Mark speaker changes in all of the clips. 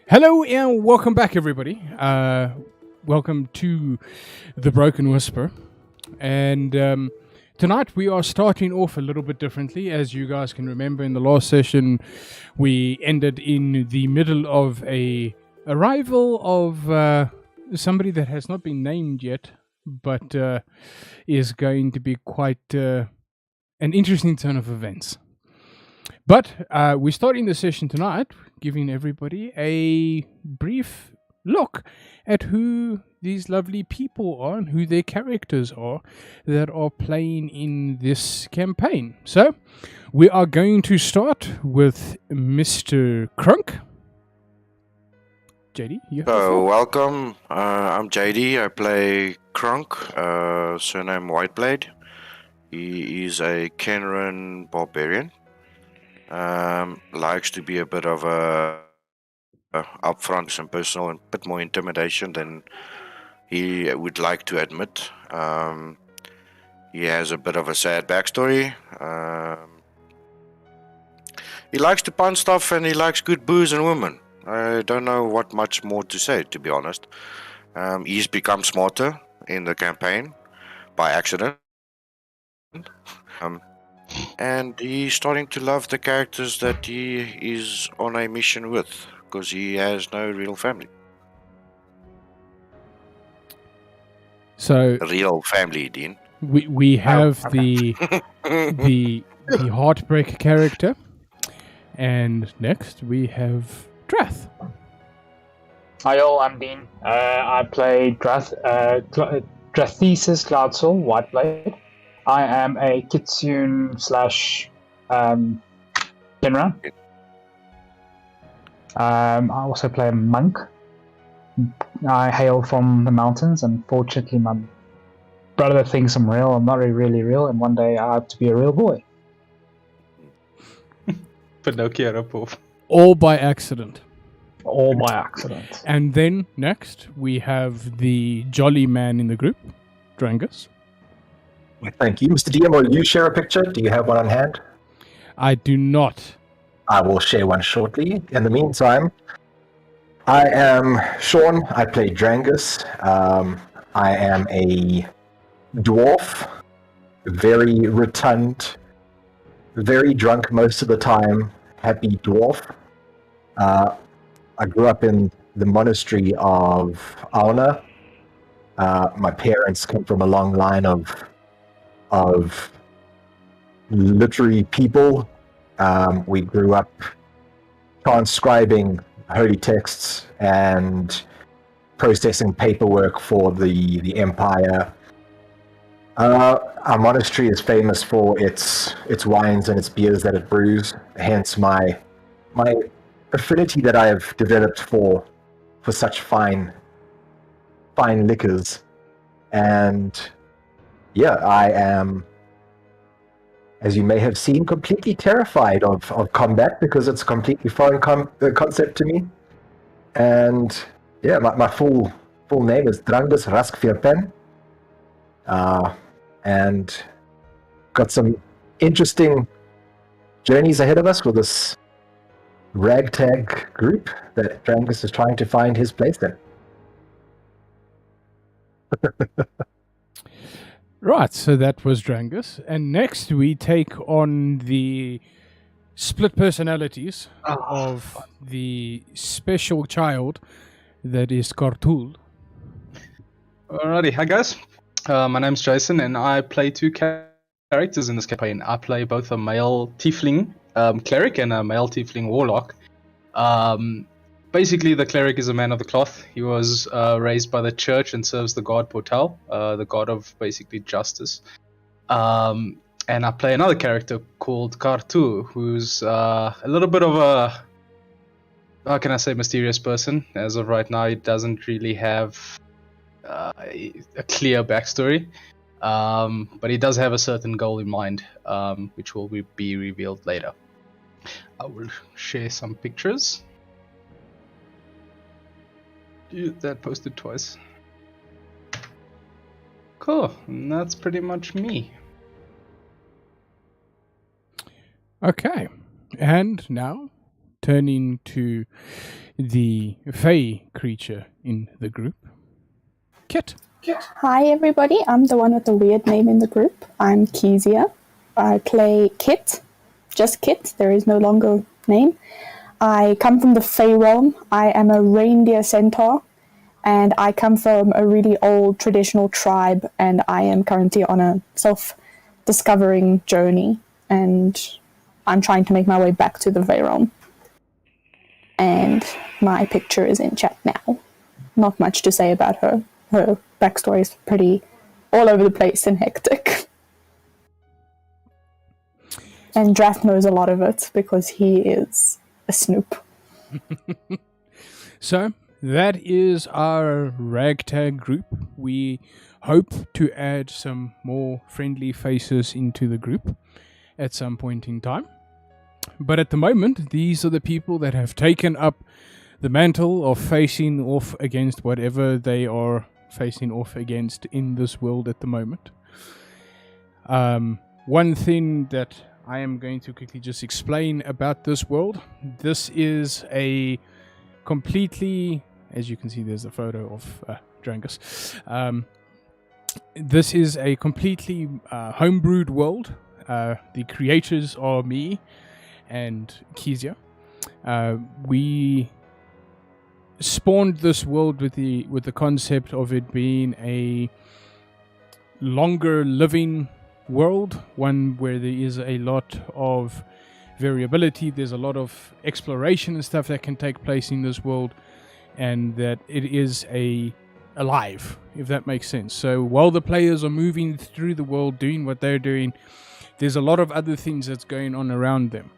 Speaker 1: Hello and welcome back, everybody. Welcome to The Broken Whisper. And tonight we are starting off a little bit differently. As you guys can remember, in the last session, we ended in the middle of a arrival of somebody that has not been named yet, but is going to be quite an interesting turn of events. But we're starting the session tonight, giving everybody a brief look at who these lovely people are and who their characters are that are playing in this campaign. So, we are going to start with Mr. Crunk. JD, you have the
Speaker 2: So,
Speaker 1: floor.
Speaker 2: welcome. I'm JD. I play Kronk, surname Whiteblade. He is a Kenran barbarian. Likes to be a bit of a upfront, some personal, and a bit more intimidation than he would like to admit. He has a bit of a sad backstory. He likes to punch stuff and he likes good booze and women. I don't know what much more to say, to be honest. He's become smarter in the campaign by accident. And he's starting to love the characters that he is on a mission with, because he has no real family.
Speaker 1: So,
Speaker 2: Real family, Dean.
Speaker 1: we have
Speaker 3: okay.
Speaker 1: the Heartbreak character. And next we have Drath.
Speaker 3: Hi all, I'm Dean. I play Drathesis Cloudsoul, Whiteblade. I am a Kitsune slash Shinra. I also play a monk. I hail from the mountains, and fortunately my brother thinks I'm real. I'm not really real, and one day I have to be a real boy.
Speaker 4: Pinocchio ripoff.
Speaker 1: All by accident.
Speaker 3: All by accident.
Speaker 1: And then next we have the jolly man in the group, Drangus.
Speaker 5: Thank you. Mr. DM, will you share a picture? Do you have one on hand?
Speaker 1: I do not.
Speaker 5: I will share one shortly. In the meantime, I am Sean. I play Drangus. I am a dwarf, very rotund, very drunk most of the time, happy dwarf. I grew up in the monastery of Auna. My parents come from a long line of literary people. We grew up transcribing holy texts and processing paperwork for the empire. Our monastery is famous for its wines and its beers that it brews. Hence my affinity that I have developed for such fine liquors. And yeah, I am, as you may have seen, completely terrified of combat because it's a completely foreign concept to me. And yeah, my full name is Drangus Raskvirpen. And got some interesting journeys ahead of us with this ragtag group that Drangus is trying to find his place in.
Speaker 1: Right, so that was Drangus. And next we take on the split personalities of the special child that is Kartul.
Speaker 4: Alrighty, hi guys. My name's Jason, and I play two characters in this campaign. I play both a male tiefling cleric and a male tiefling warlock. Basically, the cleric is a man of the cloth. He was raised by the church and serves the god Portal, the god of basically justice. And I play another character called Kartu, who's a little bit of a, how can I say, mysterious person. As of right now, he doesn't really have a clear backstory, but he does have a certain goal in mind, which will be revealed later. I will share some pictures. That posted twice. Cool, and that's pretty much me.
Speaker 1: Okay, and now turning to the Fey creature in the group, Kit.
Speaker 6: Hi everybody, I'm the one with the weird name in the group. I'm Kezia. I play Kit, just Kit, there is no longer name. I come from the Fey realm. I am a reindeer centaur, and I come from a really old traditional tribe, and I am currently on a self-discovering journey, and I'm trying to make my way back to the Fey realm. And my picture is in chat now. Not much to say about her. Her backstory is pretty all over the place and hectic. And Drath knows a lot of it because he is a snoop.
Speaker 1: So, that is our ragtag group. We hope to add some more friendly faces into the group at some point in time. But at the moment, these are the people that have taken up the mantle of facing off against whatever they are facing off against in this world at the moment. One thing that I am going to quickly just explain about this world. This is a completely, as you can see, there's a photo of Drangus. This is a completely homebrewed world. The creators are me and Kezia. We spawned this world with the concept of it being a longer living world, one where there is a lot of variability, there's a lot of exploration and stuff that can take place in this world, and that it is alive, if that makes sense. So while the players are moving through the world doing what they're doing, there's a lot of other things that's going on around them.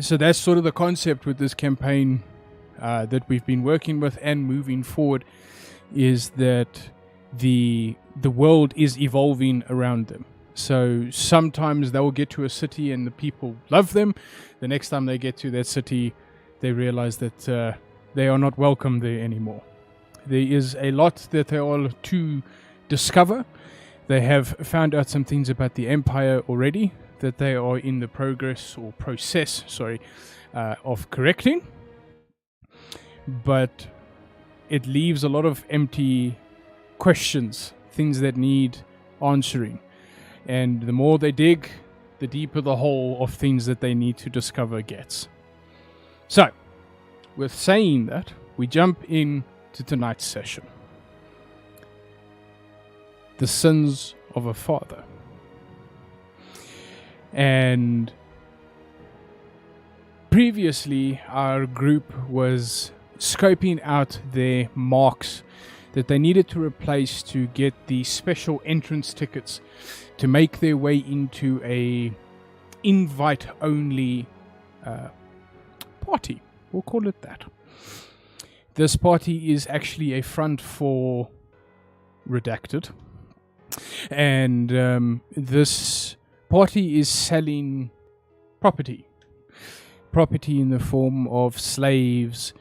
Speaker 1: So that's sort of the concept with this campaign that we've been working with and moving forward, is that the world is evolving around them. So sometimes they will get to a city and the people love them. The next time they get to that city, they realize that they are not welcome there anymore. There is a lot that they are to discover. They have found out some things about the Empire already that they are in the process of correcting. But it leaves a lot of empty questions, things that need answering. And the more they dig, the deeper the hole of things that they need to discover gets. So, with saying that, we jump into tonight's session. The sins of a father. And previously, our group was scoping out their marks that they needed to replace to get the special entrance tickets to make their way into a invite-only party. We'll call it that. This party is actually a front for Redacted. And this party is selling property. Property in the form of slaves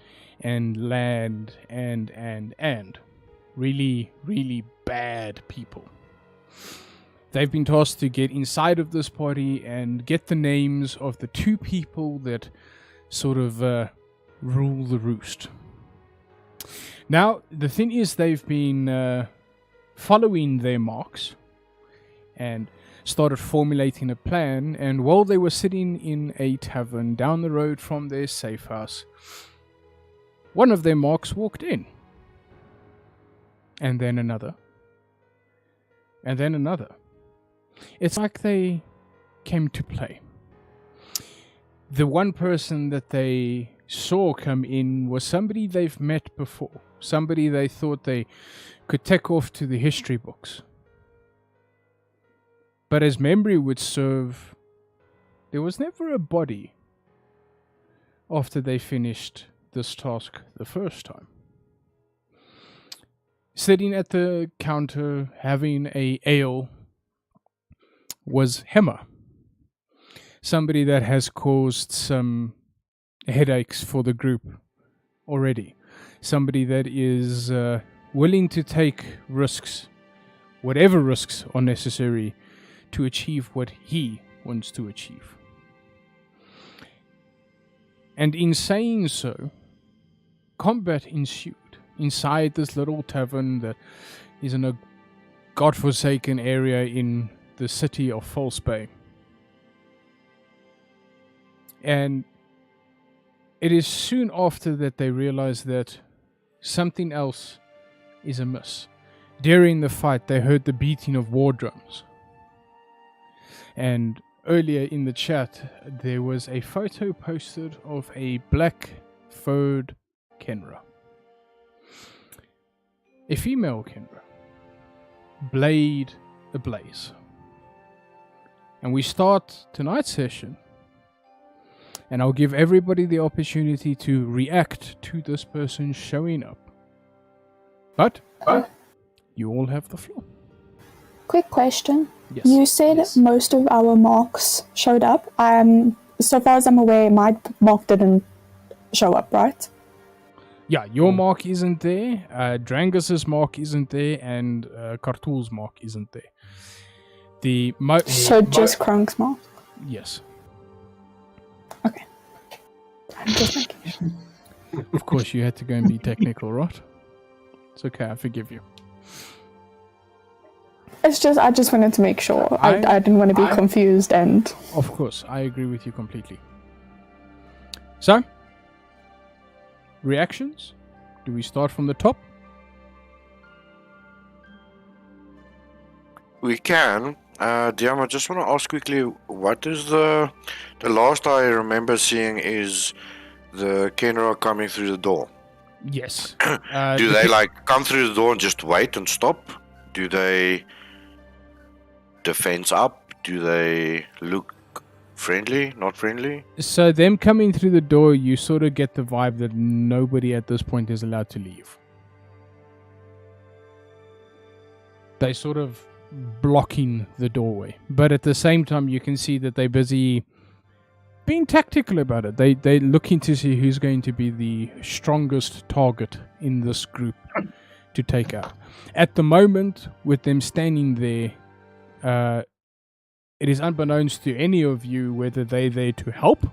Speaker 1: and land and really, really bad people. They've been tasked to get inside of this party and get the names of the two people that sort of rule the roost. Now, the thing is, they've been following their marks and started formulating a plan, and while they were sitting in a tavern down the road from their safe house, one of their marks walked in. And then another. And then another. It's like they came to play. The one person that they saw come in was somebody they've met before. Somebody they thought they could take off to the history books. But as memory would serve, there was never a body after they finished this task the first time. Sitting at the counter having a ale was Hema. Somebody that has caused some headaches for the group already. Somebody that is willing to take risks, whatever risks are necessary, to achieve what he wants to achieve. And in saying so, combat ensued inside this little tavern that is in a godforsaken area in the city of False Bay. And it is soon after that they realize that something else is amiss. During the fight, they heard the beating of war drums. And earlier in the chat, there was a photo posted of a black furred Kenra. A female Kenra. Blade ablaze. And we start tonight's session. And I'll give everybody the opportunity to react to this person showing up. But you all have the floor.
Speaker 6: Quick question.
Speaker 1: Yes.
Speaker 6: You said most of our marks showed up. So far as I'm aware, my mark didn't show up, right?
Speaker 1: Yeah, your mark isn't there, Drangus's mark isn't there, and Kartul's mark isn't there.
Speaker 6: So just Krunk's mark?
Speaker 1: Yes.
Speaker 6: Okay. I'm just making sure.
Speaker 1: Of course, you had to go and be technical, right? It's okay, I forgive you.
Speaker 6: It's just, I just wanted to make sure. I didn't want to be confused and...
Speaker 1: Of course, I agree with you completely. So, reactions? Do we start from the top?
Speaker 2: We can. Diam, I just want to ask quickly, what is the last I remember seeing is the Kenra coming through the door?
Speaker 1: Yes.
Speaker 2: Do they like come through the door and just wait and stop? Do they defense up? Do they look friendly, not friendly?
Speaker 1: So them coming through the door, you sort of get the vibe that nobody at this point is allowed to leave. They sort of blocking the doorway, but at the same time you can see that they're busy being tactical about it. They're looking to see who's going to be the strongest target in this group to take out. At the moment, with them standing there, it is unbeknownst to any of you whether they're there to help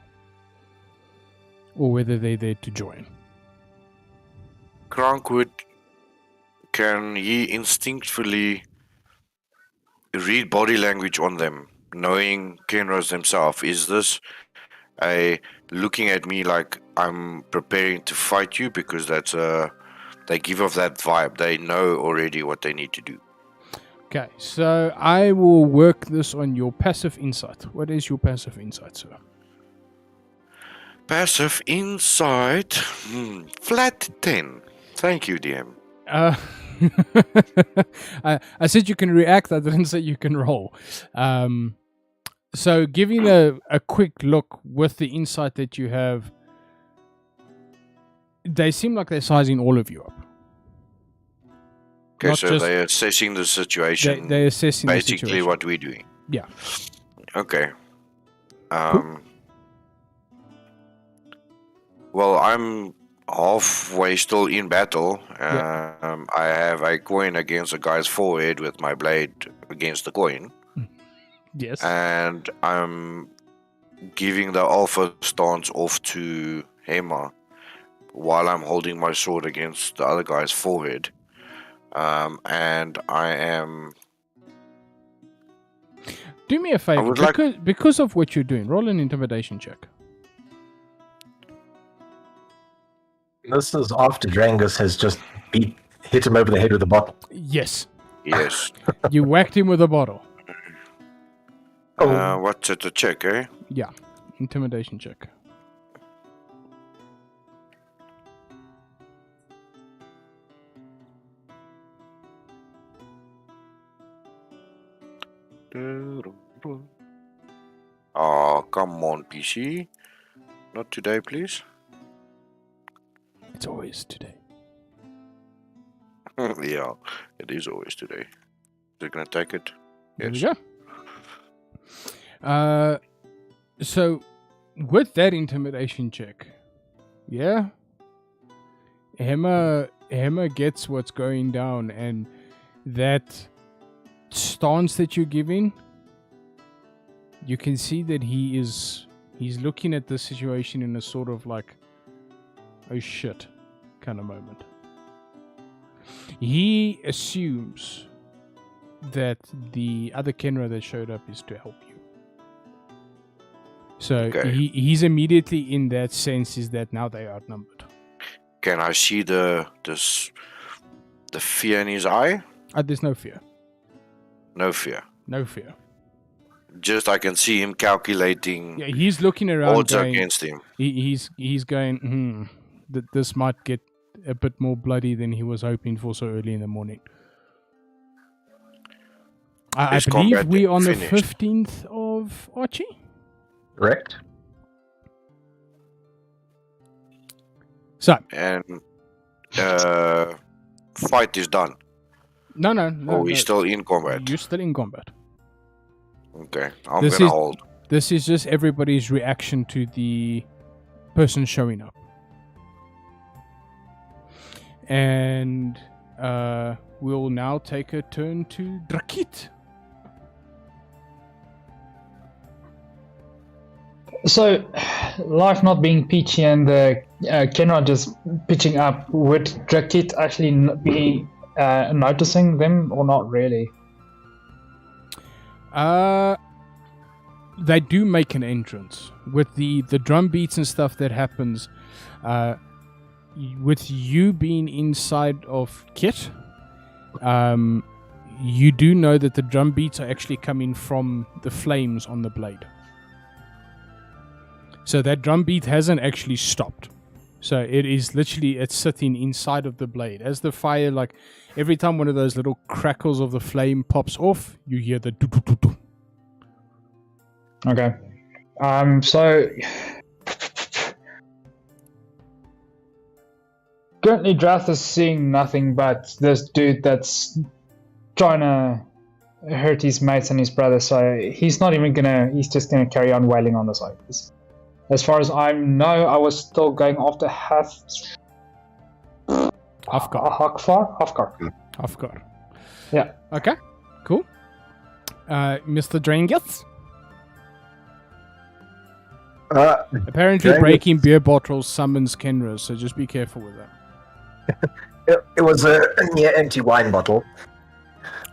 Speaker 1: or whether they're there to join.
Speaker 2: Krankwood, can he instinctively read body language on them, knowing Kenras themselves? Is this a looking at me like I'm preparing to fight you? Because that's they give off that vibe. They know already what they need to do.
Speaker 1: Okay, so I will work this on your passive insight. What is your passive insight, sir?
Speaker 2: Passive insight, flat 10. Thank you, DM.
Speaker 1: I said you can react. I didn't say you can roll. So giving a quick look with the insight that you have, they seem like they're sizing all of you up.
Speaker 2: Okay,
Speaker 1: Not
Speaker 2: so
Speaker 1: just-
Speaker 2: they're assessing the situation.
Speaker 1: They're assessing the
Speaker 2: basically
Speaker 1: situation.
Speaker 2: what we're doing.
Speaker 1: Yeah.
Speaker 2: Okay. Well, I'm halfway still in battle. I have a coin against a guy's forehead with my blade against the coin.
Speaker 1: Yes.
Speaker 2: And I'm giving the alpha stance off to Hema while I'm holding my sword against the other guy's forehead. And I am...
Speaker 1: Do me a favor.
Speaker 2: would
Speaker 1: Because of what you're doing, roll an intimidation check.
Speaker 5: This is after Drangus has just hit him over the head with a bottle.
Speaker 1: Yes.
Speaker 2: Yes.
Speaker 1: You whacked him with a bottle.
Speaker 2: What's it to check, eh?
Speaker 1: Yeah. Intimidation check.
Speaker 2: Oh, come on, PC. Not today, please.
Speaker 1: It's always today.
Speaker 2: Yeah, it is always today. Is it gonna take it?
Speaker 1: There
Speaker 2: Yes.
Speaker 1: we go. So, with that intimidation check, yeah, Emma gets what's going down, and that stance that you're giving, you can see that he is he's looking at the situation in a sort of like, oh shit kind of moment. He assumes that the other Kenra that showed up is to help you. So
Speaker 2: Okay.
Speaker 1: he's immediately in that sense is that now they are outnumbered.
Speaker 2: Can I see the fear in his eye?
Speaker 1: There's no fear.
Speaker 2: No fear.
Speaker 1: No fear.
Speaker 2: Just I can see him calculating
Speaker 1: Yeah, he's looking around
Speaker 2: odds
Speaker 1: going,
Speaker 2: against him.
Speaker 1: he's going, that this might get a bit more bloody than he was hoping for so early in the morning. I
Speaker 2: Is
Speaker 1: believe
Speaker 2: combat
Speaker 1: we're on
Speaker 2: finished?
Speaker 1: the 15th of Archie.
Speaker 5: Correct?
Speaker 1: So,
Speaker 2: And fight is done.
Speaker 1: no.
Speaker 2: Oh, he's still in combat.
Speaker 1: You're still in combat.
Speaker 2: Okay, I'm
Speaker 1: This
Speaker 2: gonna
Speaker 1: is-
Speaker 2: hold.
Speaker 1: This is just everybody's reaction to the person showing up. And we'll now take a turn to Drakit.
Speaker 3: So, life not being peachy and the Kenra just pitching up, would Drakit actually be noticing them or not really?
Speaker 1: They do make an entrance with the drum beats and stuff that happens. With you being inside of Kit, you do know that the drum beats are actually coming from the flames on the blade. So that drum beat hasn't actually stopped. So it is literally, it's sitting inside of the blade. As the fire, like every time one of those little crackles of the flame pops off, you hear the do-do-do-do.
Speaker 3: Okay. So currently Drath is seeing nothing but this dude that's trying to hurt his mates and his brother, so he's just gonna carry on wailing on the side. As far as I know, I was still going after Hafgar.
Speaker 1: Hafgar.
Speaker 3: Yeah.
Speaker 1: Okay, cool. Mr. Drangus? Apparently
Speaker 5: Drangus-
Speaker 1: breaking beer bottles summons Kenra, so just be careful with that.
Speaker 5: It was a near empty wine bottle.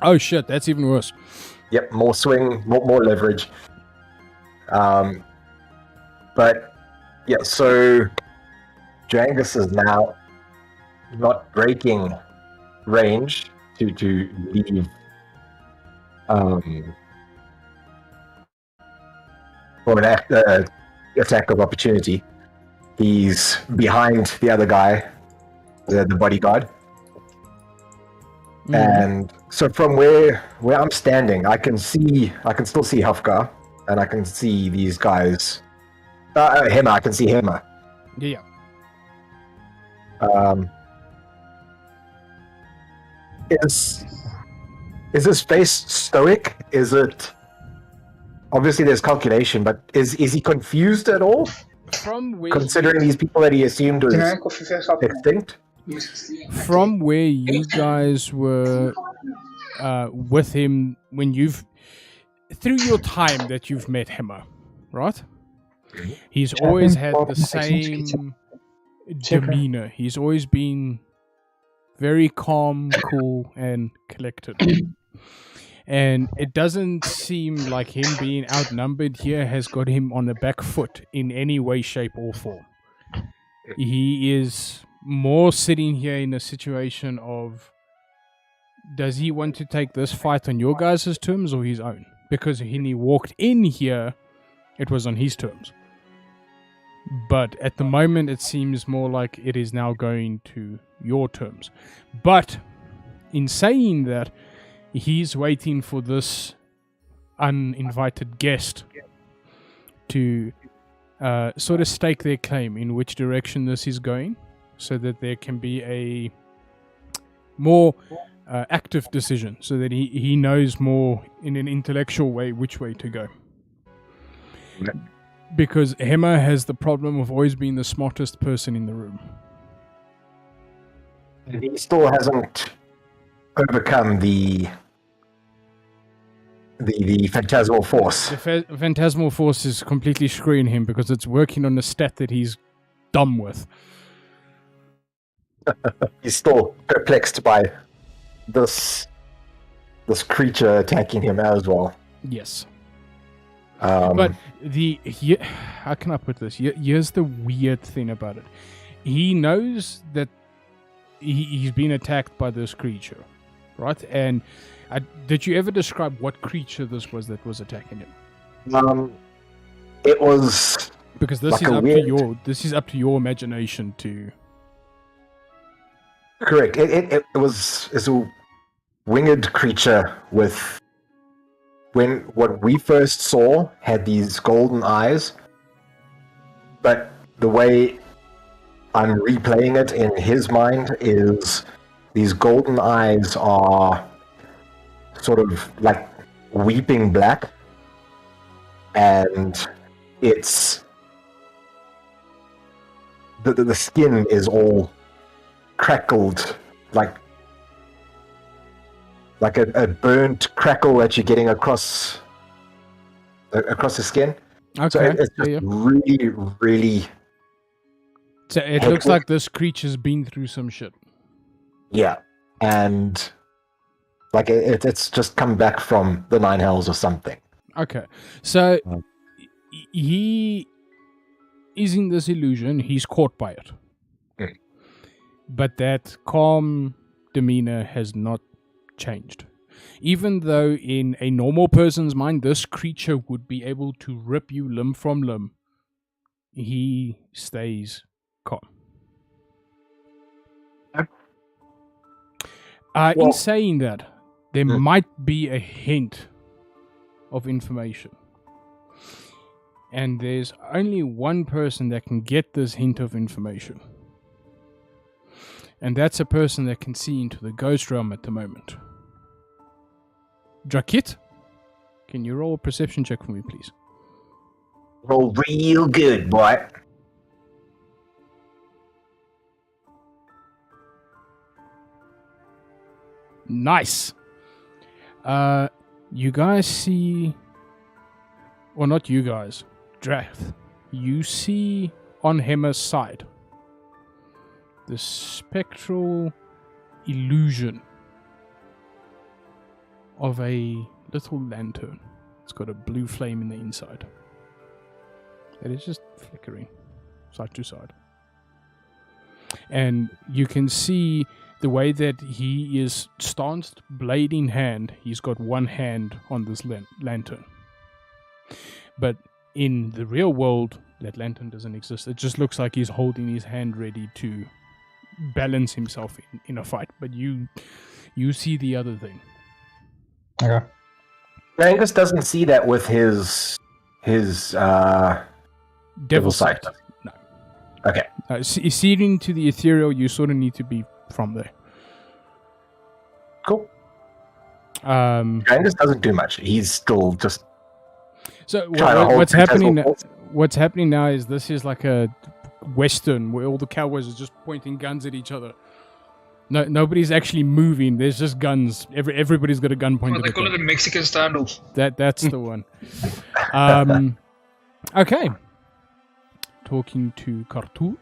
Speaker 1: Oh shit, that's even worse.
Speaker 5: Yep, more swing, more leverage. But yeah, so Drangus is now not breaking range to leave for an attack of opportunity. He's behind the other guy, the bodyguard. And so from where I'm standing, I can still see Hafgar, and I can see these guys. Hema, I can see Hema.
Speaker 1: Yeah.
Speaker 5: Is his face stoic? Is it obviously there's calculation, but is he confused at all?
Speaker 1: From where
Speaker 5: Considering these people that he assumed was extinct?
Speaker 1: From where you guys were with him when through your time that you've met Hema, right? He's always had the same demeanor. He's always been very calm, cool, and collected. And it doesn't seem like him being outnumbered here has got him on the back foot in any way, shape, or form. He is more sitting here in a situation of, does he want to take this fight on your guys' terms or his own? Because when he walked in here, it was on his terms. But at the moment, it seems more like it is now going to your terms. But in saying that, he's waiting for this uninvited guest to sort of stake their claim in which direction this is going, so that there can be a more active decision, so that he knows more in an intellectual way which way to go. Because Hema has the problem of always being the smartest person in the room.
Speaker 5: He still hasn't overcome the the Phantasmal Force.
Speaker 1: The Phantasmal Force is completely screwing him because it's working on a stat that he's dumb with.
Speaker 5: He's still perplexed by this creature attacking him as well.
Speaker 1: Yes.
Speaker 5: Um,
Speaker 1: But how can I put this? Here's the weird thing about it. He knows that he's been attacked by this creature, right? And did you ever describe what creature this was that was attacking him?
Speaker 5: it was
Speaker 1: Because this
Speaker 5: like
Speaker 1: is
Speaker 5: a
Speaker 1: up
Speaker 5: weird-
Speaker 1: to your imagination to.
Speaker 5: correct. It's a winged creature with. When what we first saw had these golden eyes, but the way I'm replaying it in his mind is these golden eyes are sort of like weeping black, and it's the skin is all crackled like a burnt crackle that you're getting across the skin.
Speaker 1: Okay.
Speaker 5: So it's just
Speaker 1: yeah.
Speaker 5: really, really,
Speaker 1: So it
Speaker 5: Heck
Speaker 1: looks
Speaker 5: with-
Speaker 1: like this creature's been through some shit.
Speaker 5: yeah. And like it's just come back from the Nine Hells or something.
Speaker 1: Okay. So
Speaker 5: Mm.
Speaker 1: he is in this illusion. He's caught by it.
Speaker 5: Mm.
Speaker 1: But that calm demeanor has not changed. Even though in a normal person's mind, this creature would be able to rip you limb from limb, he stays calm. In
Speaker 5: Well-
Speaker 1: saying that, there
Speaker 5: Mm.
Speaker 1: might be a hint of information. And there's only one person that can get this hint of information. And that's a person that can see into the ghost realm at the moment. Drakit, can you roll a perception check for me, please?
Speaker 5: Roll real good, boy.
Speaker 1: Nice. You guys see, or not you guys, Drath, you see on Hemmer's side the spectral illusion of a little lantern. It's got a blue flame in the inside. It is just flickering side to side. And you can see the way that he is stanced, blade in hand. He's got one hand on this lantern. But in the real world, that lantern doesn't exist. It just looks like he's holding his hand ready to balance himself in a fight. But you see the other thing.
Speaker 3: Okay.
Speaker 5: Angus doesn't see that with his
Speaker 1: Devil sight. No.
Speaker 5: Okay.
Speaker 1: Seeing to the ethereal, you sort of need to be from there.
Speaker 5: Cool.
Speaker 1: What's
Speaker 5: Angus doesn't do much. He's still just
Speaker 1: so
Speaker 5: trying to hold
Speaker 1: what's happening?
Speaker 5: Phantasmal Force.
Speaker 1: What's happening now is this is like a western where all the cowboys are just pointing guns at each other. No, nobody's actually moving. There's just guns. Everybody's got a gun
Speaker 7: Oh,
Speaker 1: pointed
Speaker 7: they
Speaker 1: at
Speaker 7: call
Speaker 1: them.
Speaker 7: it a Mexican standoff.
Speaker 1: That's the one. Okay. Talking to Kartul.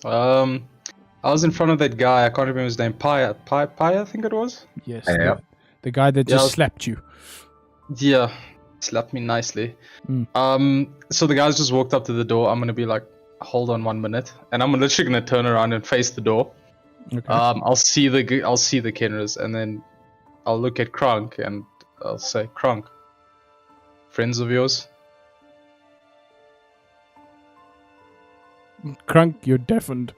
Speaker 4: I was in front of that guy. I can't remember his name. Paya, I think it was.
Speaker 1: Yes.
Speaker 5: Yeah.
Speaker 1: The guy that
Speaker 4: Yeah,
Speaker 1: just slapped you.
Speaker 4: Yeah, slapped me nicely. So the guys just walked up to the door. I'm gonna be like, hold on 1 minute, and I'm literally gonna turn around and face the door.
Speaker 1: Okay.
Speaker 4: I'll see the Kenras, and then I'll look at Krunk and I'll say, Krunk, friends of yours?
Speaker 1: Krunk, you're deafened.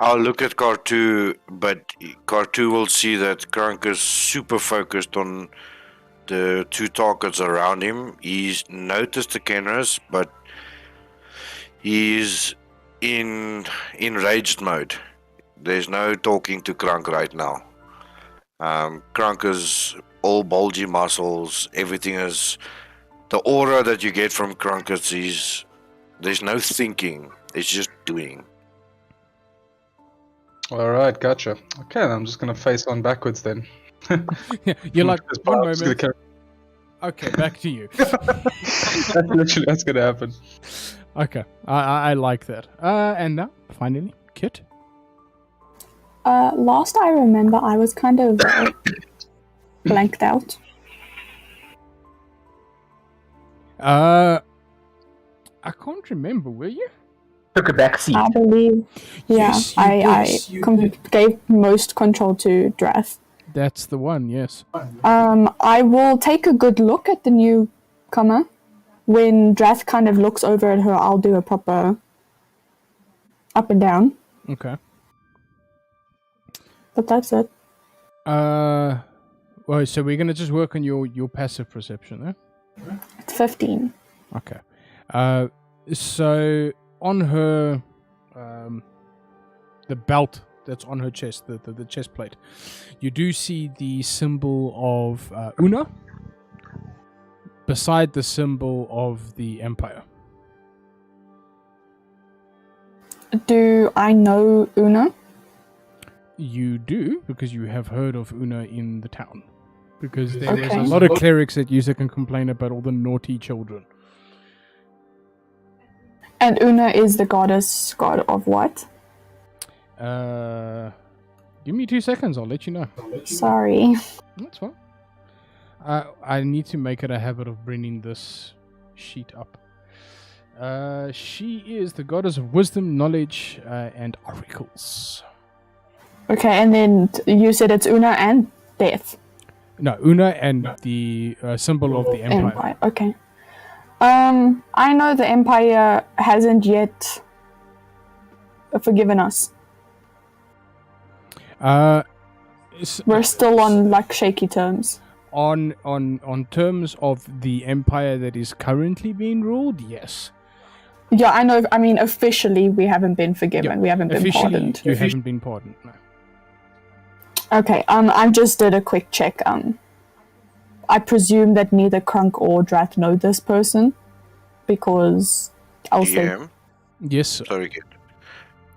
Speaker 2: I'll look at Cartu, but Cartu will see that Krunk is super focused on the two targets around him. He's noticed the Kenras, but he's in enraged mode. There's no talking to Krunk right now. Krunk is all bulgy muscles. Everything is the aura that you get from Krunk is there's no thinking. It's just doing.
Speaker 4: Alright, gotcha. Okay, I'm just gonna face on backwards then.
Speaker 1: Yeah, you're like,
Speaker 4: That's
Speaker 1: one
Speaker 4: why I was gonna
Speaker 1: moment.
Speaker 4: carry-
Speaker 1: Okay, back to you.
Speaker 4: That's literally what's gonna happen.
Speaker 1: Okay, I like that. And now, finally, Kit.
Speaker 6: Last I remember, I was kind of blanked out.
Speaker 1: I can't remember, were you?
Speaker 5: Took a back seat.
Speaker 6: I believe, yeah,
Speaker 1: Yes, you
Speaker 6: I
Speaker 1: did. You
Speaker 6: gave most control to Drath.
Speaker 1: That's the one, yes.
Speaker 6: I will take a good look at the newcomer. When Drath kind of looks over at her, I'll do a proper up and down.
Speaker 1: Okay.
Speaker 6: But that's it.
Speaker 1: Well, so we're gonna just work on your passive perception, eh?
Speaker 6: It's 15.
Speaker 1: Okay. So on her, the belt that's on her chest, the chest plate, you do see the symbol of Una beside the symbol of the Empire.
Speaker 6: Do I know Una?
Speaker 1: You do, because you have heard of Una in the town. Because there was a
Speaker 6: Okay.
Speaker 1: lot of clerics that used to complain about all the naughty children.
Speaker 6: And Una is the goddess god of what?
Speaker 1: Give me 2 seconds, I'll let you know.
Speaker 6: Sorry.
Speaker 1: That's fine. I need to make it a habit of bringing this sheet up. She is the goddess of wisdom, knowledge, and oracles.
Speaker 6: Okay, and then you said it's Una and death.
Speaker 1: No, Una and the symbol of the Empire.
Speaker 6: Empire. Okay. I know the Empire hasn't yet forgiven us. We're still on like shaky terms.
Speaker 1: On terms of the Empire that is currently being ruled, yes.
Speaker 6: Yeah, I know. I mean, officially, we haven't been forgiven.
Speaker 1: Yeah,
Speaker 6: We haven't been
Speaker 1: officially,
Speaker 6: pardoned.
Speaker 1: you haven't been pardoned. No.
Speaker 6: Okay. I just did a quick check. I presume that neither Krunk or Drath know this person, because else they
Speaker 2: DM,
Speaker 1: Yes, sir.
Speaker 2: sorry, kid.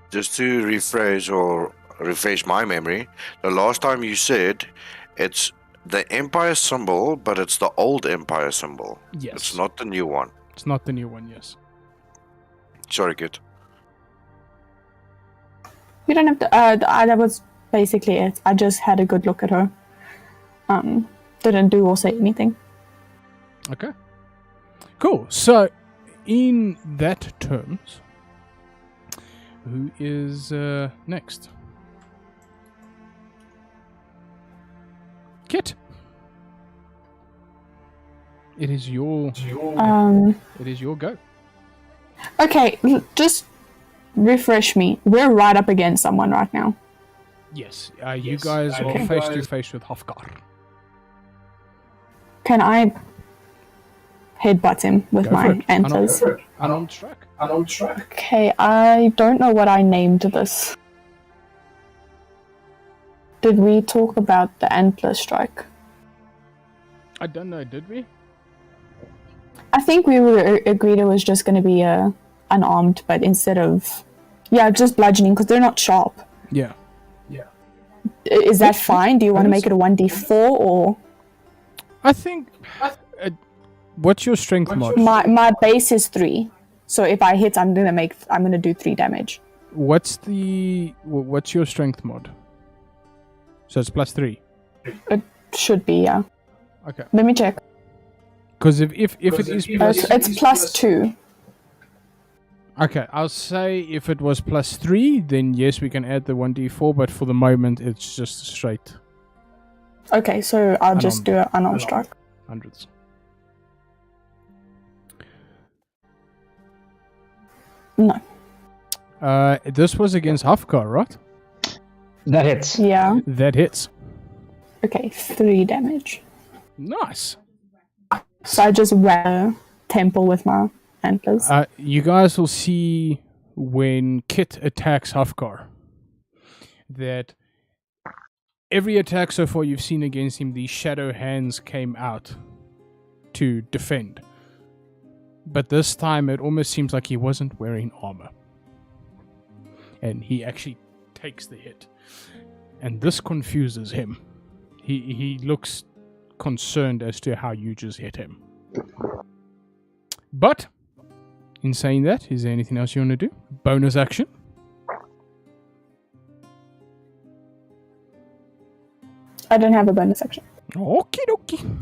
Speaker 2: Just to refresh my memory, the last time you said it's the Empire symbol, but it's the old Empire symbol.
Speaker 1: Yes.
Speaker 2: It's not the new one.
Speaker 1: It's not the new one, yes.
Speaker 2: Sorry, kid.
Speaker 6: You don't have to. That was basically it. I just had a good look at her. Didn't do or say anything.
Speaker 1: Okay. Cool. So, in that terms, who is next? Kit. It is your go.
Speaker 6: Okay, just refresh me. We're right up against someone right now.
Speaker 1: Yes. You guys are
Speaker 6: Okay.
Speaker 1: face to face with Hofgar.
Speaker 6: Can I headbutt him with
Speaker 1: Go for
Speaker 6: my
Speaker 1: it.
Speaker 6: antlers?
Speaker 1: Unarmed strike.
Speaker 6: Okay, I don't know what I named this. Did we talk about the antler strike?
Speaker 1: I don't know, did we?
Speaker 6: I think we were agreed it was just going to be unarmed, but instead of just bludgeoning because they're not sharp.
Speaker 1: Yeah.
Speaker 6: Is that fine? Do you want to make it a 1d4 or
Speaker 1: I think. What's your strength mod?
Speaker 6: my base is 3? So if I hit, I'm gonna do 3 damage.
Speaker 1: What's your strength mod? So it's +3.
Speaker 6: It should be, yeah.
Speaker 1: Okay.
Speaker 6: Let me check.
Speaker 1: Because if it is plus,
Speaker 6: It's +2.
Speaker 1: okay, I'll say if it was +3, then yes, we can add the 1d4. But for the moment, it's just straight
Speaker 6: Okay, so I'll just do an unarmed strike.
Speaker 1: hundreds.
Speaker 6: No.
Speaker 1: This was against Hofgar, right?
Speaker 3: That hits.
Speaker 6: Yeah.
Speaker 1: That hits.
Speaker 6: Okay, 3 damage.
Speaker 1: Nice.
Speaker 6: So I just ran a temple with my antlers.
Speaker 1: You guys will see when Kit attacks Hofgar that every attack so far you've seen against him, the shadow hands came out to defend. But this time it almost seems like he wasn't wearing armor. And he actually takes the hit. And this confuses him. He looks concerned as to how you just hit him. But, in saying that, is there anything else you want to do? Bonus action?
Speaker 6: I don't have a bonus action.
Speaker 1: Okie dokie.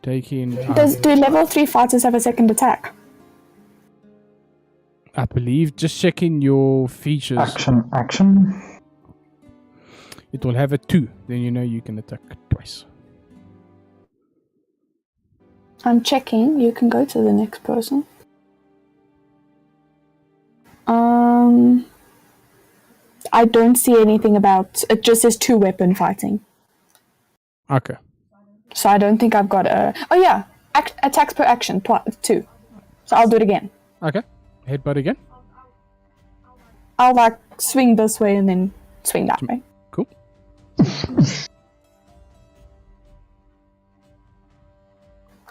Speaker 1: Taking...
Speaker 6: Do level 3 fighters have a second attack?
Speaker 1: I believe, just checking your features.
Speaker 3: Action.
Speaker 1: It will have a 2. Then you know you can attack twice.
Speaker 6: I'm checking. You can go to the next person. I don't see anything about... It just says 2-weapon fighting.
Speaker 1: Okay.
Speaker 6: So I don't think I've got a... Oh yeah! Attacks per action, 2. So I'll do it again.
Speaker 1: Okay. Headbutt again.
Speaker 6: I'll like swing this way and then swing that way.
Speaker 1: Cool.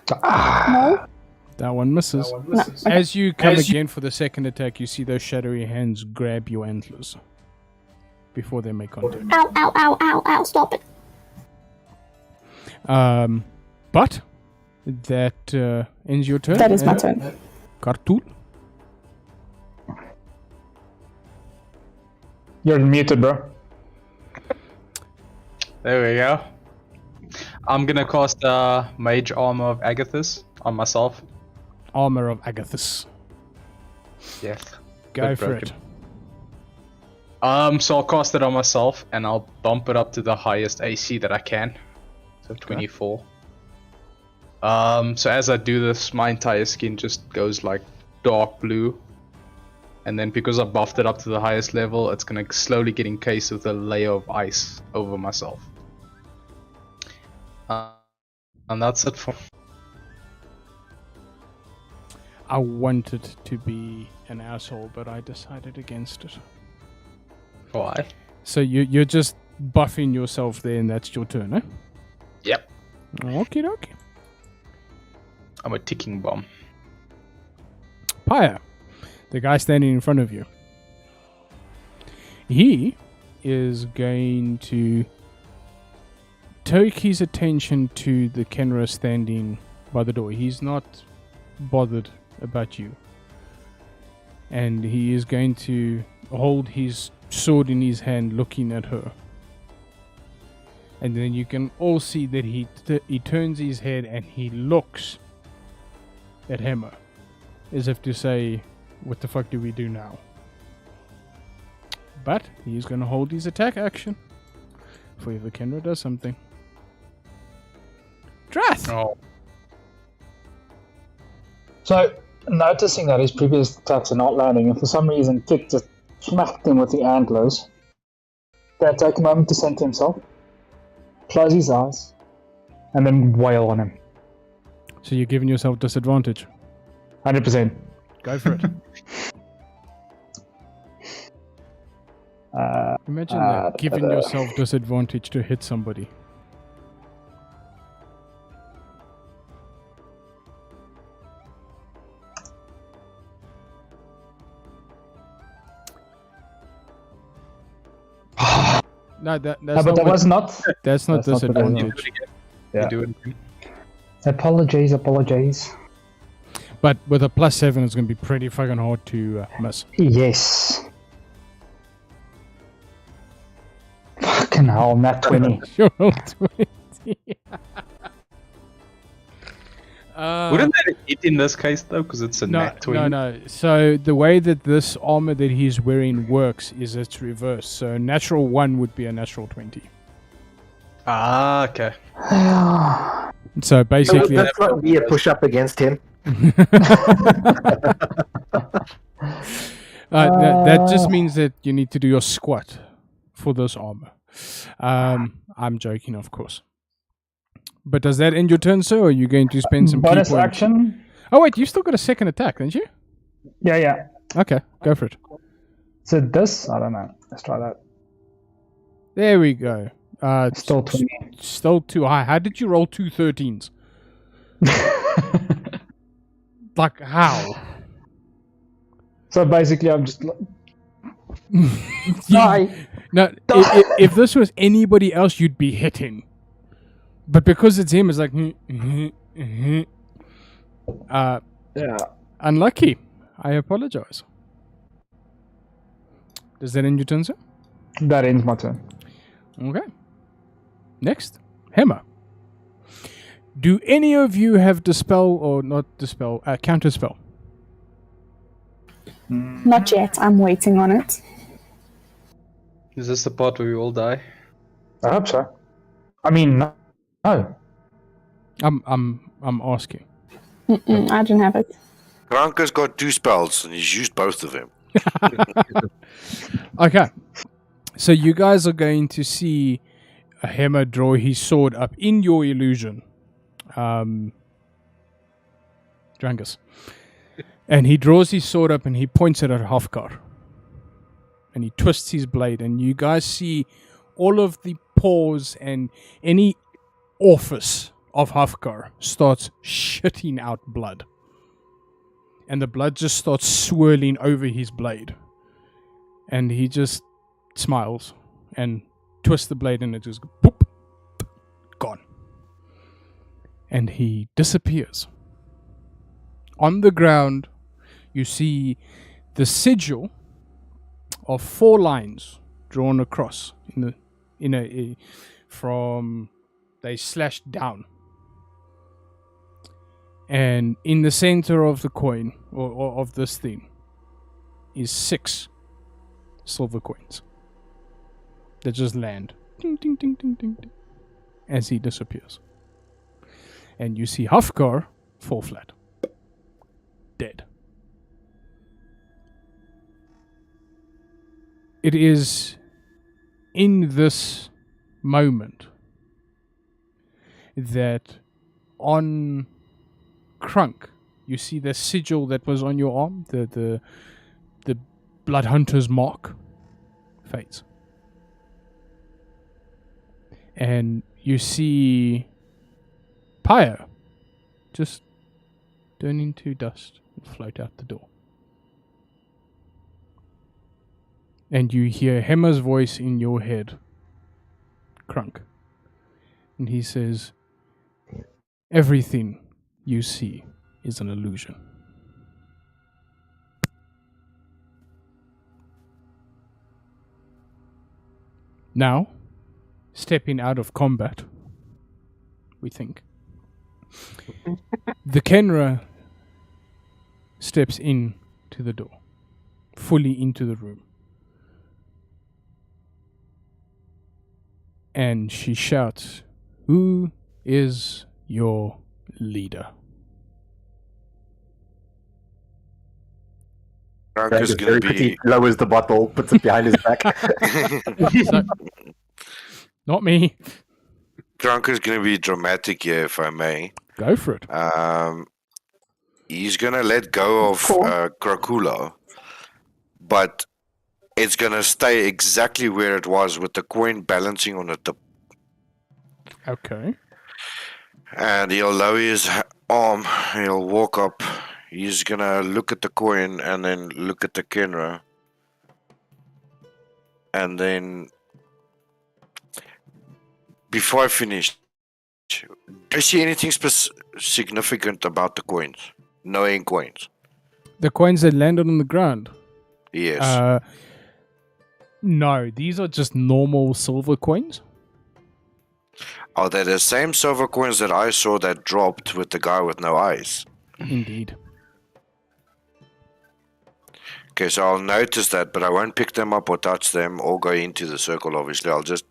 Speaker 6: No?
Speaker 1: That one misses.
Speaker 6: No. Okay.
Speaker 1: As you come again for the second attack, you see those shadowy hands grab your antlers before they make contact.
Speaker 6: Ow, ow, ow, ow, ow, stop it.
Speaker 1: But that ends your turn.
Speaker 6: That is my turn.
Speaker 1: Kartul.
Speaker 3: You're muted, bro.
Speaker 4: There we go. I'm gonna cast Mage Armor of Agathis on myself.
Speaker 1: Armor of Agathis.
Speaker 4: Yes.
Speaker 1: Go
Speaker 4: Bit
Speaker 1: for
Speaker 4: broken.
Speaker 1: it.
Speaker 4: So I'll cast it on myself, and I'll bump it up to the highest AC that I can. So 24. So as I do this, my entire skin just goes like dark blue. And then because I buffed it up to the highest level, it's gonna slowly get encased with a layer of ice over myself. And that's it for...
Speaker 1: I wanted to be an asshole, but I decided against it.
Speaker 4: Why?
Speaker 1: So you're just buffing yourself there, and that's your turn, eh?
Speaker 4: Yep.
Speaker 1: Okie dokie.
Speaker 4: I'm a ticking bomb.
Speaker 1: Pyre, the guy standing in front of you. He is going to take his attention to the Kenra standing by the door. He's not bothered about you. And he is going to hold his sword in his hand looking at her. And then you can all see that he turns his head and he looks at Hammer, as if to say, what the fuck do we do now? But he's going to hold his attack action for if Kenra does something. Drath!
Speaker 4: Oh.
Speaker 3: So, noticing that his previous attacks are not landing, and for some reason Kit just smacked him with the antlers, can take a moment to center himself, close his eyes, and then wail on him.
Speaker 1: So you're giving yourself disadvantage.
Speaker 3: 100%.
Speaker 1: Go for it. Imagine that, giving yourself disadvantage to hit somebody. No, that's
Speaker 3: but
Speaker 1: not
Speaker 3: that was not.
Speaker 1: that's not
Speaker 3: that's not the
Speaker 1: disadvantage.
Speaker 4: You do it again.
Speaker 3: Yeah.
Speaker 4: You do it again.
Speaker 3: Apologies.
Speaker 1: But with a +7, it's going to be pretty fucking hard to miss.
Speaker 3: Yes. Fucking hell, nat 20.
Speaker 1: Sure, 20.
Speaker 4: Wouldn't that hit in this case though? Because it's a nat 20.
Speaker 1: No. So the way that this armor that he's wearing works is it's reversed. So natural 1 would be a natural 20.
Speaker 4: Ah, okay.
Speaker 1: So basically,
Speaker 5: Let's not be a push-up against him.
Speaker 1: that just means that you need to do your squat for this armor. I'm joking, of course. But does that end your turn, sir, or are you going to spend some
Speaker 3: bonus
Speaker 1: key points?
Speaker 3: action?
Speaker 1: Oh, wait, you've still got a second attack, don't you?
Speaker 3: Yeah.
Speaker 1: Okay, go for it.
Speaker 3: So this, I don't know. Let's try that.
Speaker 1: There we go.
Speaker 3: Still 20.
Speaker 1: Still too high. How did you roll 2 13s? Like, how?
Speaker 3: So basically, I'm just like...
Speaker 1: No, if this was anybody else, you'd be hitting. But because it's him, it's like...
Speaker 3: Yeah.
Speaker 1: Unlucky. I apologize. Does that end your turn, sir?
Speaker 3: That ends my turn.
Speaker 1: Okay. Next, Hema. Do any of you have dispel or not dispel, counterspell?
Speaker 6: Not yet. I'm waiting on it.
Speaker 4: Is this the part where we all die?
Speaker 3: I hope so. I mean, no.
Speaker 1: I'm asking.
Speaker 6: I don't have it.
Speaker 2: Kranka's got 2 spells, and he's used both of them.
Speaker 1: Okay. So you guys are going to see a Hema draw his sword up in your illusion. Drangus. And he draws his sword up and he points it at Hafkar. And he twists his blade, and you guys see all of the pores and any orifice of Hafkar starts shitting out blood. And the blood just starts swirling over his blade. And he just smiles and twists the blade, and it just boop, gone. And he disappears. On the ground, you see the sigil of 4 lines drawn across from they slashed down. And in the center of the coin, or of this thing, is 6 silver coins that just land ding, ding, ding, ding, ding, ding, as he disappears. And you see Hafkar fall flat, dead. It is in this moment that on Krunk, you see the sigil that was on your arm, the Blood Hunter's mark, fades. And you see Pyre just turn into dust and float out the door. And you hear Hema's voice in your head, Krunk. And he says, everything you see is an illusion. Now, stepping out of combat, we think, the Kenra steps in to the door, fully into the room. And she shouts, "Who is your leader?"
Speaker 2: Kranka's gonna be...
Speaker 5: lowers the bottle, puts it behind his back.
Speaker 1: So, not me.
Speaker 2: Kranka's gonna be dramatic here, if I may.
Speaker 1: Go for it.
Speaker 2: He's gonna let go of Krakula, but it's gonna stay exactly where it was, with the coin balancing on the tip.
Speaker 1: Okay.
Speaker 2: And he'll lower his arm, he'll walk up, he's gonna look at the coin and then look at the Kenra. And then, before I finish, do you see anything significant about the coins? Knowing coins?
Speaker 1: The coins that landed on the ground?
Speaker 2: Yes.
Speaker 1: No, these are just normal silver coins.
Speaker 2: Are they the same silver coins that I saw that dropped with the guy with no eyes?
Speaker 1: Indeed.
Speaker 2: Okay, so I'll notice that, but I won't pick them up or touch them or go into the circle, obviously. I'll just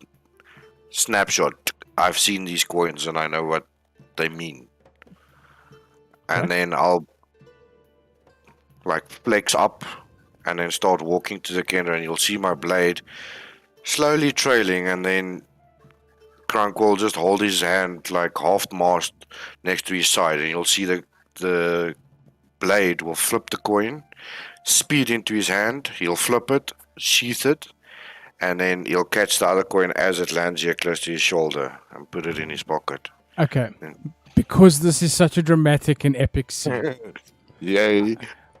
Speaker 2: snapshot. I've seen these coins and I know what they mean. And then I'll like flex up and then start walking to the Kenra, and you'll see my blade slowly trailing, and then Krunk will just hold his hand like half-mast next to his side, and you'll see the blade will flip the coin, speed into his hand, he'll flip it, sheath it, and then he'll catch the other coin as it lands here close to his shoulder and put it in his pocket.
Speaker 1: Okay. Because this is such a dramatic and epic scene,
Speaker 2: Yay.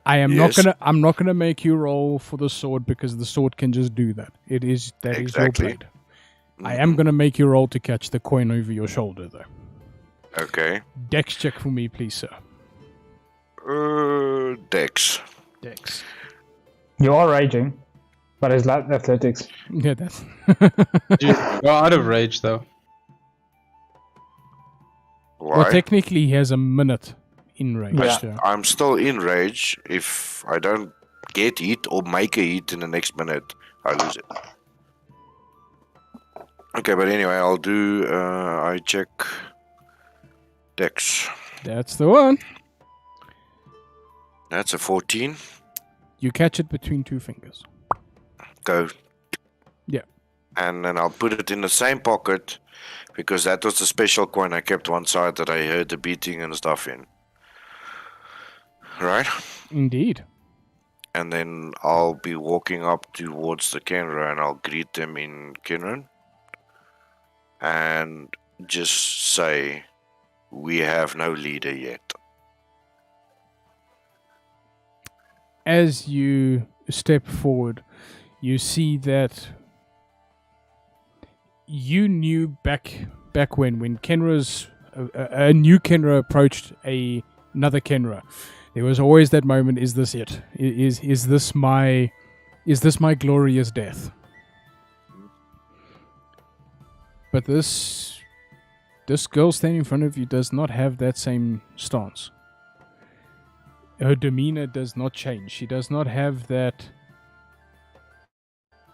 Speaker 1: I'm
Speaker 2: Yes.
Speaker 1: not gonna make you roll for the sword because the sword can just do that. That is your
Speaker 2: Exactly.
Speaker 1: blade. I am gonna make you roll to catch the coin over your shoulder, though.
Speaker 2: Okay.
Speaker 1: Dex check for me, please, sir.
Speaker 2: Dex.
Speaker 1: Dex.
Speaker 3: You are raging, but it's like athletics.
Speaker 1: Yeah, that's.
Speaker 4: You're out of rage though.
Speaker 2: Why?
Speaker 1: Well, technically, he has a minute in range.
Speaker 3: Yeah.
Speaker 1: So.
Speaker 2: I'm still in rage. If I don't get hit or make a hit in the next minute, I lose it. Okay, but anyway, I'll do. I check. Dex.
Speaker 1: That's the one.
Speaker 2: That's a 14.
Speaker 1: You catch it between two fingers.
Speaker 2: Go.
Speaker 1: Yeah.
Speaker 2: And then I'll put it in the same pocket because that was the special coin I kept one side that I heard the beating and stuff in. Right?
Speaker 1: Indeed.
Speaker 2: And then I'll be walking up towards the Kenra and I'll greet them in Kinran. And just say, we have no leader yet.
Speaker 1: As you step forward, you see that you knew back when Kenra's a new Kenra approached another Kenra. There was always that moment: is this it? Is this my glorious death? But this girl standing in front of you does not have that same stance. Her demeanor does not change. She does not have that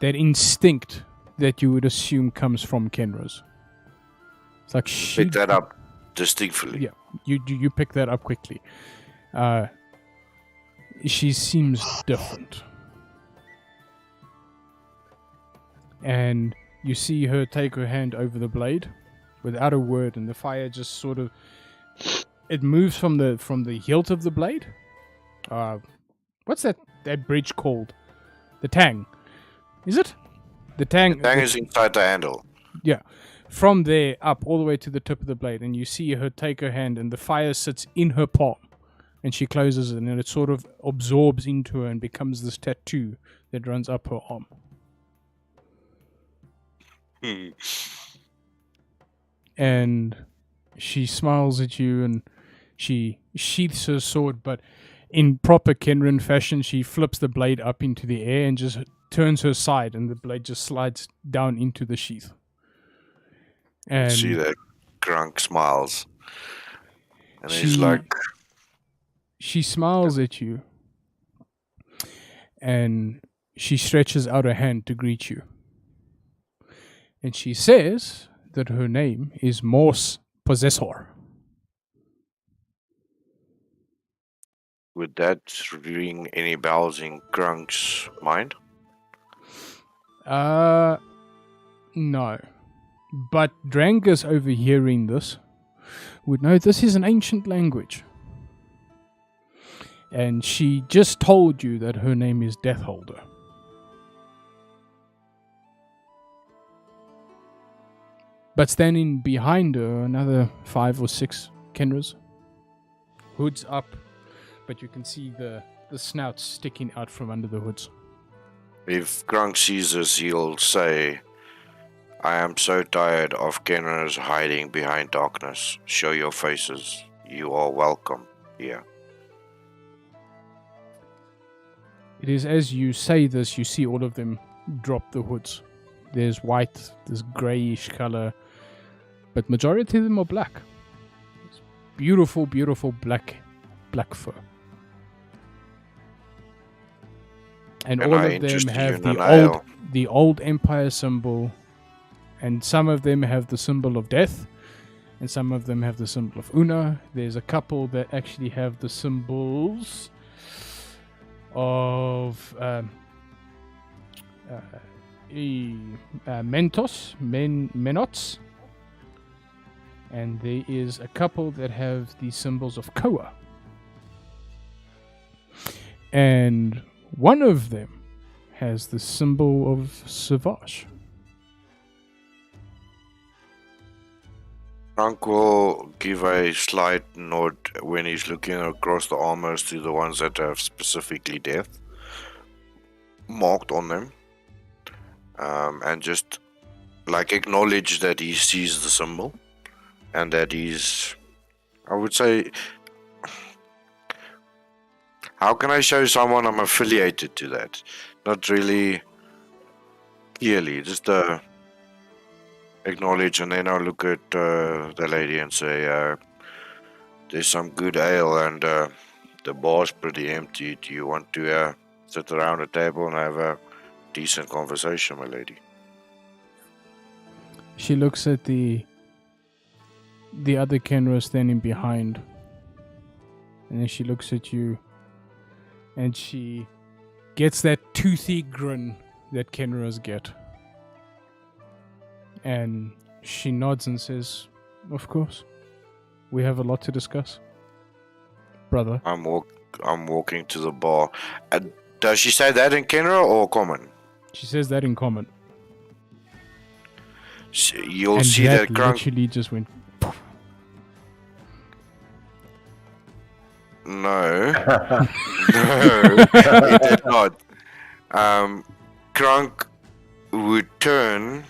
Speaker 1: instinct that you would assume comes from Kenra's. It's like she
Speaker 2: Pick that up distinctly.
Speaker 1: Yeah, you pick that up quickly. She seems different. And you see her take her hand over the blade without a word, and the fire just sort of it moves from the hilt of the blade. What's that bridge called? The tang. Is it? The tang.
Speaker 2: The tang is inside the handle.
Speaker 1: Yeah. From there up all the way to the tip of the blade, and you see her take her hand, and the fire sits in her palm, and she closes it, and it sort of absorbs into her and becomes this tattoo that runs up her arm. And she smiles at you, and she sheaths her sword, but in proper Kenran fashion, she flips the blade up into the air and just turns her side, and the blade just slides down into the sheath. And
Speaker 2: See that Grunk smiles. And he's
Speaker 1: She-
Speaker 2: like,
Speaker 1: she smiles at you, and she stretches out her hand to greet you. And she says that her name is Morse Possessor.
Speaker 2: would that ring any bells in Grunk's mind?
Speaker 1: No. But Drangus, overhearing this, would know this is an ancient language. And she just told you that her name is Deathholder. But standing behind her, another 5 or 6 Kenras. Hoods up, but you can see the snouts sticking out from under the hoods.
Speaker 2: If Grunk sees us, he'll say, I am so tired of Kenras hiding behind darkness. Show your faces. You are welcome here.
Speaker 1: It is as you say this, you see all of them drop the hoods. There's white, there's greyish color, but majority of them are black. It's beautiful, beautiful black fur. And
Speaker 2: Can
Speaker 1: all
Speaker 2: I
Speaker 1: of them
Speaker 2: interest you
Speaker 1: have
Speaker 2: in a nail?
Speaker 1: the old Empire symbol, and some of them have the symbol of death, and some of them have the symbol of Una. There's a couple that actually have the symbols of Menots, and there is a couple that have the symbols of Koa, and one of them has the symbol of Savage.
Speaker 2: Frank will give a slight nod when he's looking across the armors to the ones that have specifically death marked on them, and just like acknowledge that he sees the symbol and that he's, I would say, how can I show someone I'm affiliated to that? Not really clearly, just acknowledge, and then I'll look at the lady and say, there's some good ale and the bar's pretty empty. Do you want to sit around a table and have a decent conversation, my lady?
Speaker 1: She looks at the other Kenra standing behind, and then she looks at you, and she gets that toothy grin that Kenras get. And she nods and says, "Of course. We have a lot to discuss, brother."
Speaker 2: I'm walking to the bar. Does she say that in Kenra or common?
Speaker 1: She says that in common.
Speaker 2: You'll
Speaker 1: and
Speaker 2: see that Krunk.
Speaker 1: literally just went.
Speaker 2: No. No, it did not. Krunk would turn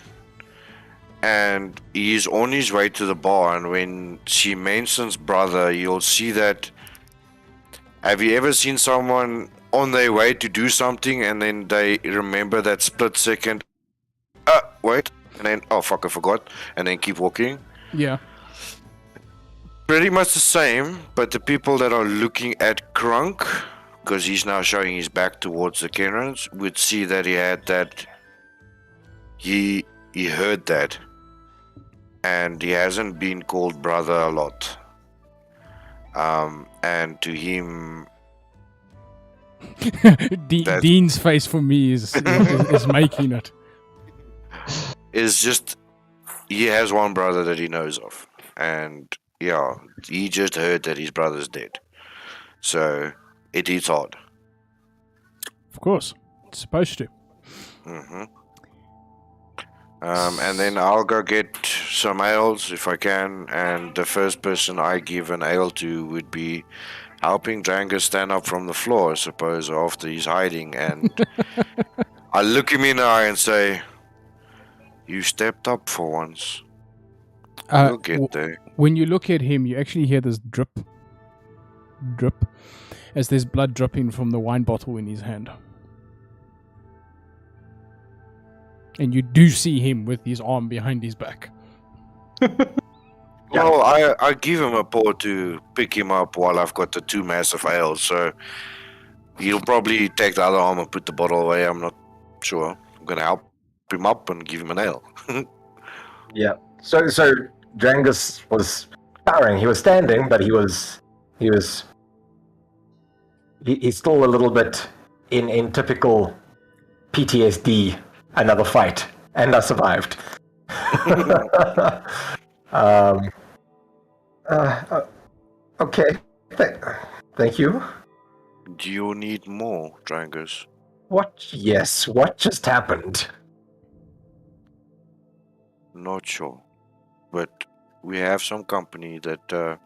Speaker 2: and he's on his way to the bar, and when she mentions brother, you'll see that. Have you ever seen someone on their way to do something and then they remember that split second, wait, and then, oh fuck, I forgot, and then keep walking?
Speaker 1: Yeah.
Speaker 2: Pretty much the same, but the people that are looking at Krunk, because he's now showing his back towards the Kenrans, would see that he had that. He heard that, and he hasn't been called brother a lot. And to him,
Speaker 1: Dean's face for me is making it.
Speaker 2: Is just he has one brother that he knows of, and yeah, he just heard that his brother's dead, so it is hard.
Speaker 1: Of course, it's supposed to.
Speaker 2: And then I'll go get some ales if I can, and the first person I give an ale to would be helping Drangus stand up from the floor, I suppose, after he's hiding, and I look him in the eye and say, "You stepped up for once. You'll get there."
Speaker 1: When you look at him, you actually hear this drip, as there's blood dripping from the wine bottle in his hand. And you do see him with his arm behind his back.
Speaker 2: Well, I give him a paw to pick him up while I've got the two massive ales, so he'll probably take the other arm and put the bottle away. I'm not sure. I'm going to help him up and give him an ale.
Speaker 5: Yeah. So Drangus was towering. He was standing, but he's still a little bit in typical PTSD. Another fight, and I survived. Okay. Thank you.
Speaker 2: Do you need more, Drangus?
Speaker 5: What? Yes. What just happened?
Speaker 2: Not sure, but we have some company that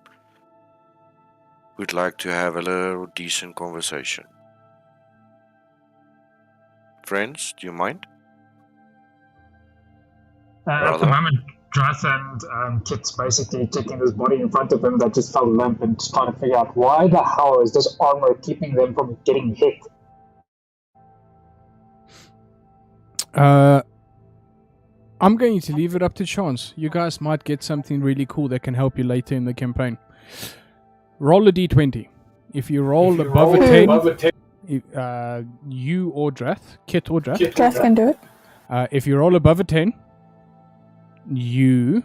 Speaker 2: would like to have a little decent conversation. Friends, do you mind?
Speaker 3: At the moment, Drath and Kit's basically taking this body in front of him that just fell limp and just trying to figure out why the hell is this armor keeping them from getting hit.
Speaker 1: I'm going to leave it up to chance. You guys might get something really cool that can help you later in the campaign. Roll a d20. If you roll above a 10, you or Drath, Kit or Drath.
Speaker 6: Drath can do it.
Speaker 1: If you roll above a 10, you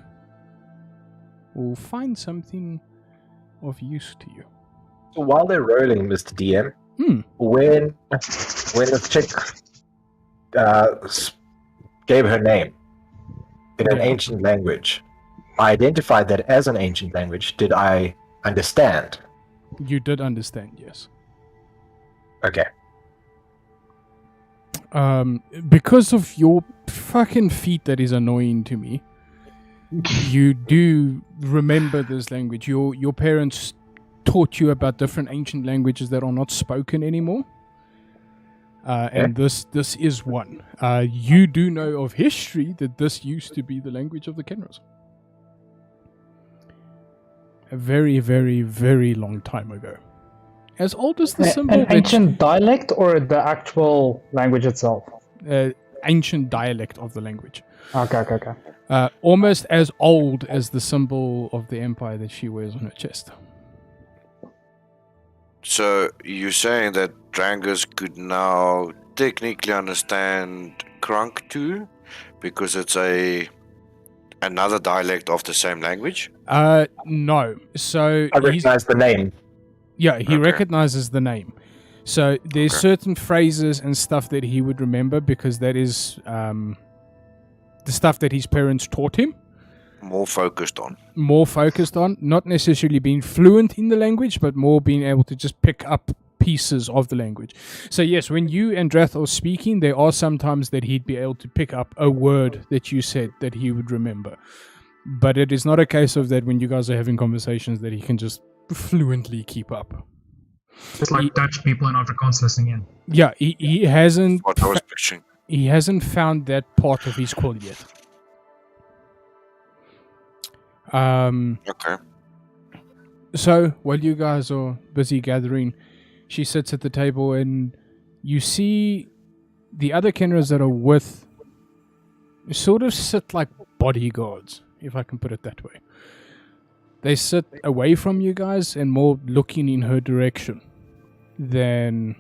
Speaker 1: will find something of use to you.
Speaker 5: So while they're rolling, Mr. DM, when the chick gave her name in an ancient language, I identified that as an ancient language. Did I understand?
Speaker 1: You did understand, yes.
Speaker 5: Okay.
Speaker 1: Because of your fucking feet that is annoying to me, You do remember this language. Your parents taught you about different ancient languages that are not spoken anymore. And this is one. You do know of history that this used to be the language of the Kenras. A very, very, very long time ago. As old as the symbol.
Speaker 3: An ancient dialect or the actual language itself?
Speaker 1: Ancient dialect of the language.
Speaker 3: Okay.
Speaker 1: Almost as old as the symbol of the empire that she wears on her chest.
Speaker 2: So you're saying that Drangus could now technically understand Krunk too, because it's another dialect of the same language?
Speaker 1: No. So
Speaker 5: I recognize the name.
Speaker 1: yeah, he
Speaker 2: Okay.
Speaker 1: recognizes the name. So there's
Speaker 2: Okay.
Speaker 1: certain phrases and stuff that he would remember because that is the stuff that his parents taught him.
Speaker 2: More focused on.
Speaker 1: More focused on, not necessarily being fluent in the language, but more being able to just pick up pieces of the language. So yes, when you and Drath are speaking, there are some times that he'd be able to pick up a word that you said that he would remember. But it is not a case of that when you guys are having conversations that he can just fluently keep up.
Speaker 3: It's like Dutch people in Afrikaans listening in.
Speaker 1: Yeah, he hasn't
Speaker 2: What I was picturing.
Speaker 1: he hasn't found that part of his quill yet.
Speaker 2: Okay.
Speaker 1: So while you guys are busy gathering, she sits at the table and you see the other Kenras that are with sort of sit like bodyguards, if I can put it that way. They sit away from you guys and more looking in her direction than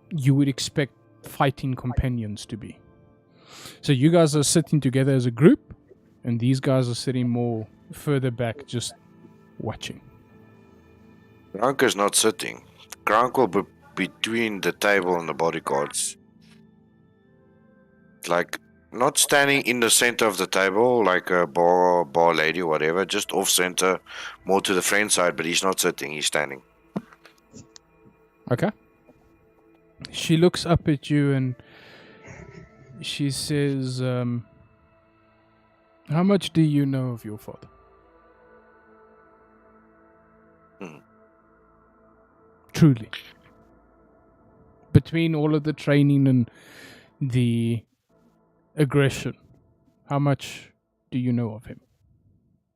Speaker 1: you would expect fighting companions to be. So you guys are sitting together as a group, and these guys are sitting more further back, just watching.
Speaker 2: Krunk is not sitting. Krunk will be between the table and the bodyguards. Like, not standing in the center of the table like a bar lady or whatever, just off center, more to the friend side, but he's not sitting, he's standing.
Speaker 1: Okay. She looks up at you and she says, how much do you know of your father? Truly. Between all of the training and the aggression, how much do you know of him?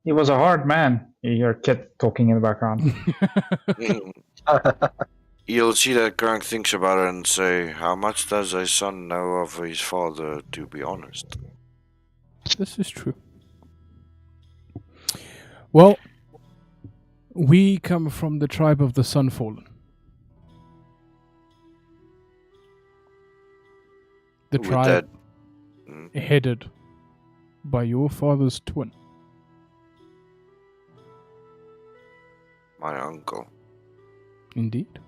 Speaker 3: He was a hard man. You hear Kit talking in the background.
Speaker 2: You'll see that Krunk thinks about it and say, how much does a son know of his father, to be honest?
Speaker 1: This is true. Well, we come from the tribe of the Sunfallen. The
Speaker 2: With
Speaker 1: tribe
Speaker 2: that,
Speaker 1: headed by your father's twin.
Speaker 2: my uncle.
Speaker 1: Indeed.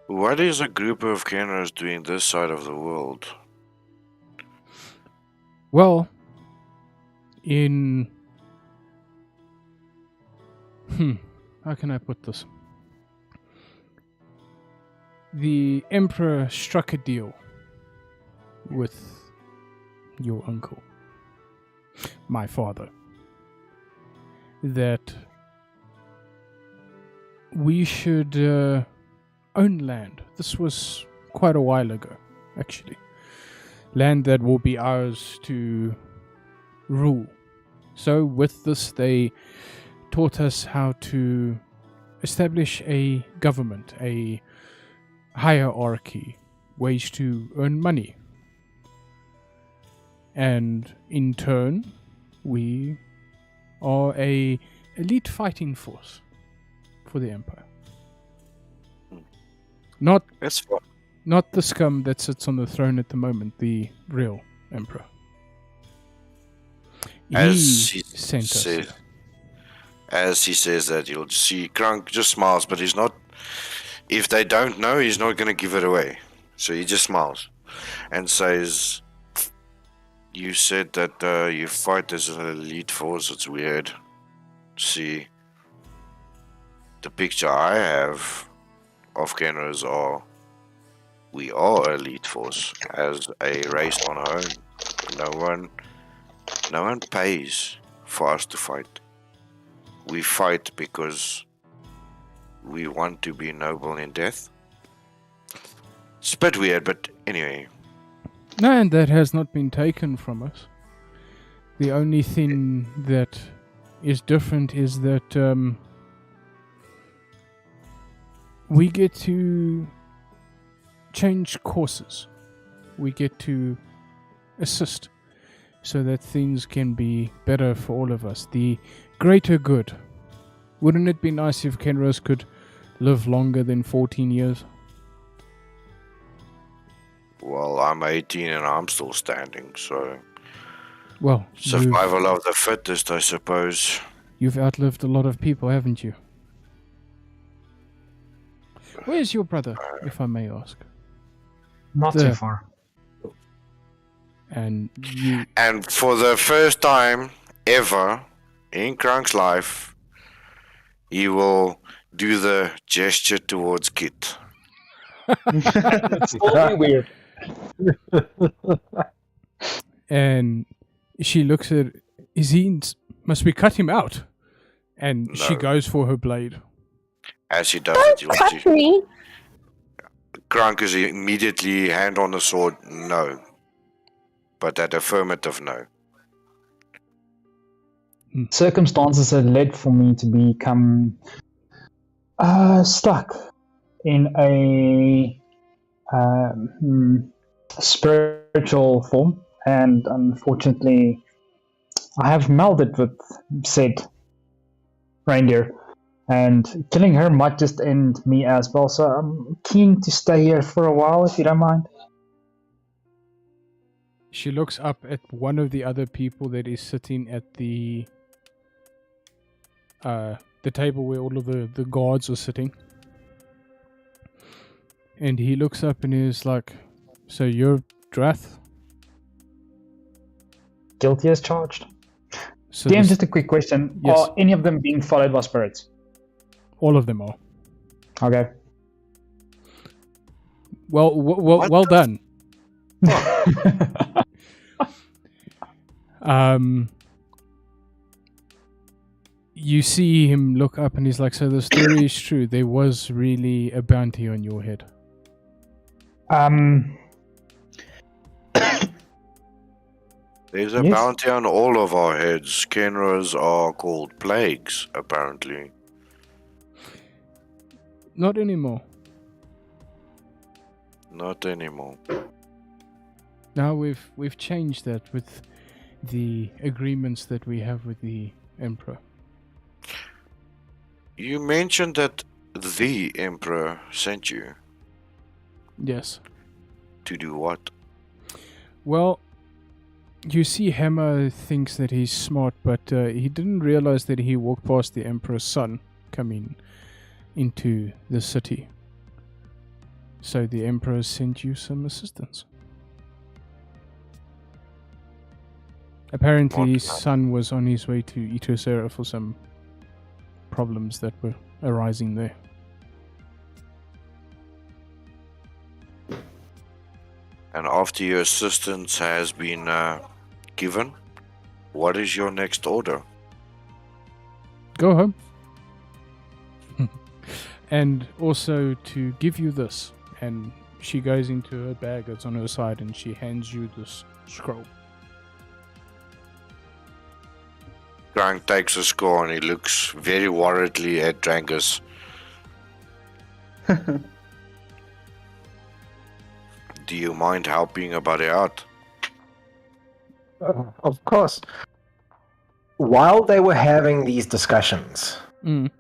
Speaker 2: What is a group of Kenras doing this side of the world?
Speaker 1: Well, in... how can I put this? The Emperor struck a deal with your uncle, my father, that we should own land. This was quite a while ago, actually. Land that will be ours to rule. So with this, they taught us how to establish a government, a hierarchy, ways to earn money. And in turn, we are a elite fighting force for the Empire.
Speaker 2: That's fine.
Speaker 1: Not the scum that sits on the throne at the moment, the real Emperor.
Speaker 2: As he
Speaker 1: sent us.
Speaker 2: said, as he says that, you'll see Krunk just smiles, but he's not. If they don't know, he's not going to give it away. So he just smiles and says, "You said that you fight as an elite force. It's weird. See, the picture I have of Kenras are we are elite force as a race on our own. No one pays for us to fight. We fight because we want to be noble in death. It's a bit weird, but anyway.
Speaker 1: No, and that has not been taken from us. The only thing that is different is that we get to change courses. We get to assist so that things can be better for all of us. The greater good. Wouldn't it be nice if Kenros could live longer than 14 years?
Speaker 2: Well, I'm 18 and I'm still standing, so
Speaker 1: Well,
Speaker 2: survival of the fittest, I suppose.
Speaker 1: you've outlived a lot of people, haven't you? Where's your brother, if I may ask?
Speaker 3: Not
Speaker 1: The-
Speaker 3: too far.
Speaker 1: And you...
Speaker 2: And for the first time ever in Crunk's life, he will do the gesture towards Kit.
Speaker 3: It's totally weird.
Speaker 1: And she looks at... Must we cut him out? And she
Speaker 2: No.
Speaker 1: goes for her blade.
Speaker 2: As he does it,
Speaker 6: Don't cut me!
Speaker 2: Crunk is immediately hand on the sword, no. But that affirmative no.
Speaker 3: Circumstances had led for me to become stuck in a spiritual form, and unfortunately, I have melded with said reindeer, and killing her might just end me as well. So I'm keen to stay here for a while, if you don't mind.
Speaker 1: She looks up at one of the other people that is sitting at the table where all of the guards are sitting. And he looks up and is like, so you're Drath?
Speaker 3: Guilty as charged.
Speaker 1: So
Speaker 3: DM,
Speaker 1: this-
Speaker 3: just a quick question.
Speaker 1: Yes.
Speaker 3: Are any of them being followed by spirits?
Speaker 1: all of them are.
Speaker 3: Okay.
Speaker 1: Well done. You see him look up and he's like, so the story is true. There was really a bounty on your head.
Speaker 2: There's a
Speaker 3: Yes.
Speaker 2: bounty on all of our heads. Kenras are called plagues, apparently.
Speaker 1: Not anymore.
Speaker 2: Not anymore.
Speaker 1: Now we've changed that with the agreements that we have with the Emperor.
Speaker 2: You mentioned that the Emperor sent you.
Speaker 1: Yes.
Speaker 2: To do what?
Speaker 1: Well, you see, Hammer thinks that he's smart, but he didn't realize that he walked past the Emperor's son coming into the city. So the Emperor sent you some assistance. Apparently, his son was on his way to Itosera for some problems that were arising there.
Speaker 2: And after your assistance has been given, what is your next order?
Speaker 1: Go home. And also to give you this. And she goes into her bag that's on her side and she hands you this scroll.
Speaker 2: Crank takes a score and he looks very worriedly at Drangus. Do you mind helping a buddy out?
Speaker 5: Of course. While they were having these discussions,
Speaker 1: Mm.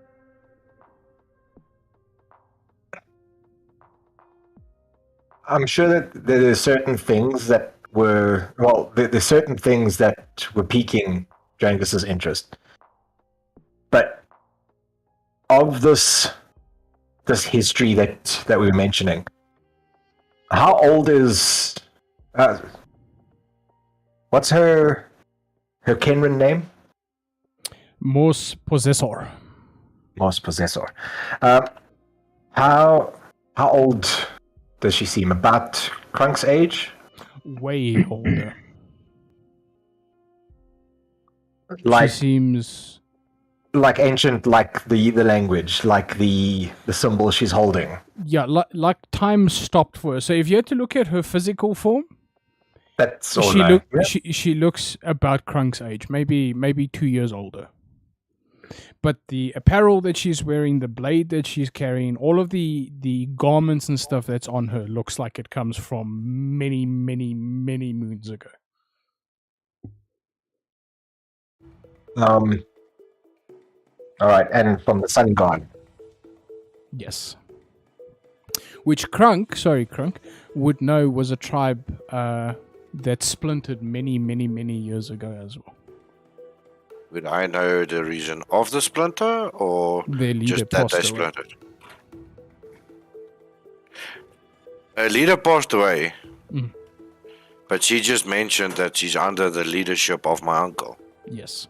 Speaker 5: I'm sure that there are certain things that were there's certain things that were piquing Drangus's interest. But of this history that we were mentioning, how old is what's her Kenran name?
Speaker 1: Mos Possessor.
Speaker 5: Mos Possessor. How old does she seem? About Crunk's age?
Speaker 1: Way older.
Speaker 5: Like
Speaker 1: She seems.
Speaker 5: like ancient, like the language, like the symbol she's holding.
Speaker 1: Yeah, like time stopped for her. So if you had to look at her physical form,
Speaker 5: That's all.
Speaker 1: she looks about Crunk's age, maybe 2 years older. But the apparel that she's wearing, the blade that she's carrying, all of the garments and stuff that's on her looks like it comes from many, many, many moons ago.
Speaker 5: All right, and from the Sun God.
Speaker 1: Yes. Which Crunk would know was a tribe that splintered many, many, many years ago as well.
Speaker 2: Would I know the reason of the splinter, or
Speaker 1: Their leader
Speaker 2: just that they
Speaker 1: passed away.
Speaker 2: splintered? A leader passed away,
Speaker 1: Mm.
Speaker 2: but she just mentioned that she's under the leadership of my uncle.
Speaker 1: Yes.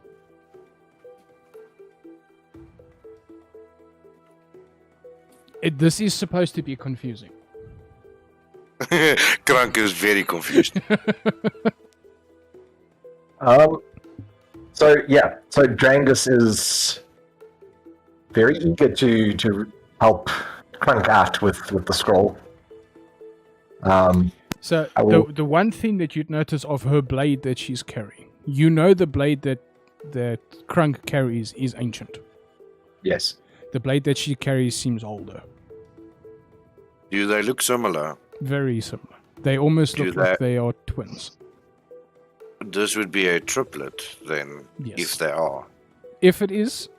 Speaker 1: This is supposed to be confusing.
Speaker 2: Krunk is very confused.
Speaker 5: So Drangus is very eager to help Crunk out with the scroll.
Speaker 1: So
Speaker 5: I will-
Speaker 1: the one thing that you'd notice of her blade that she's carrying, you know the blade that Crunk carries is ancient.
Speaker 5: Yes.
Speaker 1: The blade that she carries seems older.
Speaker 2: Do they look similar?
Speaker 1: Very similar. They almost
Speaker 2: Do
Speaker 1: look like
Speaker 2: they-
Speaker 1: they are twins.
Speaker 2: This would be a triplet, then,
Speaker 1: Yes.
Speaker 2: if they are.
Speaker 1: If it is,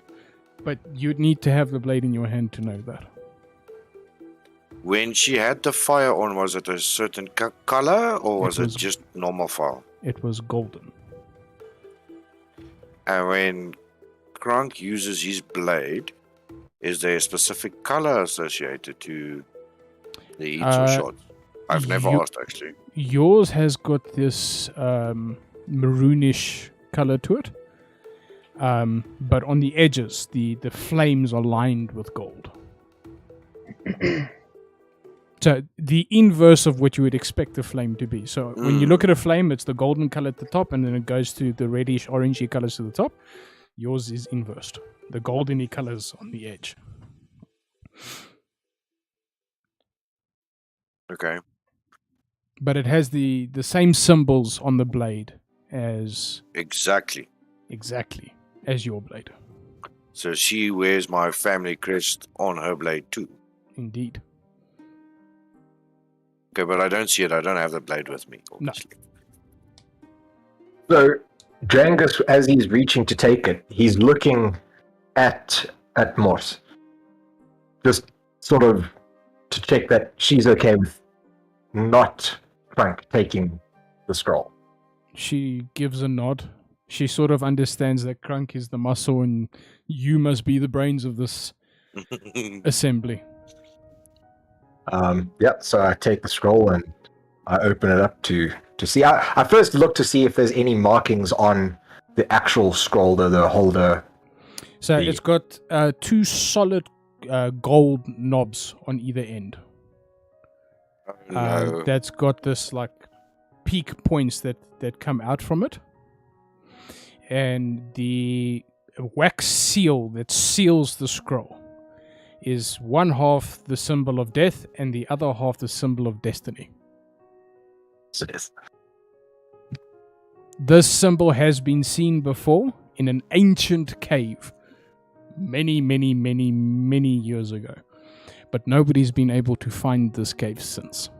Speaker 1: but you'd need to have the blade in your hand to know that.
Speaker 2: When she had the fire on, was it a certain color, or was it
Speaker 1: was-
Speaker 2: just normal fire?
Speaker 1: It was golden.
Speaker 2: And when Crunk uses his blade, is there a specific color associated to the hits or shots? I've never
Speaker 1: you-
Speaker 2: asked, actually.
Speaker 1: Yours has got this maroonish color to it. But on the edges, the flames are lined with gold. So the inverse of what you would expect the flame to be. So when you look at a flame, it's the golden color at the top, and then it goes to the reddish, orangey colors to the top. Yours is inversed. The goldeny colors on the edge.
Speaker 2: Okay.
Speaker 1: But it has the same symbols on the blade as
Speaker 2: Exactly.
Speaker 1: your blade.
Speaker 2: So she wears my family crest on her blade too.
Speaker 1: Indeed.
Speaker 2: Okay, but I don't see it. I don't have the blade with me,
Speaker 1: No.
Speaker 2: obviously.
Speaker 5: So Drangus, as he's reaching to take it, he's looking at Morse, just sort of to check that she's okay with not Crunk taking the scroll.
Speaker 1: She gives a nod. She sort of understands that Crunk is the muscle and you must be the brains of this assembly.
Speaker 5: So I take the scroll and I open it up to see. I first look to see if there's any markings on the actual scroll, the holder.
Speaker 1: So
Speaker 5: The-
Speaker 1: it's got two solid gold knobs on either end.
Speaker 2: No.
Speaker 1: That's got this like peak points that come out from it. And the wax seal that seals the scroll is one half the symbol of death and the other half the symbol of destiny.
Speaker 5: It is.
Speaker 1: This symbol has been seen before in an ancient cave many, many, many, many years ago. But nobody's been able to find this cave since.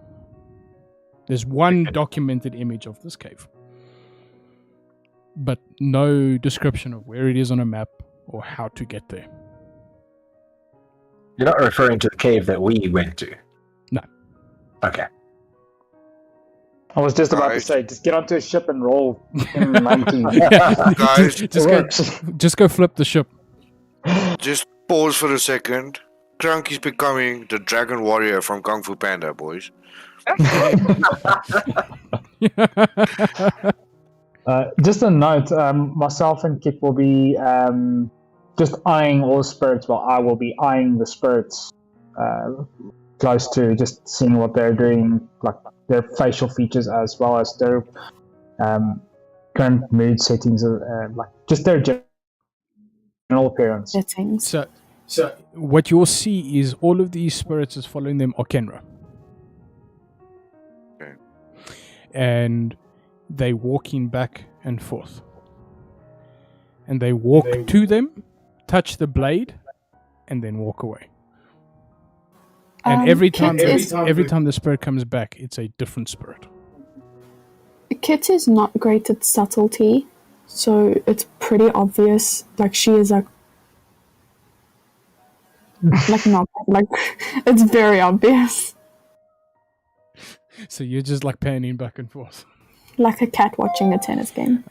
Speaker 1: There's one documented image of this cave. But no description of where it is on a map or how to get there.
Speaker 5: You're not referring to the cave that we went to?
Speaker 1: No.
Speaker 5: Okay.
Speaker 3: I was just about to
Speaker 2: Right.
Speaker 3: say, just get onto a ship and roll in 19.
Speaker 2: Guys,
Speaker 1: just go flip the ship.
Speaker 2: just pause for a second. Crunk is becoming the dragon warrior from Kung Fu Panda, boys.
Speaker 3: Just a note, myself and Kit will be just eyeing all spirits, while I will be eyeing the spirits close to just seeing what they're doing, like their facial features as well as their current mood settings, like just their general appearance.
Speaker 6: Settings.
Speaker 1: So what you'll see is all of these spirits is following them are Kenra.
Speaker 2: Okay.
Speaker 1: And they walking back and forth. And they walk to them, touch the blade, and then walk away. And every time the spirit comes back, it's a different spirit.
Speaker 6: Kit is not great at subtlety, so it's pretty obvious. Like she is not it's very obvious.
Speaker 1: So you're just like panning back and forth.
Speaker 6: Like a cat watching a tennis game.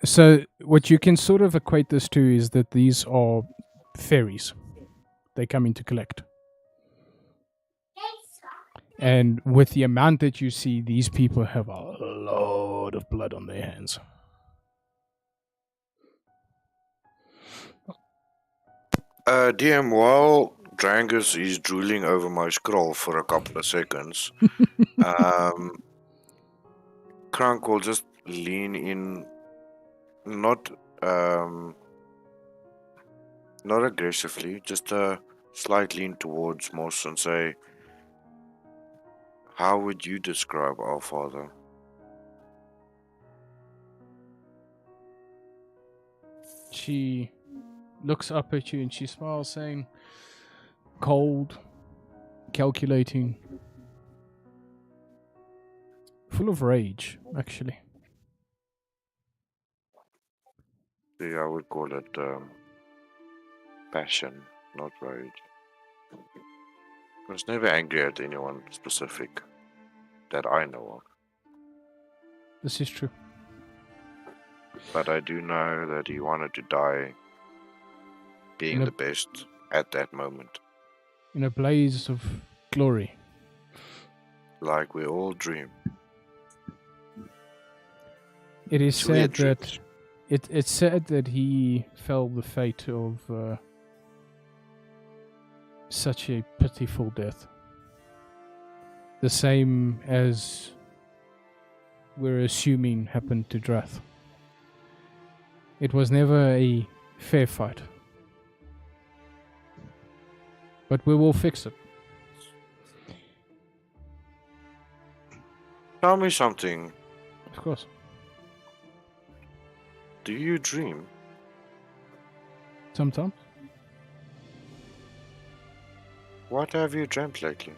Speaker 1: So what you can sort of equate this to is that these are fairies. They come in to collect. And with the amount that you see, these people have a lot of blood on their hands.
Speaker 2: DM, while Drangus is drooling over my scroll for a couple of seconds, Krunk will just lean in, not aggressively, just a slight lean towards Moss and say, "How would you describe our father?"
Speaker 1: She looks up at you and she smiles, saying, "Cold, calculating, full of rage, actually."
Speaker 2: Yeah, I would call it passion, not rage. I was never angry at anyone specific that I know of.
Speaker 1: This is true.
Speaker 2: But I do know that he wanted to die being the best at that moment.
Speaker 1: In a blaze of glory.
Speaker 2: Like we all dream.
Speaker 1: It is
Speaker 2: It's weird
Speaker 1: sad that it's sad that he fell the fate of such a pitiful death. The same as we're assuming happened to Drath. It was never a fair fight. But we will fix it.
Speaker 2: Tell me something.
Speaker 1: Of course.
Speaker 2: Do you dream?
Speaker 1: Sometimes.
Speaker 2: What have you dreamt lately?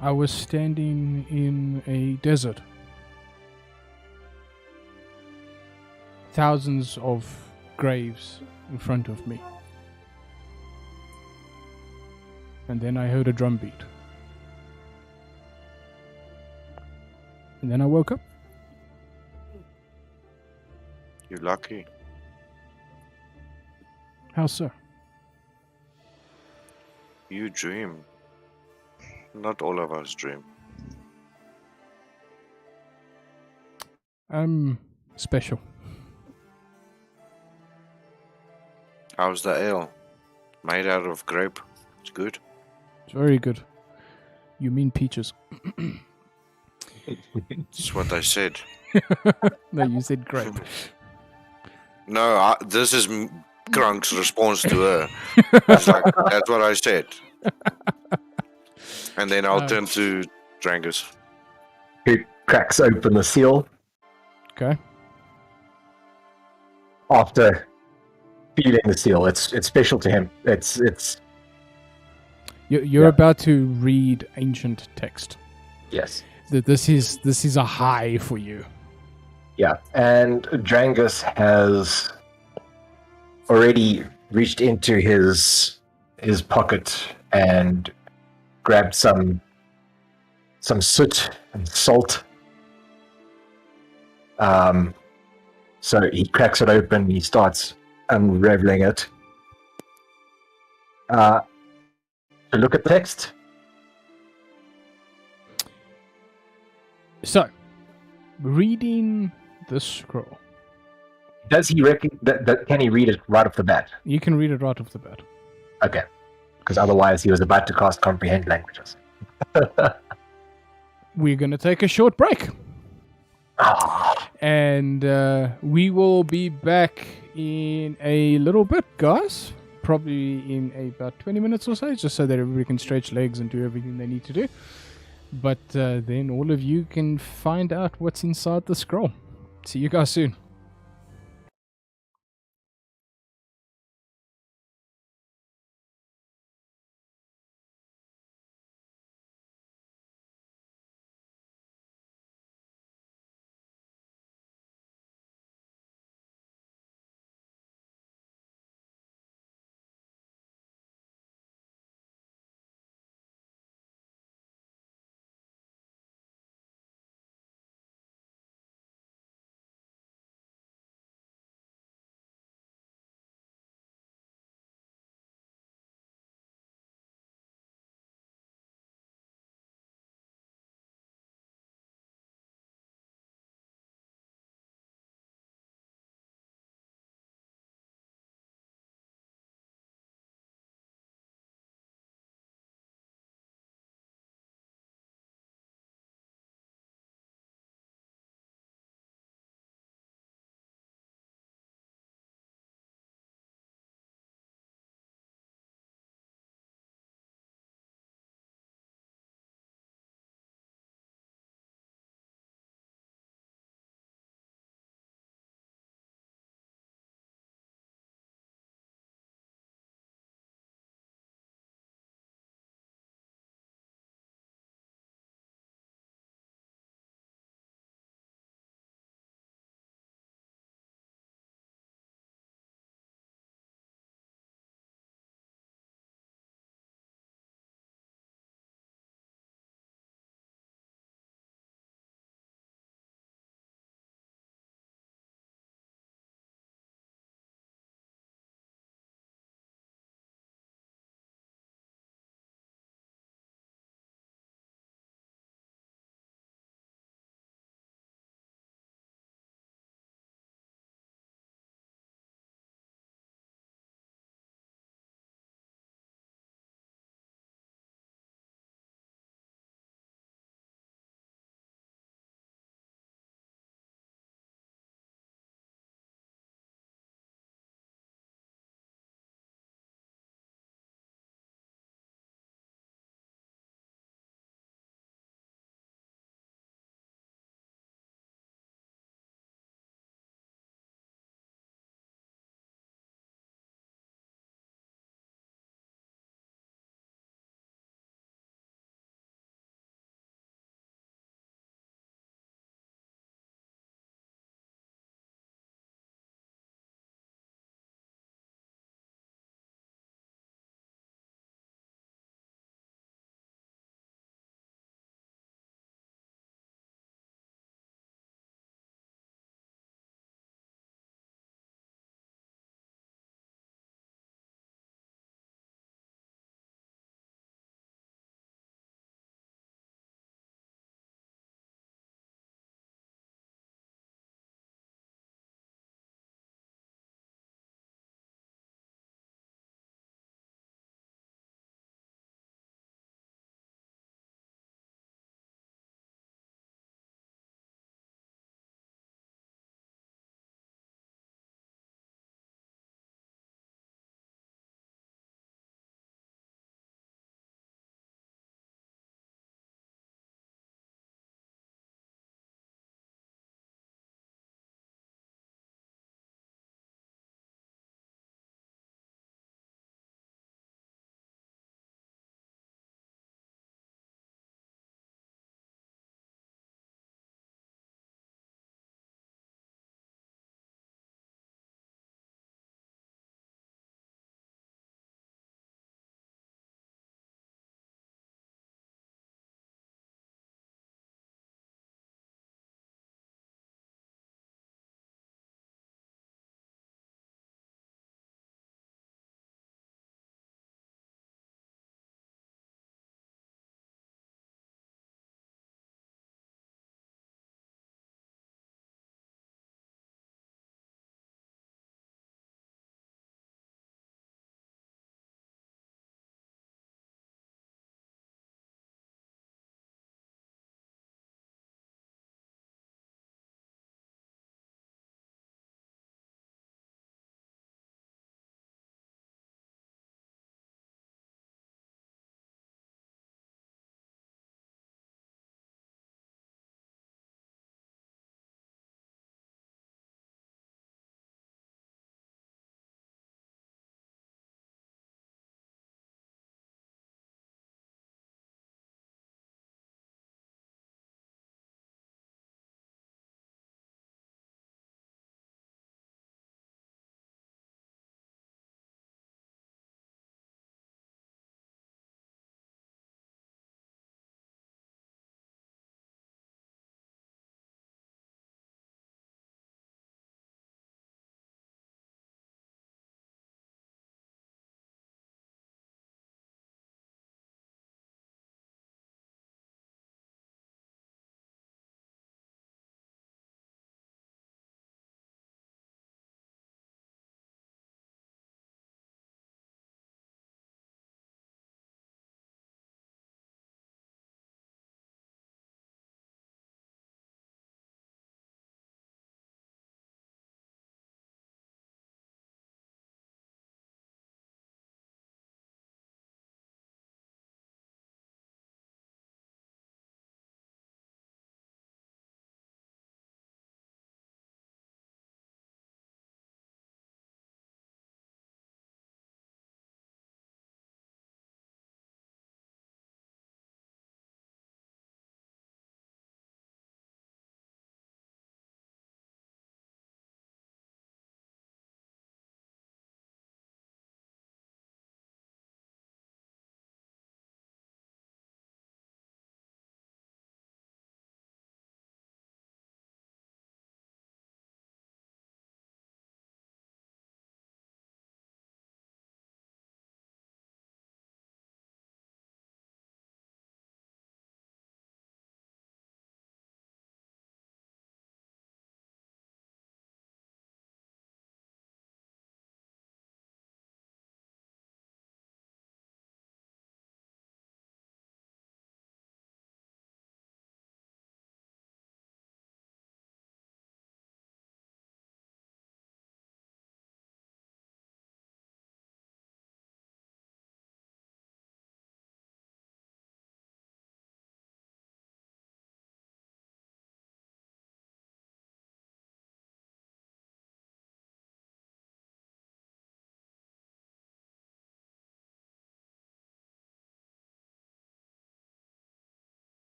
Speaker 1: I was standing in a desert. Thousands of graves in front of me. And then I heard a drum beat. And then I woke up.
Speaker 2: You're lucky.
Speaker 1: How so?
Speaker 2: You dream. Not all of us dream.
Speaker 1: I'm special.
Speaker 2: How's the ale? Made out of grape. It's good.
Speaker 1: It's very good. You mean peaches?
Speaker 2: That's what I said.
Speaker 1: No, you said grape.
Speaker 2: No, this is Krunk's response to her. It's like, that's what I said. And then I'll turn to Drangus.
Speaker 5: He cracks open the seal
Speaker 1: Okay.
Speaker 5: after feeling the seal. It's special to him. It's
Speaker 1: You're
Speaker 5: Yeah.
Speaker 1: about to read ancient text.
Speaker 5: yes.
Speaker 1: This is a high for you.
Speaker 5: Yeah, and Drangus has already reached into his pocket and grabbed some soot and salt. So he cracks it open. He starts unraveling it. To look at the text.
Speaker 1: So, reading the scroll.
Speaker 5: Does he reckon that can he read it right off the bat?
Speaker 1: You can read it right off the bat.
Speaker 5: Okay. because otherwise he was about to cast Comprehend Languages.
Speaker 1: We're going to take a short break.
Speaker 5: Ah,
Speaker 1: And we will be back in a little bit, guys. Probably in about 20 minutes or so, just so that everybody can stretch legs and do everything they need to do. But then all of you can find out what's inside the scroll. See you guys soon.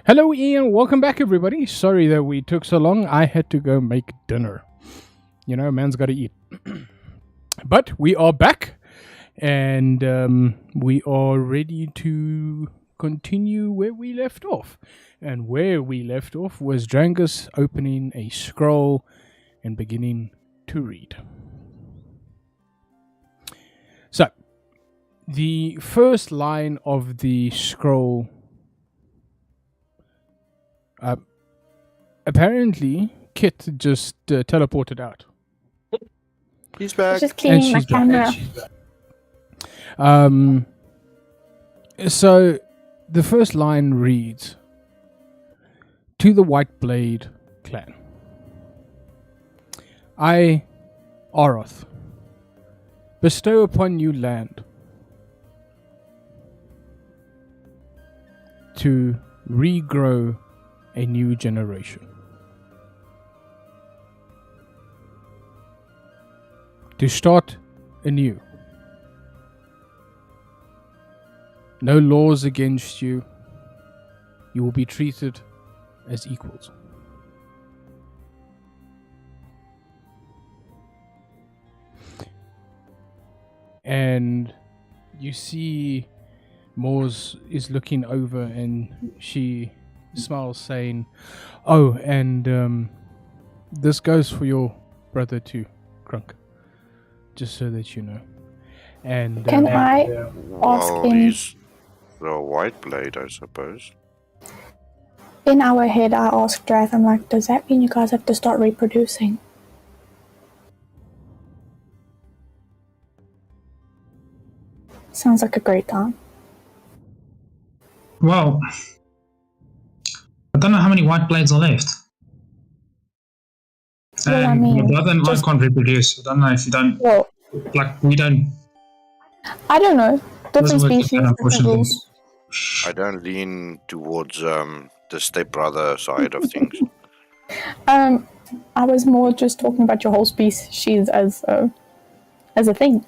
Speaker 1: Hello, Ian. Welcome back, everybody. Sorry that we took so long. I had to go make dinner. You know, man's got to eat. But we are back, and we are ready to continue where we left off. And where we left off was Drangus opening a scroll and beginning to read. So, the first line of the scroll, apparently Kit just teleported out.
Speaker 2: He's
Speaker 6: I
Speaker 2: back.
Speaker 6: was just cleaning my
Speaker 1: she's back.
Speaker 6: camera.
Speaker 1: So the first line reads, "To the White Blade clan. I, Aroth, bestow upon you land to regrow a new generation. To start anew. No laws against you. You will be treated as equals. And you see Mors is looking over and she smiles, saying, "Oh, and this goes for your brother too, Crunk. Just so that you know." And
Speaker 6: Can I ask
Speaker 2: Well,
Speaker 6: him?
Speaker 2: he's the White Blade, I suppose.
Speaker 6: In our head, I asked Drath, I'm like, does that mean you guys have to start reproducing? Sounds like a great time.
Speaker 7: Well, I don't know how many white blades are left.
Speaker 6: Well, I
Speaker 7: And
Speaker 6: mean,
Speaker 7: your brother and I
Speaker 6: just-
Speaker 7: can't reproduce. I don't know if you don't,
Speaker 6: Well,
Speaker 7: like, we don't.
Speaker 6: I don't know. Different
Speaker 7: Doesn't work like
Speaker 6: species,
Speaker 7: that,
Speaker 6: different
Speaker 7: unfortunately.
Speaker 6: rules.
Speaker 2: I don't lean towards the stepbrother side of things.
Speaker 6: I was more just talking about your whole species as a thing.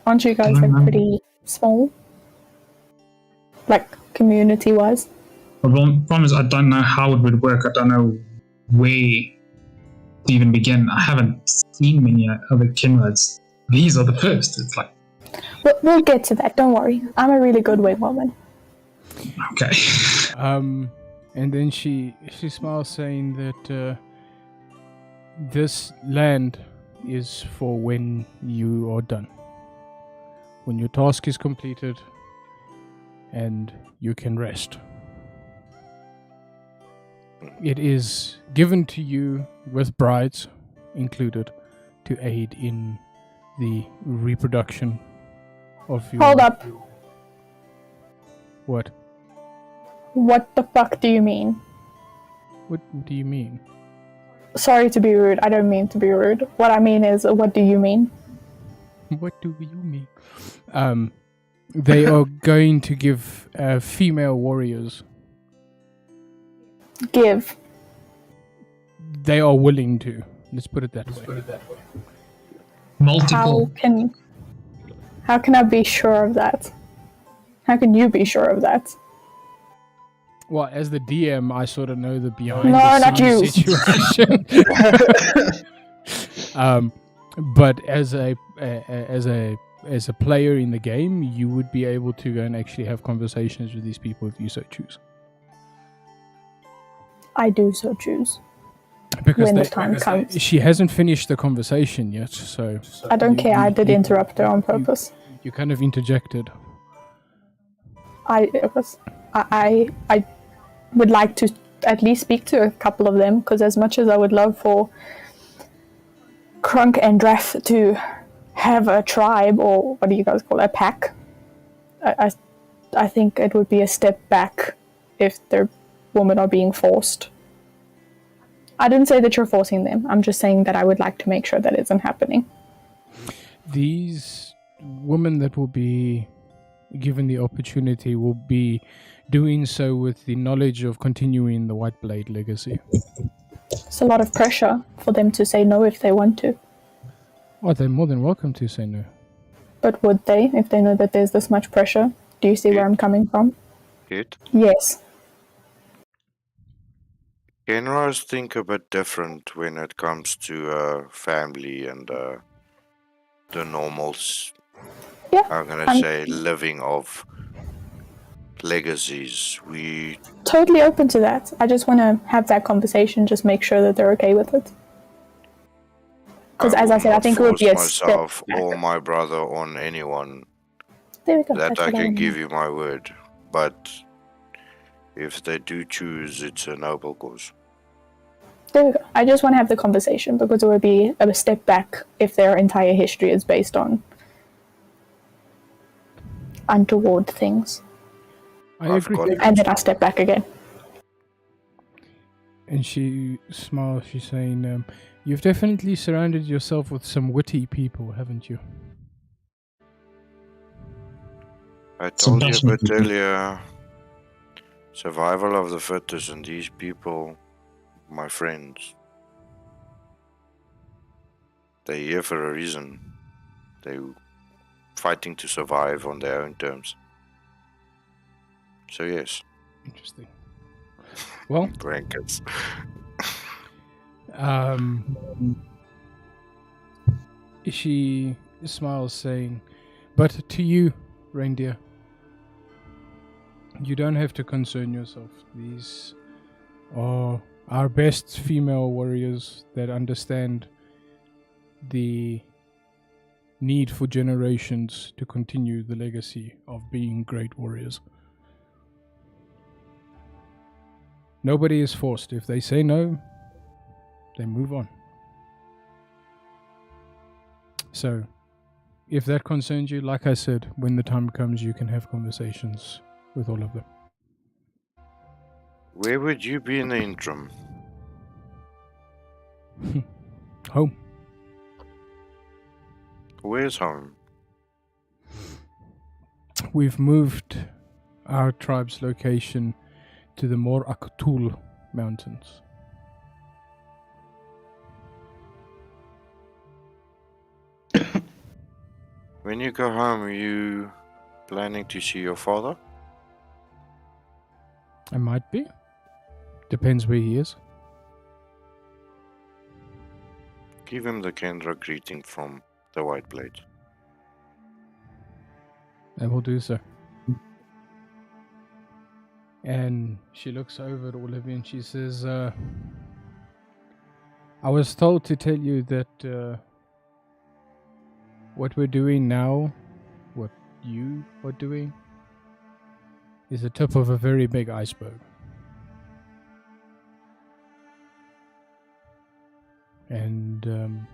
Speaker 6: Aren't you guys like pretty small? Like community-wise?
Speaker 7: The problem is I don't know how it would work. I don't know where to even begin. I haven't seen many other kinreds. These are the first. It's like,
Speaker 6: We'll get to that. Don't worry. I'm a really good wing woman.
Speaker 7: okay.
Speaker 1: and then she smiles, saying that this land is for when you are done. When your task is completed and you can rest. It is given to you with brides included to aid in the reproduction of your...
Speaker 6: Hold up.
Speaker 1: What?
Speaker 6: What the fuck do you mean?
Speaker 1: What do you mean?
Speaker 6: Sorry to be rude. I don't mean to be rude. What I mean is, what do you mean?
Speaker 1: What do you mean? They are going to give female warriors.
Speaker 6: Give.
Speaker 1: They are willing to. Let's put it that way.
Speaker 7: Multiple.
Speaker 6: How can I be sure of that? How can you be sure of that?
Speaker 1: Well, as the DM, I sort of know the behind
Speaker 6: No,
Speaker 1: the
Speaker 6: not
Speaker 1: scenes situation. But as a player in the game, you would be able to go and actually have conversations with these people if you so choose.
Speaker 6: I do so choose.
Speaker 1: Because
Speaker 6: When the time comes.
Speaker 1: she hasn't finished the conversation yet, so
Speaker 6: I don't care. I did interrupt her on purpose.
Speaker 1: you kind of interjected.
Speaker 6: I would like to at least speak to a couple of them, because as much as I would love for Crunk and Drath to have a tribe, or what do you guys call it, a pack, I think it would be a step back if their women are being forced. I didn't say that you're forcing them. I'm just saying that I would like to make sure that isn't happening.
Speaker 1: These women that will be given the opportunity will be doing so with the knowledge of continuing the White Blade legacy.
Speaker 6: It's a lot of pressure for them to say no if they want to.
Speaker 1: Oh, they're more than welcome to say no.
Speaker 6: But would they, if they know that there's this much pressure? Do you see where I'm coming from?
Speaker 2: Kid?
Speaker 6: Yes.
Speaker 2: Kenras think a bit different when it comes to family and the normals.
Speaker 6: Yeah.
Speaker 2: I'm gonna
Speaker 6: I'm
Speaker 2: say living of legacies. We
Speaker 6: totally open to that. I just want to have that conversation, just make sure that they're okay with it. Because as I
Speaker 2: will
Speaker 6: said, I
Speaker 2: not
Speaker 6: think it would be
Speaker 2: force
Speaker 6: a step
Speaker 2: myself
Speaker 6: back.
Speaker 2: or my brother on anyone.
Speaker 6: There we go.
Speaker 2: That
Speaker 6: That's
Speaker 2: I
Speaker 6: what
Speaker 2: can
Speaker 6: wanted.
Speaker 2: give you my word. But if they do choose, it's a noble cause.
Speaker 6: There we go. I just want to have the conversation because it would be a step back if their entire history is based on untoward things.
Speaker 1: I
Speaker 2: I've
Speaker 1: agree.
Speaker 2: got
Speaker 6: And then I step back again.
Speaker 1: And she smiles. She's saying, "You've definitely surrounded yourself with some witty people, haven't you?"
Speaker 2: I
Speaker 7: Some
Speaker 2: told you a
Speaker 7: passionate
Speaker 2: bit
Speaker 7: people.
Speaker 2: earlier. Survival of the fittest, and these people, my friends, they're here for a reason. They're fighting to survive on their own terms. So yes,
Speaker 1: Interesting. Well,
Speaker 2: blankets.
Speaker 1: she smiles, saying, "But to you, reindeer, you don't have to concern yourself. These are our best female warriors that understand the need for generations to continue the legacy of being great warriors. Nobody is forced. If they say no, they move on. So, if that concerns you, like I said, when the time comes, you can have conversations with all of them."
Speaker 2: Where would you be in the interim?
Speaker 1: Home.
Speaker 2: Where's home?
Speaker 1: We've moved our tribe's location to the Mor Aktul Mountains.
Speaker 2: When you go home, are you planning to see your father?
Speaker 1: I might be. Depends where he is.
Speaker 2: Give him the Kendra greeting from the White Blade.
Speaker 1: I will do so. And she looks over at all of you and she says, I was told to tell you that what we're doing now, what you are doing, is the tip of a very big iceberg. And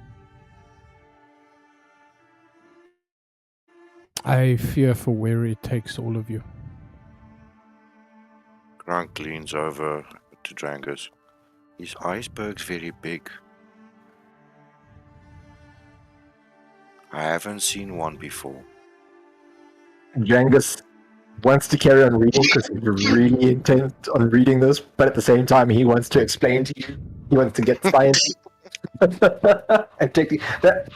Speaker 1: I fear for where it takes all of you.
Speaker 2: Grunk leans over to Drangus. Is iceberg's very big? I haven't seen one before.
Speaker 5: Jangus wants to carry on reading because he's really intent on reading this, but at the same time, he wants to explain to you. He wants to get science and take that.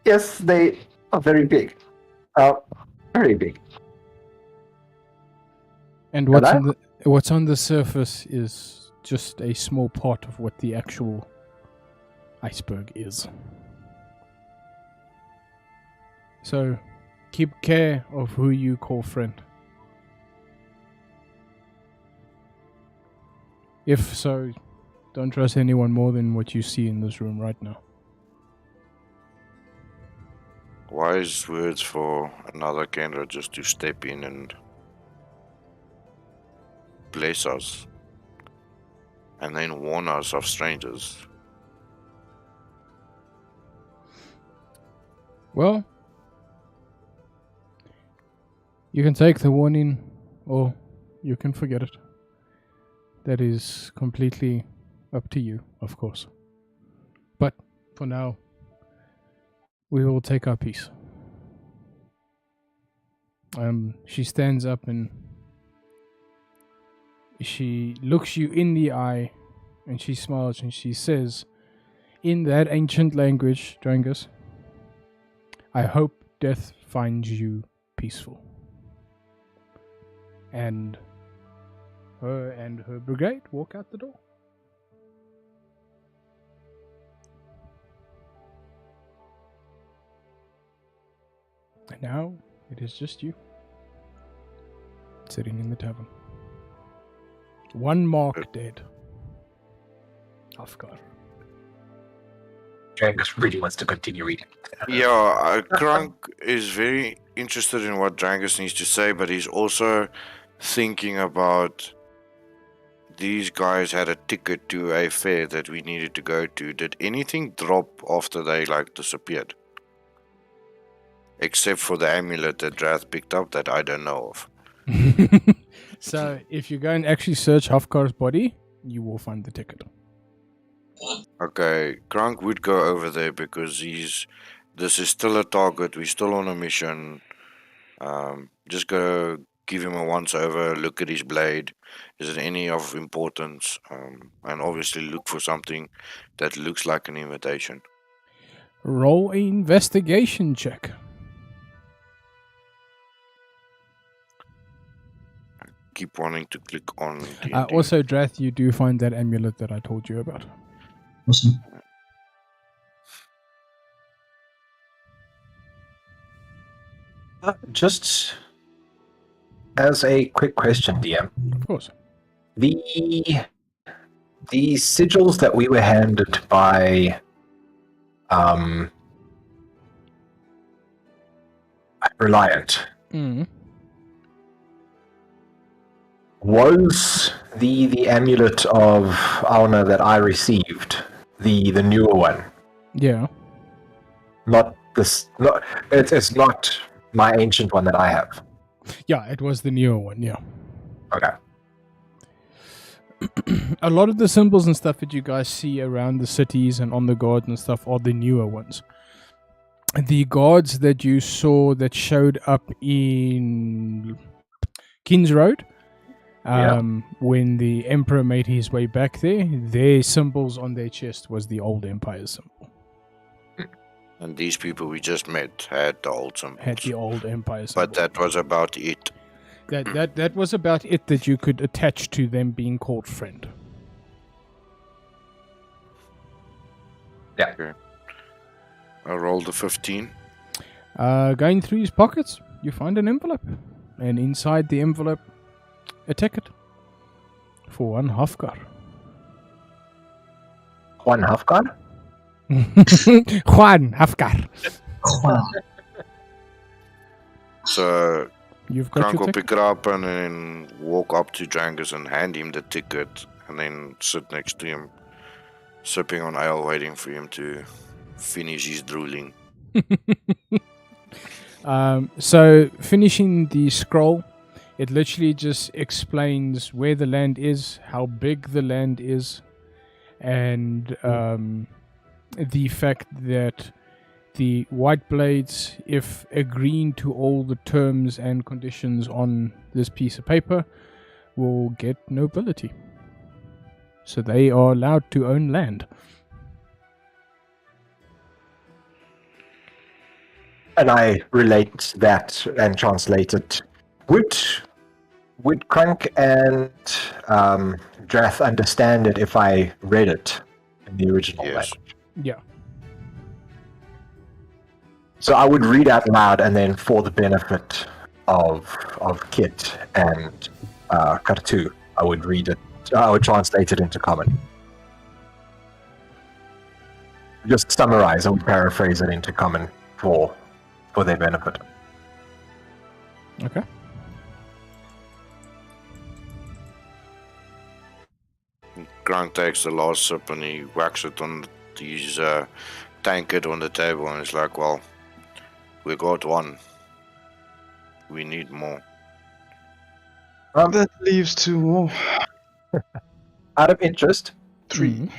Speaker 5: Yes, they are very big. Very big.
Speaker 1: And what's on the surface is just a small part of what the actual iceberg is. So, keep care of who you call friend. If so, don't trust anyone more than what you see in this room right now.
Speaker 2: Wise words for another Kendra just to step in and bless us. And then warn us of strangers.
Speaker 1: Well, you can take the warning or you can forget it. That is completely up to you, of course. But for now, we will take our peace. She stands up and she looks you in the eye and she smiles and she says, in that ancient language, Drangus, I hope death finds you peaceful. and her brigade walk out the door. And now it is just you, sitting in the tavern. One mark dead. Hafgar.
Speaker 5: Drangus really wants to continue reading.
Speaker 2: Yeah, Krunk is very interested in what Drangus needs to say, but he's also thinking about these guys had a ticket to a fair that we needed to go to. Did anything drop after they disappeared? Except for the amulet that Drath picked up that I don't know of.
Speaker 1: So if you go and actually search Hafgar's body, you will find the ticket.
Speaker 2: Okay, Krunk would go over there because this is still a target. We're still on a mission. Just go give him a once over, look at his blade. Is it any of importance? And obviously look for something that looks like an invitation.
Speaker 1: Roll an investigation check.
Speaker 2: Keep wanting to click on D&D.
Speaker 1: Also, Drath, you do find that amulet that I told you about.
Speaker 7: Awesome.
Speaker 5: Just as a quick question, DM.
Speaker 1: Of course.
Speaker 5: The sigils that we were handed by Reliant, was the amulet of Auna that I received the newer one?
Speaker 1: Yeah.
Speaker 5: Not this. Not it's not my ancient one that I have.
Speaker 1: Yeah, it was the newer one, yeah.
Speaker 5: Okay.
Speaker 1: A lot of the symbols and stuff that you guys see around the cities and on the guards and stuff are the newer ones. The guards that you saw that showed up in King's Road, when the Emperor made his way back there, their symbols on their chest was the old Empire symbol.
Speaker 2: And these people we just met had the old symbols.
Speaker 1: Had the old Empire symbol.
Speaker 2: But that was about it.
Speaker 1: That was about it that you could attach to them being called friend.
Speaker 5: Yeah.
Speaker 2: Okay. I rolled a 15.
Speaker 1: Going through his pockets, you find an envelope. And inside the envelope, a ticket. For one Hafgar.
Speaker 5: One Hafgar?
Speaker 1: Juan Hafgar.
Speaker 2: So
Speaker 1: You've got
Speaker 2: Krunk
Speaker 1: your
Speaker 2: will
Speaker 1: ticket.
Speaker 2: pick it up and then walk up to Drangus and hand him the ticket and then sit next to him, sipping on ale, waiting for him to finish his drooling.
Speaker 1: So finishing the scroll, it literally just explains where the land is, how big the land is, and the fact that the White Blades, if agreeing to all the terms and conditions on this piece of paper, will get nobility. So they are allowed to own land.
Speaker 5: And I relate that and translate it. Would Krunk and Drath understand it if I read it in the original
Speaker 2: Yes.
Speaker 5: language?
Speaker 1: Yeah.
Speaker 5: So I would read out loud, and then for the benefit of Kit and Kartu, I would read it. I would translate it into common. Just summarize. I would paraphrase it into common for their benefit.
Speaker 1: Okay.
Speaker 2: Krunk takes the last sip and he whacks it on his tankard on the table and he's like, well, we got one. We need more.
Speaker 4: That leaves 2 more.
Speaker 5: Out of interest,
Speaker 4: 3.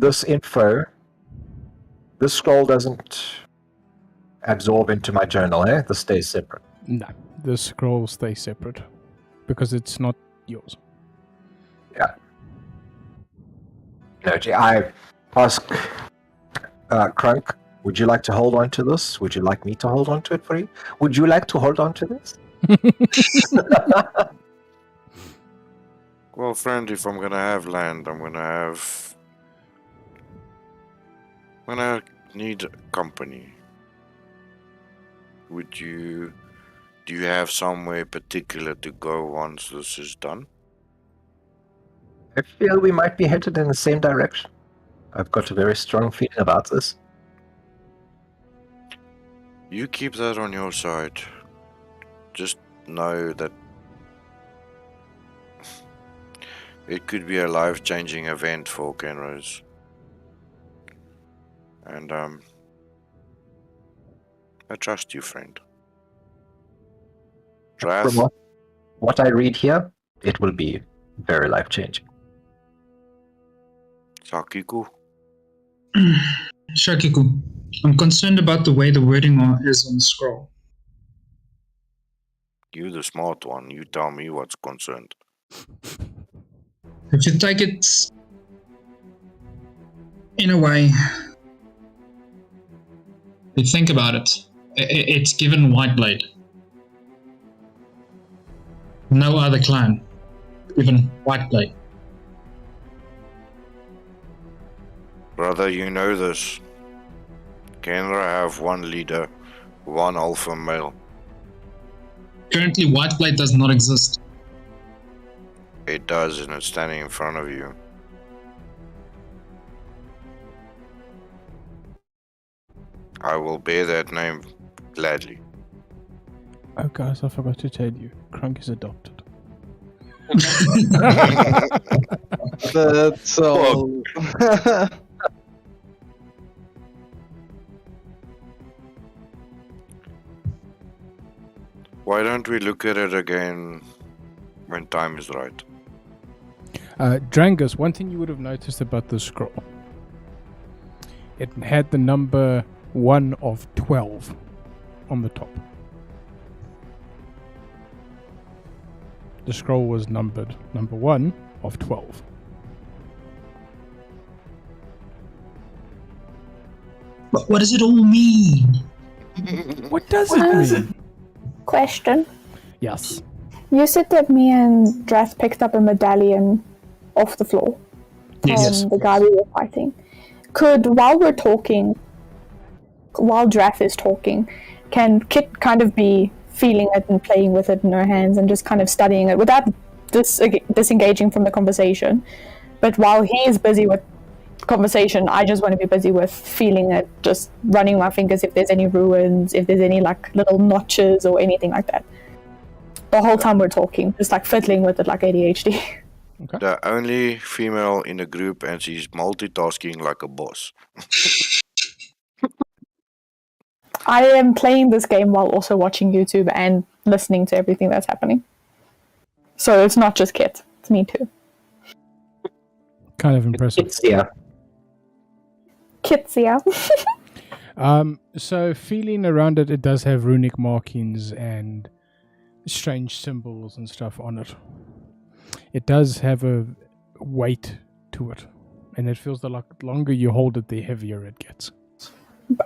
Speaker 5: this info, this scroll doesn't absorb into my journal, eh? This stays separate.
Speaker 1: No, the scroll stays separate because it's not yours.
Speaker 5: No, I ask Krunk, would you like to hold on to this? Would you like me to hold on to it for you? Would you like to hold on to this?
Speaker 2: Well, friend, if I'm gonna have land, I'm gonna need company. Do you have somewhere particular to go once this is done?
Speaker 5: I feel we might be headed in the same direction. I've got a very strong feeling about this.
Speaker 2: You keep that on your side. Just know that it could be a life-changing event for Kenrose. And I trust you, friend.
Speaker 5: From
Speaker 2: Drath,
Speaker 5: what I read here, it will be very life-changing.
Speaker 2: Sakiku,
Speaker 7: Shakiku, I'm concerned about the way the wording is on the scroll.
Speaker 2: you the smart one. You tell me what's concerned.
Speaker 7: If you take it in a way, you think about it, it's given Whiteblade. No other clan, even Whiteblade.
Speaker 2: Brother, you know this. Kenra have one leader, one alpha male.
Speaker 7: Currently, Whiteblade does not exist.
Speaker 2: It does, and it's standing in front of you. I will bear that name gladly.
Speaker 1: Oh, guys, I forgot to tell you. Krunk is adopted.
Speaker 4: That's all.
Speaker 2: Why don't we look at it again when time is right?
Speaker 1: Drangus, one thing you would have noticed about the scroll. It had the number 1 of 12 on the top. The scroll was numbered number 1 of 12.
Speaker 7: But what does it all mean?
Speaker 1: What does it mean?
Speaker 6: Question.
Speaker 1: Yes.
Speaker 6: You said that me and Drath picked up a medallion off the floor from
Speaker 7: Yes.
Speaker 6: the guy we were fighting. Could, while we're talking, while Drath is talking, can Kit kind of be feeling it and playing with it in her hands and just kind of studying it without disengaging from the conversation? But while he is busy with conversation, I just want to be busy with feeling it, just running my fingers if there's any ruins, if there's any like little notches or anything like that. The whole time we're talking, just like fiddling with it like ADHD.
Speaker 2: The only female in the group, and she's multitasking like a boss.
Speaker 6: I am playing this game while also watching YouTube and listening to everything that's happening. So it's not just Kit, it's me too.
Speaker 1: Kind of impressive.
Speaker 5: It's, yeah.
Speaker 6: Kit's, yeah.
Speaker 1: So feeling around it, it does have runic markings and strange symbols and stuff on it. It does have a weight to it, and it feels that like the longer you hold it, the heavier it gets.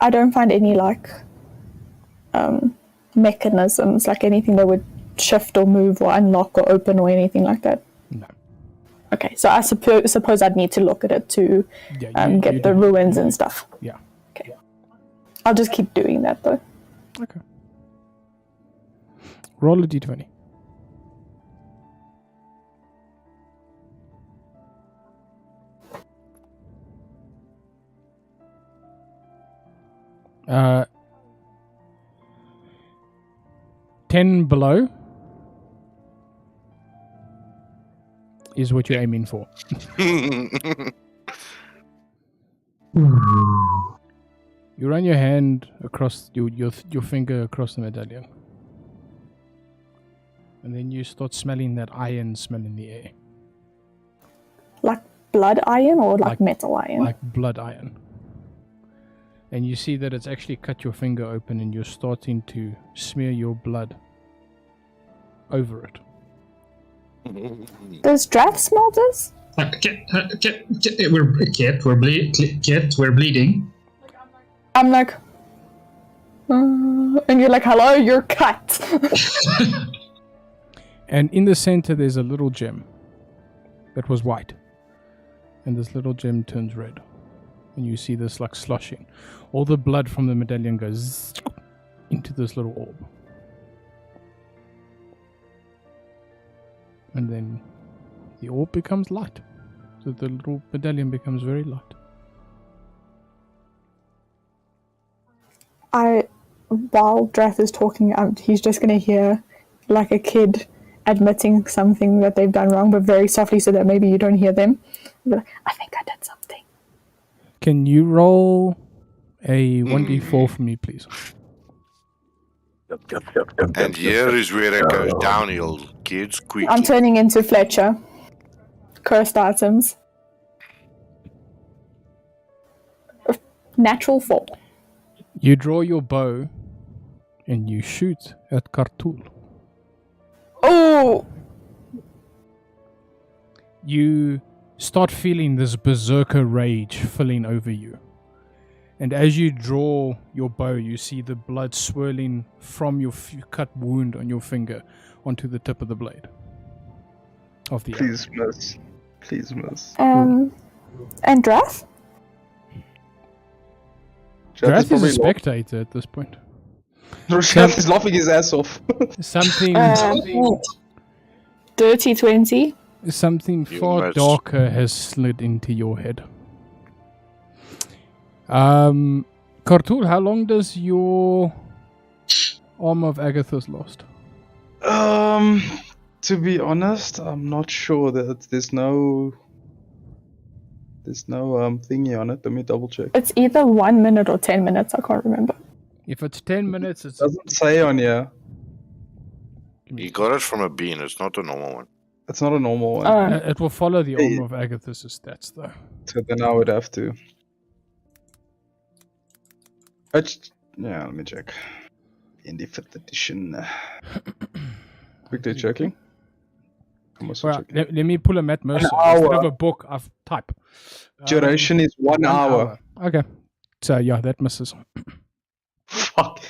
Speaker 6: I don't find any like mechanisms, like anything that would shift or move or unlock or open or anything like that.
Speaker 1: No.
Speaker 6: Okay, so I suppose I'd need to look at it to
Speaker 1: Yeah, you
Speaker 6: get the
Speaker 1: do.
Speaker 6: ruins and stuff.
Speaker 1: Yeah.
Speaker 6: Okay. I'll just keep doing that though.
Speaker 1: Okay. Roll a d20. Uh, 10 below is what you're aiming for. You run your hand across your finger across the medallion, and then you start smelling that iron smell in the air,
Speaker 6: Like blood iron or like
Speaker 1: Like-
Speaker 6: metal iron?
Speaker 1: like blood iron. And you see that it's actually cut your finger open, and you're starting to smear your blood over it.
Speaker 6: Does Drath smell this?
Speaker 7: We're bleeding.
Speaker 6: I'm like, And you're like, hello, you're cut.
Speaker 1: And in the center, there's a little gem that was white. And this little gem turns red. And you see this like sloshing. All the blood from the medallion goes into this little orb. And then the orb becomes light. So the little medallion becomes very light.
Speaker 6: While Drath is talking, he's just going to hear like a kid admitting something that they've done wrong, but very softly so that maybe you don't hear them. Like, I think I did something.
Speaker 1: Can you roll a 1d4 for me, please?
Speaker 2: And here is where it goes downhill, kids. Quick.
Speaker 6: I'm turning into Fletcher. Cursed items. Natural 4.
Speaker 1: You draw your bow and you shoot at Kartul.
Speaker 6: Oh!
Speaker 1: You start feeling this berserker rage filling over you. And as you draw your bow, you see the blood swirling from your cut wound on your finger onto the tip of the blade. Of the arrow.
Speaker 4: Please miss. Please miss.
Speaker 6: And Drath?
Speaker 1: Drath is a spectator at this point.
Speaker 4: Drath is laughing his ass off.
Speaker 1: Something
Speaker 6: Dirty 20.
Speaker 2: You
Speaker 1: far
Speaker 2: must-
Speaker 1: darker has slid into your head. Kartul, how long does your Armor of Agathos last?
Speaker 4: To be honest, I'm not sure that there's no thingy on it. Let me double check.
Speaker 6: It's either 1 minute or 10 minutes, I can't remember.
Speaker 1: If it's 10 minutes, it's...
Speaker 4: Doesn't say on here.
Speaker 2: You got it from a bean. It's not a normal one.
Speaker 4: It's not a normal one.
Speaker 1: It will follow the Armor of Agathos' stats, though.
Speaker 4: So then I would have to. Let me check. In the 5th edition. Quickly checking.
Speaker 1: Well, let me pull a Matt Mercer.
Speaker 4: hour.
Speaker 1: Instead of a book, I've type.
Speaker 4: Duration is 1 hour.
Speaker 1: Okay. So, yeah, that misses.
Speaker 4: Fuck.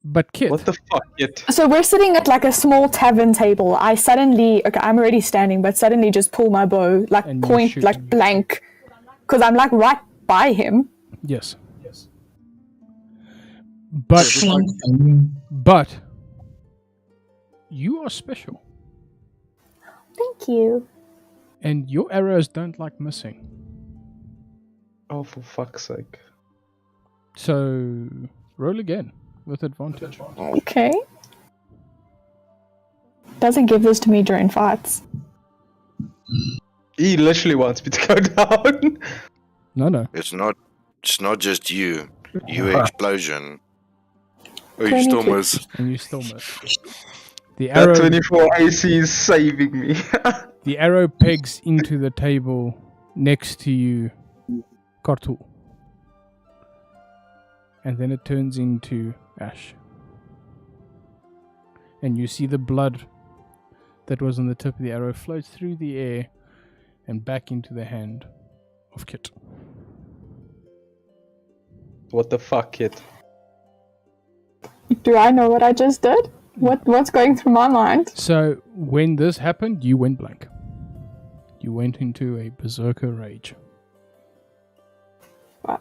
Speaker 1: But Kit,
Speaker 4: What the fuck? Yet.
Speaker 6: So we're sitting at like a small tavern table. I suddenly, okay, I'm already standing, but suddenly just pull my bow, like
Speaker 1: And you
Speaker 6: point,
Speaker 1: shoot
Speaker 6: like
Speaker 1: him.
Speaker 6: blank. Because I'm like right by him.
Speaker 1: yes. But you are special.
Speaker 6: Thank you.
Speaker 1: And your arrows don't like missing.
Speaker 4: Oh, for fuck's sake.
Speaker 1: So, roll again with advantage.
Speaker 6: Okay. Doesn't give this to me during fights.
Speaker 4: He literally wants me to go down.
Speaker 1: No.
Speaker 2: It's not just you. You explosion. Oh, you still
Speaker 6: 22.
Speaker 2: miss.
Speaker 1: And you still miss. The
Speaker 4: That
Speaker 1: arrow,
Speaker 4: 24 AC is saving me.
Speaker 1: the arrow pegs into the table next to you, Kartul. And then it turns into ash. And you see the blood that was on the tip of the arrow float through the air and back into the hand of Kit.
Speaker 4: What the fuck, kid?
Speaker 6: Do I know what I just did? What's going through my mind?
Speaker 1: So, when this happened, you went blank. You went into a berserker rage.
Speaker 6: What?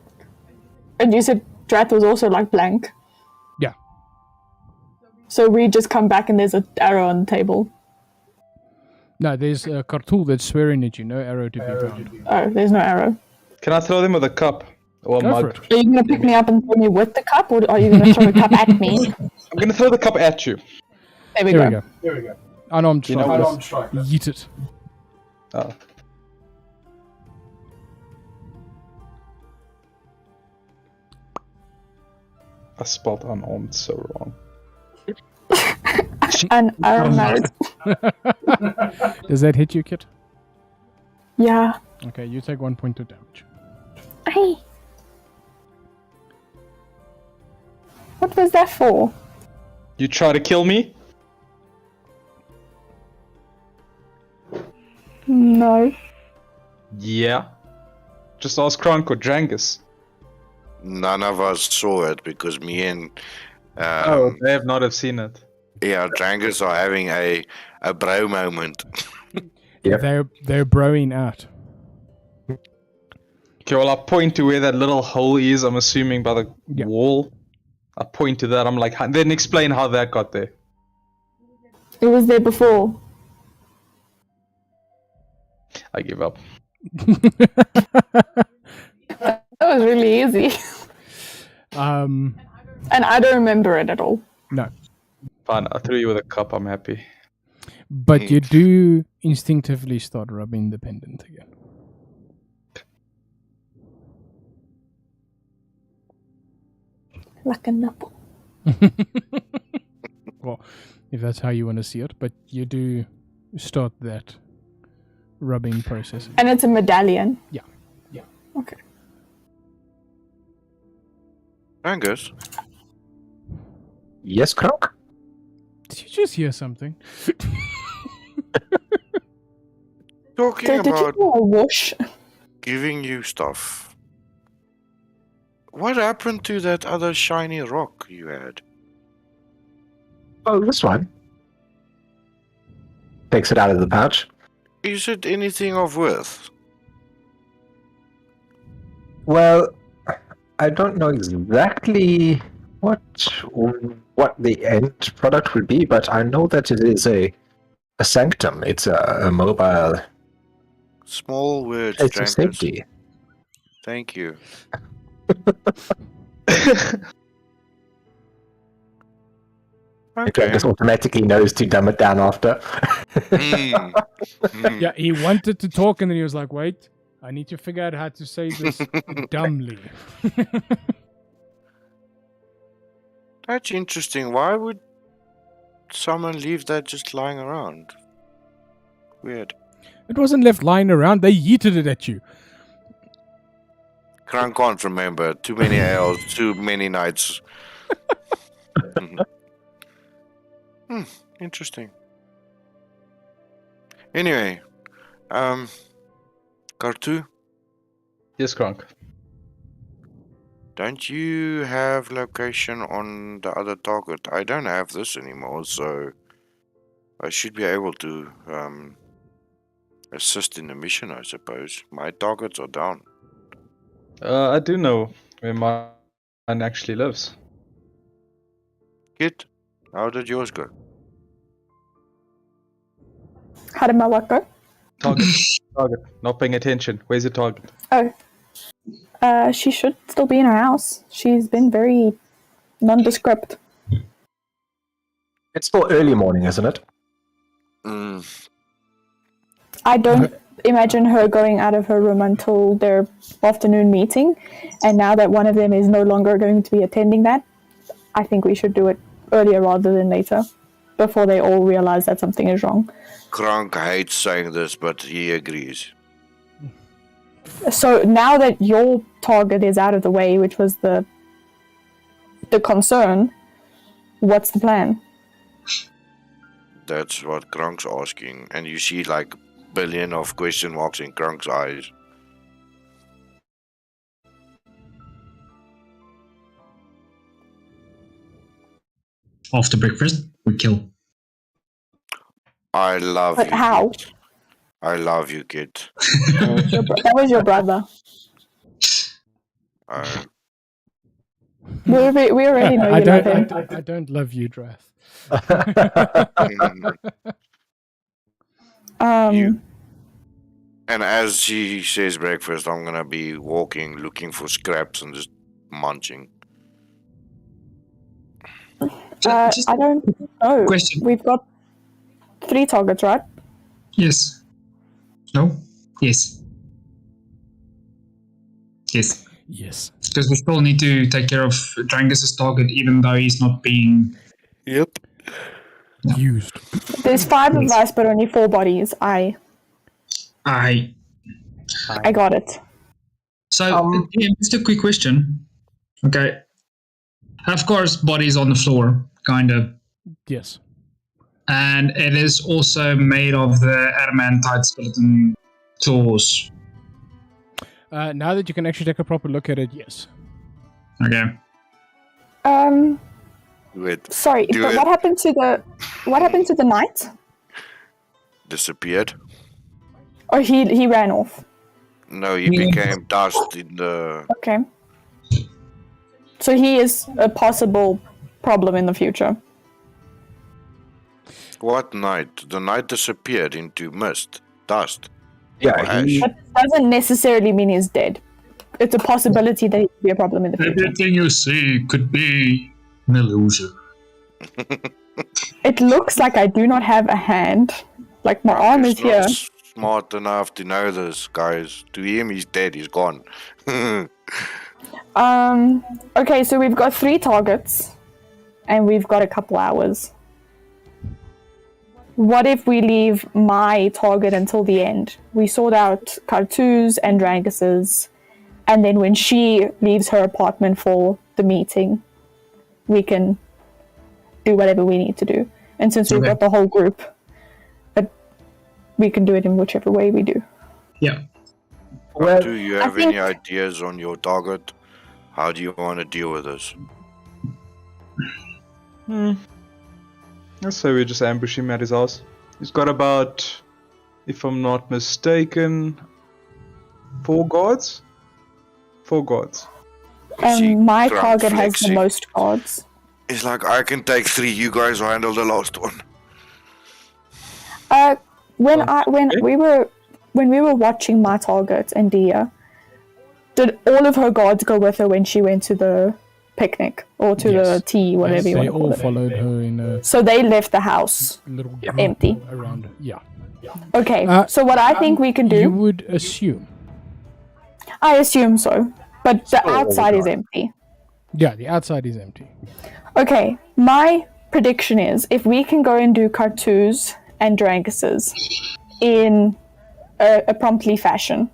Speaker 6: And you said Drath was also like blank.
Speaker 1: Yeah.
Speaker 6: So we just come back and there's an arrow on the table.
Speaker 1: No, there's a Kartul that's swearing at you. No arrow to be found.
Speaker 6: Oh, there's no arrow.
Speaker 4: Can I throw them with a cup? Or a
Speaker 1: Go
Speaker 4: mug?
Speaker 1: for it.
Speaker 6: Are you gonna pick me up and throw me with the cup, or are you gonna throw a cup at me?
Speaker 4: I'm gonna throw the cup at you.
Speaker 6: There we
Speaker 1: Here
Speaker 6: go.
Speaker 1: we go. I know I'm
Speaker 4: You know
Speaker 1: trying.
Speaker 4: what?
Speaker 1: Yeet it.
Speaker 4: Oh. I spelled unarmed so wrong.
Speaker 6: And unmarried.
Speaker 1: Does that hit you, Kit?
Speaker 6: Yeah.
Speaker 1: Okay, you take 1 point of damage.
Speaker 6: Hey. What was that for?
Speaker 4: You try to kill me?
Speaker 6: No.
Speaker 4: Yeah. Just ask Kronk or Drangus.
Speaker 2: none of us saw it because me and
Speaker 4: They have not have seen it.
Speaker 2: Drangus are having a bro moment.
Speaker 5: Yep.
Speaker 1: They're broing out.
Speaker 4: Okay, well, I point to where that little hole is. I'm assuming by the
Speaker 1: Yeah.
Speaker 4: wall. I point to that. I'm like, then explain how that got there.
Speaker 6: It was there before.
Speaker 4: I give up.
Speaker 6: That was really easy. And I don't remember it at all.
Speaker 1: No.
Speaker 4: Fine, I threw you with a cup. I'm happy.
Speaker 1: But you do instinctively start rubbing the pendant again.
Speaker 6: Like a nipple.
Speaker 1: Well, if that's how you want to see it, but you do start that rubbing process.
Speaker 6: And it's a medallion.
Speaker 1: Yeah.
Speaker 6: Okay.
Speaker 2: Drangus,
Speaker 5: Yes, Kronk?
Speaker 1: Did you just hear something?
Speaker 2: talking
Speaker 6: So did you
Speaker 2: about
Speaker 6: do a whoosh?
Speaker 2: giving you stuff. What happened to that other shiny rock you had?
Speaker 5: Oh, this one. Takes it out of the pouch.
Speaker 2: Is it anything of worth?
Speaker 5: Well, I don't know exactly what the end product would be, but I know that it is a sanctum. It's a mobile.
Speaker 2: Small words,
Speaker 5: It's a
Speaker 2: Drangus.
Speaker 5: safety.
Speaker 2: Thank you. Okay.
Speaker 5: Just automatically knows to dumb it down after.
Speaker 2: Mm. Mm.
Speaker 1: Yeah, he wanted to talk and then he was like, wait, I need to figure out how to say this dumbly.
Speaker 2: That's interesting. Why would someone leave that just lying around? Weird.
Speaker 1: It wasn't left lying around, they yeeted it at you.
Speaker 2: Kran can't remember. Too many ales, too many nights. Interesting. Anyway, Kartu,
Speaker 4: Yes, Kronk.
Speaker 2: don't you have location on the other target? I don't have this anymore, so I should be able to assist in the mission, I suppose. My targets are down.
Speaker 4: I do know where mine actually lives.
Speaker 2: Kit, how did yours go?
Speaker 6: How did my work go?
Speaker 4: Target. Target. Not paying attention. Where's the target?
Speaker 6: Oh. She should still be in her house. She's been very nondescript.
Speaker 5: It's still early morning, isn't it?
Speaker 6: I don't imagine her going out of her room until their afternoon meeting. And now that one of them is no longer going to be attending that, I think we should do it earlier rather than later, before they all realize that something is wrong.
Speaker 2: Krank hates saying this, but he agrees.
Speaker 6: So now that your target is out of the way, which was the concern, what's the plan?
Speaker 2: That's what Krank's asking. And you see like billion of question marks in Krank's eyes.
Speaker 7: After breakfast, we kill.
Speaker 2: I love
Speaker 6: But
Speaker 2: you.
Speaker 6: how?
Speaker 2: Kid. I love you, kid.
Speaker 6: That was your brother. We already know you love him.
Speaker 1: I don't love you, Drath.
Speaker 2: You. And as he says breakfast, I'm gonna be walking, looking for scraps and just munching.
Speaker 6: I don't know.
Speaker 7: Question.
Speaker 6: We've got 3 targets, right?
Speaker 7: Yes. No? Yes. Yes.
Speaker 1: Yes.
Speaker 7: Because we still need to take care of Drangus' target, even though he's not being.
Speaker 2: Yep.
Speaker 1: Used.
Speaker 6: There's 5 of us, but only 4 bodies. I got it.
Speaker 7: So, yeah, just a quick question. Okay. Of course, body's on the floor, kind of.
Speaker 1: Yes.
Speaker 7: And it is also made of the adamantite skeleton claws.
Speaker 1: Now that you can actually take a proper look at it, yes.
Speaker 7: Okay.
Speaker 2: Wait,
Speaker 6: Sorry,
Speaker 2: Do
Speaker 6: but
Speaker 2: it.
Speaker 6: what happened to the knight?
Speaker 2: disappeared?
Speaker 6: Oh, he ran off.
Speaker 2: No, he became dust in the.
Speaker 6: Okay. So he is a possible problem in the future.
Speaker 2: What night? The night disappeared into mist, dust.
Speaker 5: Yeah, he,
Speaker 6: That doesn't necessarily mean he's dead. It's a possibility that he could be a problem in the future.
Speaker 7: Everything you see could be an illusion.
Speaker 6: It looks like I do not have a hand. Like my arm is
Speaker 2: He's not
Speaker 6: here.
Speaker 2: smart enough to know this, guys. To him, he's dead. He's gone.
Speaker 6: Okay, so we've got 3 targets, and we've got a couple hours. What if we leave my target until the end? We sort out Kartu's and Drangus's, and then when she leaves her apartment for the meeting, we can do whatever we need to do. And since we've
Speaker 7: Okay.
Speaker 6: got the whole group, we can do it in whichever way we do.
Speaker 7: Yeah.
Speaker 5: well,
Speaker 2: Do you
Speaker 6: I
Speaker 2: have any
Speaker 6: think-
Speaker 2: ideas on your target? How do you want to deal with this?
Speaker 8: Let's say we just ambush him at his house. He's got about, if I'm not mistaken, 4 guards? 4 guards.
Speaker 2: See,
Speaker 6: My
Speaker 2: Trump
Speaker 6: target has the
Speaker 2: flexing.
Speaker 6: most guards.
Speaker 2: It's like, I can take 3, you guys handle the last one.
Speaker 6: When we were watching my target and Dia, did all of her guards go with her when she went to the picnic or to
Speaker 1: Yes.
Speaker 6: the tea, whatever you
Speaker 1: They
Speaker 6: want to call
Speaker 1: all
Speaker 6: it?
Speaker 1: followed her in a
Speaker 6: So they left the house
Speaker 1: little group
Speaker 6: empty.
Speaker 1: around. Yeah.
Speaker 6: Okay,
Speaker 1: Uh,
Speaker 6: so what I think we can do,
Speaker 1: You would assume.
Speaker 6: I assume so, but the
Speaker 5: Oh,
Speaker 6: outside is
Speaker 5: God.
Speaker 6: empty.
Speaker 1: Yeah, the outside is empty.
Speaker 6: Okay, my prediction is if we can go and do Kartu's and Drangus's in a promptly fashion,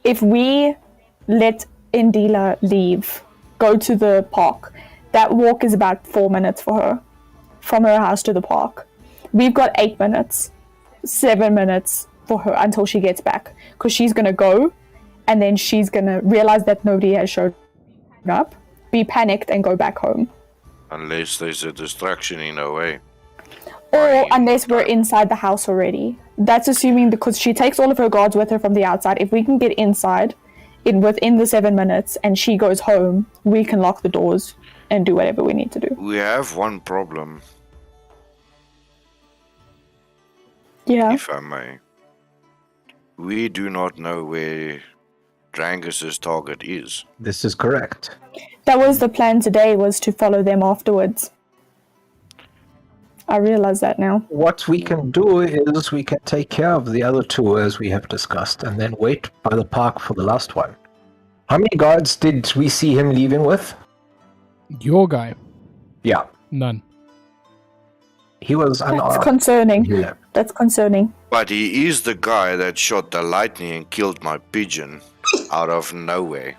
Speaker 6: if we let Indila leave, go to the park, that walk is about 4 minutes for her, from her house to the park. We've got 8 minutes, 7 minutes for her until she gets back, because she's going to go, and then she's going to realize that nobody has showed up, be panicked, and go back home.
Speaker 2: Unless there's a distraction in a way.
Speaker 6: Or unless we're inside the house already. That's assuming because she takes all of her guards with her from the outside. If we can get inside within the 7 minutes and she goes home, we can lock the doors and do whatever we need to do.
Speaker 2: We have one problem,
Speaker 6: Yeah.
Speaker 2: if I may. We do not know where Drangus's target is.
Speaker 5: this is correct.
Speaker 6: That was the plan today, was to follow them afterwards. I realize that now.
Speaker 5: What we can do is we can take care of the other 2 as we have discussed, and then wait by the park for the last one. How many guards did we see him leaving with?
Speaker 1: Your guy,
Speaker 5: Yeah,
Speaker 1: none.
Speaker 5: he was
Speaker 6: That's
Speaker 5: unarmed.
Speaker 6: concerning.
Speaker 5: He left.
Speaker 6: That's concerning.
Speaker 2: But he is the guy that shot the lightning and killed my pigeon out of nowhere.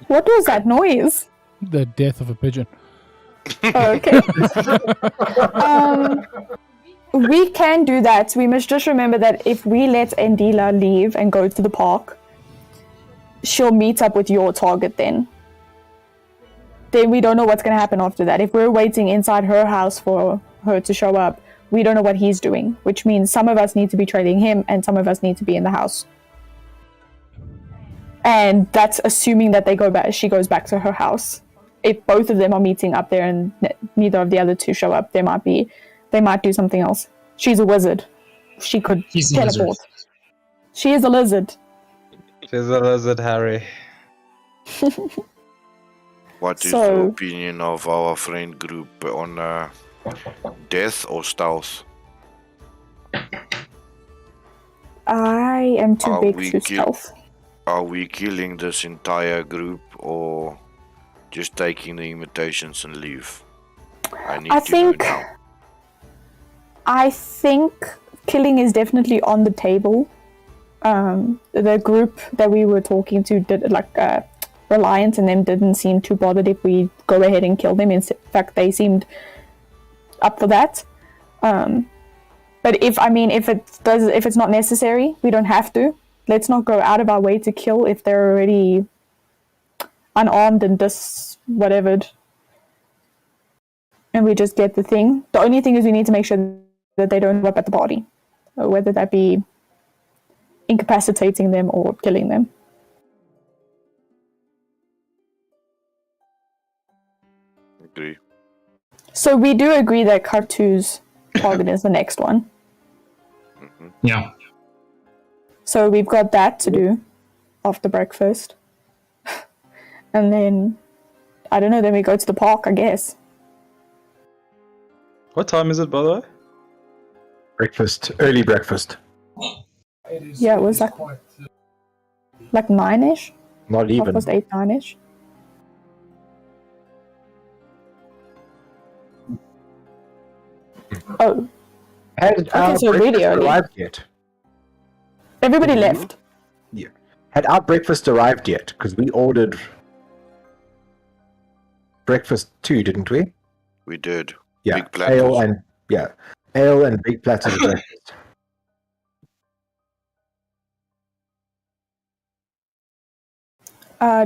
Speaker 6: What was that noise?
Speaker 1: The death of a pigeon.
Speaker 6: Oh, okay. We can do that. We must just remember that if we let Endila leave and go to the park, she'll meet up with your target then. Then we don't know what's going to happen after that. If we're waiting inside her house for her to show up, we don't know what he's doing, which means some of us need to be trailing him and some of us need to be in the house. And that's assuming that they go back. She goes back to her house. If both of them are meeting up there and neither of the other 2 show up, they might do something else. She's a wizard. She could
Speaker 7: She's a
Speaker 6: teleport.
Speaker 7: lizard.
Speaker 6: She is a lizard.
Speaker 8: She's a lizard, Harry.
Speaker 2: What is
Speaker 6: So-
Speaker 2: the opinion of our friend group on death or stealth?
Speaker 6: I am too
Speaker 2: Are
Speaker 6: big
Speaker 2: we
Speaker 6: to
Speaker 2: ki-
Speaker 6: stealth.
Speaker 2: Are we killing this entire group or just taking the invitations and leave? I need
Speaker 6: I
Speaker 2: to
Speaker 6: think-
Speaker 2: know now.
Speaker 6: I think killing is definitely on the table. The group that we were talking to did Reliant and them didn't seem too bothered if we go ahead and kill them. In fact, they seemed up for that. But if it's not necessary, we don't have to. Let's not go out of our way to kill if they're already unarmed and whatevered. And we just get the thing. The only thing is we need to make sure that they don't whip at the party. Whether that be incapacitating them or killing them.
Speaker 2: Agree.
Speaker 6: So we do agree that Kartu's target is the next one.
Speaker 7: Yeah.
Speaker 6: So we've got that to do after breakfast. And then, I don't know, then we go to the park, I guess.
Speaker 8: What time is it, by the way?
Speaker 5: Breakfast, early breakfast.
Speaker 6: Yeah, it was like 9-ish?
Speaker 5: Not even.
Speaker 6: Almost 8, 9-ish. Oh,
Speaker 5: Had our
Speaker 6: so really
Speaker 5: breakfast
Speaker 6: early.
Speaker 5: arrived yet?
Speaker 6: everybody left.
Speaker 5: Yeah. Had our breakfast arrived yet? Because we ordered breakfast too, didn't we?
Speaker 2: We did.
Speaker 5: Yeah.
Speaker 2: Big platters.
Speaker 5: Ale and big platters of breakfast.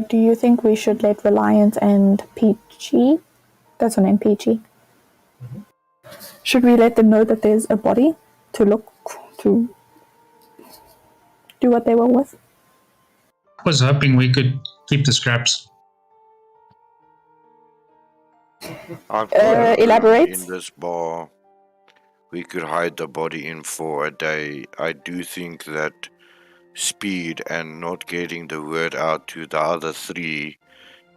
Speaker 6: Do you think we should let Reliant and Peachy, that's her name, Peachy, should we let them know that there's a body to do what they were with?
Speaker 7: I was hoping we could keep the scraps.
Speaker 2: I've got a room
Speaker 6: elaborate.
Speaker 2: In this bar, we could hide the body in for a day. I do think that speed and not getting the word out to the other 3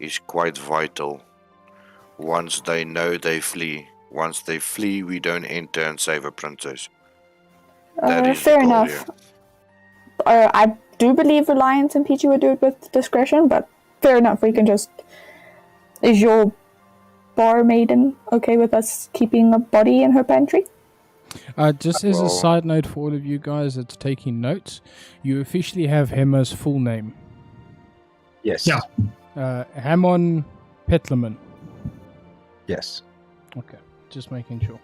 Speaker 2: is quite vital. Once they know, they flee. Once they flee, we don't enter and save a princess. That is the
Speaker 6: Fair
Speaker 2: goal
Speaker 6: enough.
Speaker 2: here.
Speaker 6: I do believe Reliance and Peachy would do it with discretion, but fair enough, we can just... Is your bar maiden okay with us keeping a body in her pantry?
Speaker 1: Just as a side note for all of you guys that's taking notes, you officially have Hemma's full name.
Speaker 5: Yes.
Speaker 7: Yeah.
Speaker 1: Hammon Petlerman.
Speaker 5: Yes.
Speaker 1: Okay, just making sure.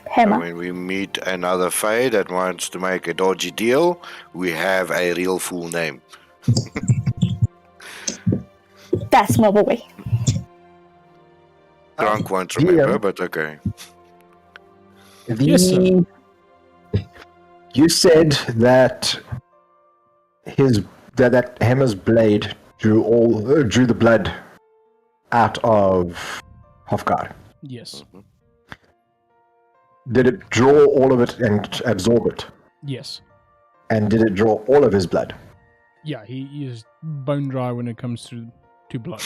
Speaker 6: Hemma.
Speaker 2: When we meet another Fae that wants to make a dodgy deal, we have a real full name.
Speaker 6: That's my boy.
Speaker 2: Grunk won't remember, but okay.
Speaker 1: Yes, sir.
Speaker 5: You said that that Hemma's blade drew the blood out of Hofgar.
Speaker 1: Yes.
Speaker 5: Did it draw all of it and absorb it?
Speaker 1: Yes.
Speaker 5: And did it draw all of his blood?
Speaker 1: Yeah, he is bone dry when it comes to blood.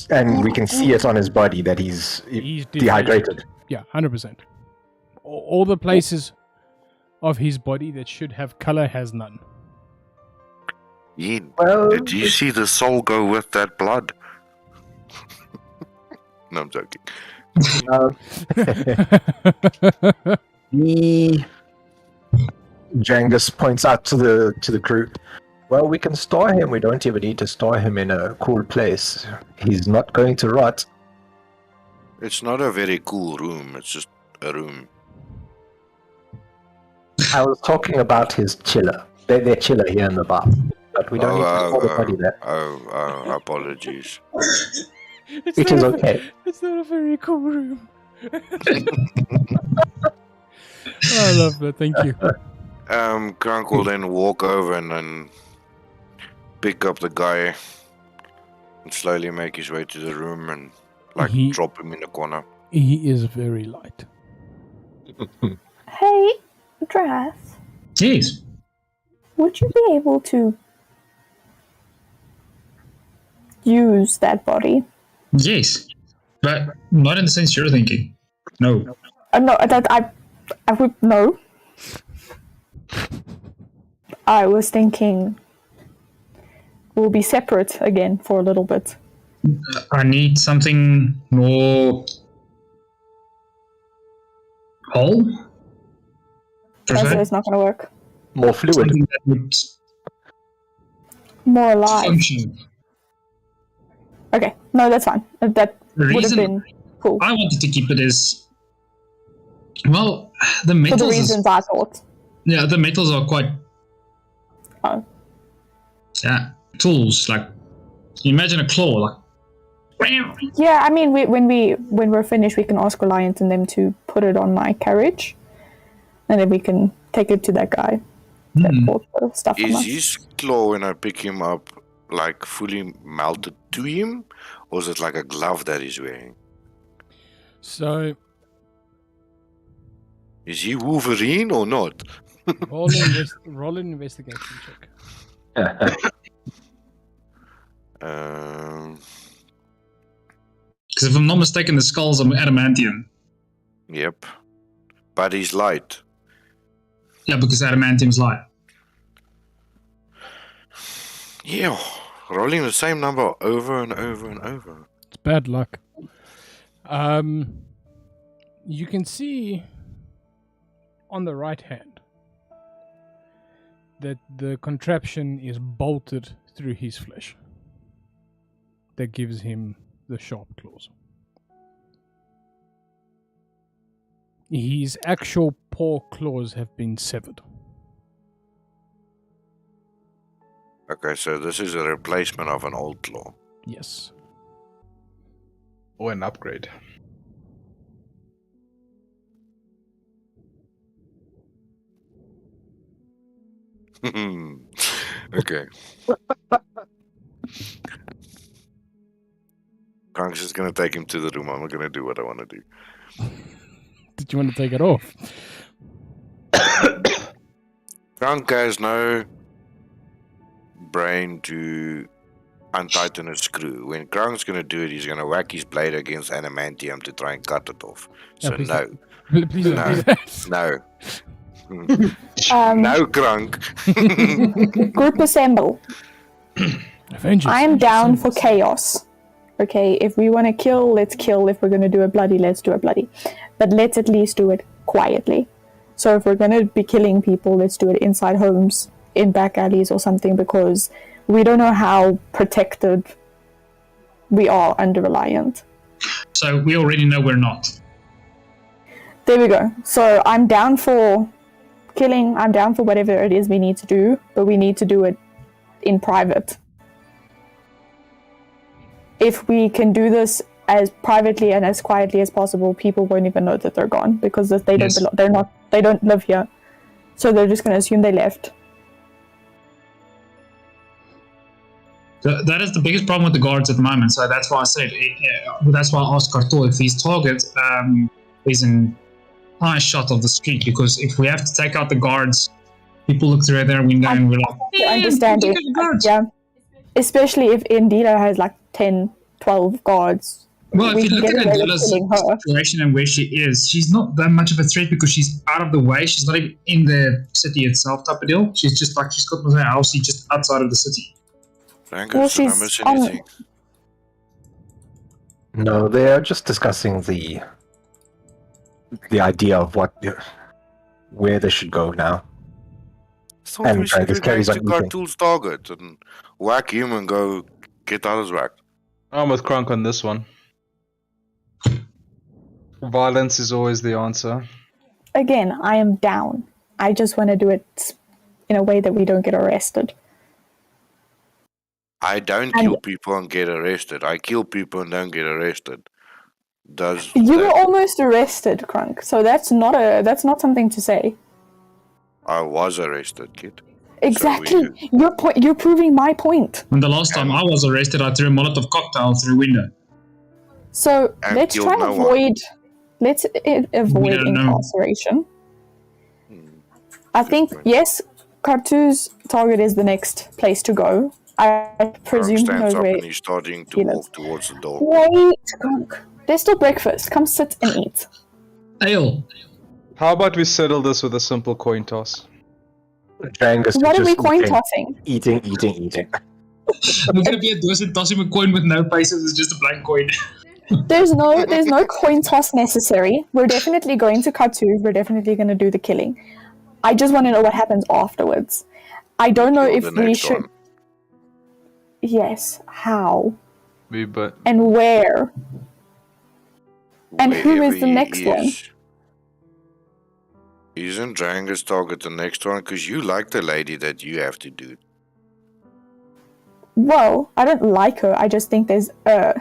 Speaker 5: And we can see it on his body that he's dehydrated.
Speaker 1: Yeah, 100%. All the places of his body that should have color has none.
Speaker 5: Well,
Speaker 2: Did you see the soul go with that blood? No, I'm joking.
Speaker 5: Jangus points out to the crew. Well, we can store him. We don't even need to store him in a cool place. He's not going to rot.
Speaker 2: It's not a very cool room. It's just a room.
Speaker 5: I was talking about his chiller. Their chiller here in the bar. But we don't need to store the body there.
Speaker 2: Apologies.
Speaker 5: It is okay.
Speaker 1: It's not a very cool room. I love that. Thank you.
Speaker 2: Grunk will then walk over and then pick up the guy and slowly make his way to the room and drop him in the corner.
Speaker 1: He is very light.
Speaker 6: Hey, Drath,
Speaker 7: Jeez.
Speaker 6: would you be able to use that body?
Speaker 7: Yes. But not in the sense you're thinking. No.
Speaker 6: No, I would no. I was thinking we'll be separate again for a little bit.
Speaker 7: I need something more whole.
Speaker 6: Also, it's not going to work.
Speaker 5: More fluid.
Speaker 7: Something that would
Speaker 6: More alive.
Speaker 7: function.
Speaker 6: Okay, no, that's fine. That
Speaker 7: The
Speaker 6: would have
Speaker 7: reason
Speaker 6: been cool.
Speaker 7: I wanted to keep it is, well, the
Speaker 6: For
Speaker 7: metals.
Speaker 6: the reasons I thought.
Speaker 7: Yeah, the metals are quite.
Speaker 6: Oh.
Speaker 7: Yeah, tools. Like, you imagine a claw, like.
Speaker 6: Yeah, I mean, when we're finished, we can ask Reliant and them to put it on my carriage, and then we can take it to that guy that bought the stuff from
Speaker 2: Is
Speaker 6: us.
Speaker 2: his claw, when I pick him up, like fully melted to him? Or is it like a glove that he's wearing?
Speaker 1: So,
Speaker 2: Is he Wolverine or not?
Speaker 1: roll an investigation check.
Speaker 7: Because if I'm not mistaken, the skulls are adamantium.
Speaker 2: Yep. But he's light.
Speaker 7: Yeah, because adamantium's light.
Speaker 2: Yeah. Rolling the same number over and over and over.
Speaker 1: It's bad luck. You can see on the right hand that the contraption is bolted through his flesh. That gives him the sharp claws. His actual paw claws have been severed.
Speaker 2: Okay, so this is a replacement of an old claw.
Speaker 1: Yes.
Speaker 4: Or an upgrade.
Speaker 2: Okay. Krank's just gonna take him to the room. I'm not gonna do what I want to do.
Speaker 1: Did you want to take it off?
Speaker 2: Krank has no brain to untighten a screw. When Krank's gonna do it, he's gonna whack his blade against adamantium to try and cut it off. So
Speaker 1: please
Speaker 2: no,
Speaker 1: Please don't
Speaker 2: No.
Speaker 1: do that.
Speaker 2: no.
Speaker 6: Um,
Speaker 2: No, Krank.
Speaker 6: Group assemble.
Speaker 1: Avengers.
Speaker 6: I'm down for chaos. Okay, if we want to kill, let's kill. If we're going to do it bloody, let's do it bloody. But let's at least do it quietly. So if we're going to be killing people, let's do it inside homes, in back alleys or something, because we don't know how protected we are under Reliant.
Speaker 7: So we already know we're not.
Speaker 6: There we go. So I'm down for killing. I'm down for whatever it is we need to do, but we need to do it in private. If we can do this as privately and as quietly as possible, people won't even know that they're gone because they don't
Speaker 7: Yes.
Speaker 6: they don't live here, so they're just going to assume they left.
Speaker 7: That is the biggest problem with the guards at the moment. So that's why I said, that's why I asked Karto if his target is an eye shot of the street. Because if we have to take out the guards, people look through their window and we're like,
Speaker 6: I understand
Speaker 7: take
Speaker 6: it.
Speaker 7: out the guards.
Speaker 6: Yeah, especially if Indira has like 10, 12 guards.
Speaker 7: Well,
Speaker 6: We
Speaker 7: if you
Speaker 6: can
Speaker 7: look
Speaker 6: get
Speaker 7: at
Speaker 6: away with
Speaker 7: Adila's
Speaker 6: killing her.
Speaker 7: situation and where she is, she's not that much of a threat because she's out of the way. She's not even in the city itself type of deal. She's just like, she's got her house just outside of the city.
Speaker 2: Frank,
Speaker 6: Well,
Speaker 2: did I
Speaker 6: she's
Speaker 2: miss
Speaker 6: on-
Speaker 2: anything?
Speaker 5: No, they're just discussing the idea of where they should go now.
Speaker 2: Thought
Speaker 5: And
Speaker 2: we should
Speaker 5: this
Speaker 2: go
Speaker 5: carries
Speaker 2: back
Speaker 5: on
Speaker 2: to
Speaker 5: eating.
Speaker 2: Cartool's target and whack him and go get others whack.
Speaker 4: I'm with Kronk on this one. Violence is always the answer.
Speaker 6: Again, I am down. I just want to do it in a way that we don't get arrested.
Speaker 2: I don't
Speaker 6: And-
Speaker 2: kill people and get arrested. I kill people and don't get arrested. Does
Speaker 6: You were
Speaker 2: that-
Speaker 6: almost arrested, Krunk. So that's not something to say.
Speaker 2: I was arrested, kid.
Speaker 6: Exactly. You're proving my point.
Speaker 7: And the last time I was arrested, I threw a Molotov cocktail through a window.
Speaker 6: So
Speaker 2: And
Speaker 6: let's
Speaker 2: killed
Speaker 6: try and
Speaker 2: no one.
Speaker 6: avoid. Let's avoid
Speaker 7: don't know.
Speaker 6: incarceration.
Speaker 2: Hmm.
Speaker 6: I think
Speaker 2: point.
Speaker 6: yes, Kartu's target is the next place to go. I
Speaker 2: Frank
Speaker 6: presume he
Speaker 2: stands
Speaker 6: knows
Speaker 2: up
Speaker 6: where.
Speaker 2: and he's starting to
Speaker 6: he
Speaker 2: walk
Speaker 6: lives.
Speaker 2: towards the door.
Speaker 6: Wait, Krunk. There's still breakfast. Come sit and eat.
Speaker 7: Ale.
Speaker 8: How about we settle this with a simple coin toss?
Speaker 5: Drangus is
Speaker 6: What are we
Speaker 5: just
Speaker 6: coin
Speaker 5: eating,
Speaker 6: tossing?
Speaker 5: eating.
Speaker 7: We're gonna be a dozen tossing a coin with no faces. It's just a blank coin.
Speaker 6: There's no coin toss necessary. We're definitely going to Katu. We're definitely going to do the killing. I just want to know what happens afterwards. I don't know
Speaker 2: Kill
Speaker 6: if
Speaker 2: the
Speaker 6: we
Speaker 2: next
Speaker 6: should.
Speaker 2: one.
Speaker 6: Yes, how
Speaker 4: But
Speaker 6: and where? And who is
Speaker 2: Wherever
Speaker 6: the
Speaker 2: he
Speaker 6: next one?
Speaker 2: is. Isn't Drangus target the next one? Because you like the lady that you have to do.
Speaker 6: Well, I don't like her. I just think there's a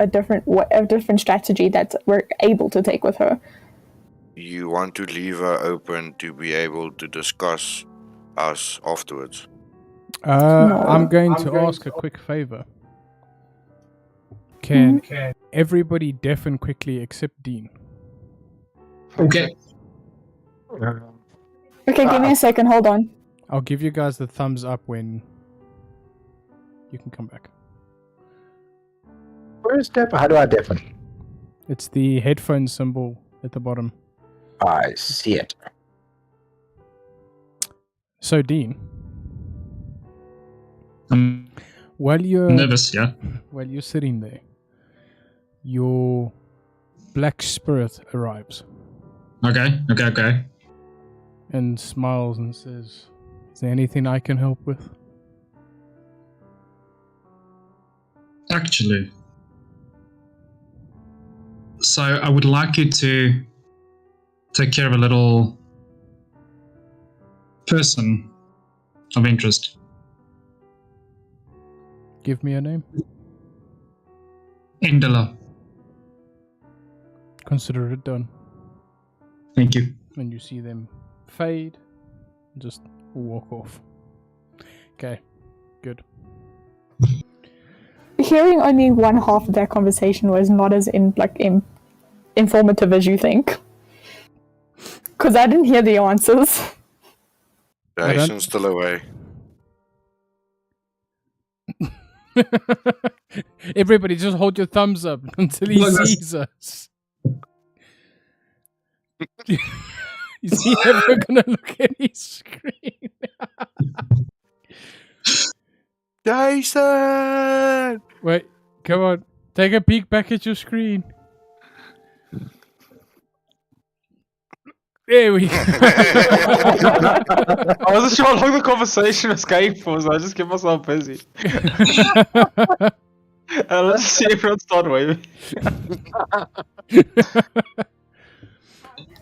Speaker 6: different strategy that we're able to take with her.
Speaker 2: You want to leave her open to be able to discuss us afterwards.
Speaker 1: I'm going to ask a quick favor. Can everybody deafen quickly except Dean?
Speaker 7: Okay.
Speaker 6: Okay, give me a second. Hold on.
Speaker 1: I'll give you guys the thumbs up when you can come back.
Speaker 5: Where is deafen? How do I deafen?
Speaker 1: It's the headphone symbol at the bottom.
Speaker 5: I see it.
Speaker 1: So, Dean,
Speaker 7: I'm
Speaker 1: while you're
Speaker 7: nervous, yeah?
Speaker 1: while you're sitting there, your black spirit arrives
Speaker 7: Okay.
Speaker 1: and smiles and says, "Is there anything I can help with?"
Speaker 7: Actually. So I would like you to take care of a little person of interest.
Speaker 1: Give me a name.
Speaker 7: Endela.
Speaker 1: Consider it done.
Speaker 7: Thank you.
Speaker 1: And you see them fade, and just walk off. Okay, good.
Speaker 6: Hearing only one half of that conversation was not as informative as you think. Because I didn't hear the answers.
Speaker 2: Jason's still away.
Speaker 1: Everybody just hold your thumbs up until he sees us. Is he ever gonna look at his screen?
Speaker 2: Jason!
Speaker 1: Wait, come on. Take a peek back at your screen. There we go.
Speaker 4: I wasn't sure how long the conversation was going for, so I just kept myself busy. And let's see everyone start waving.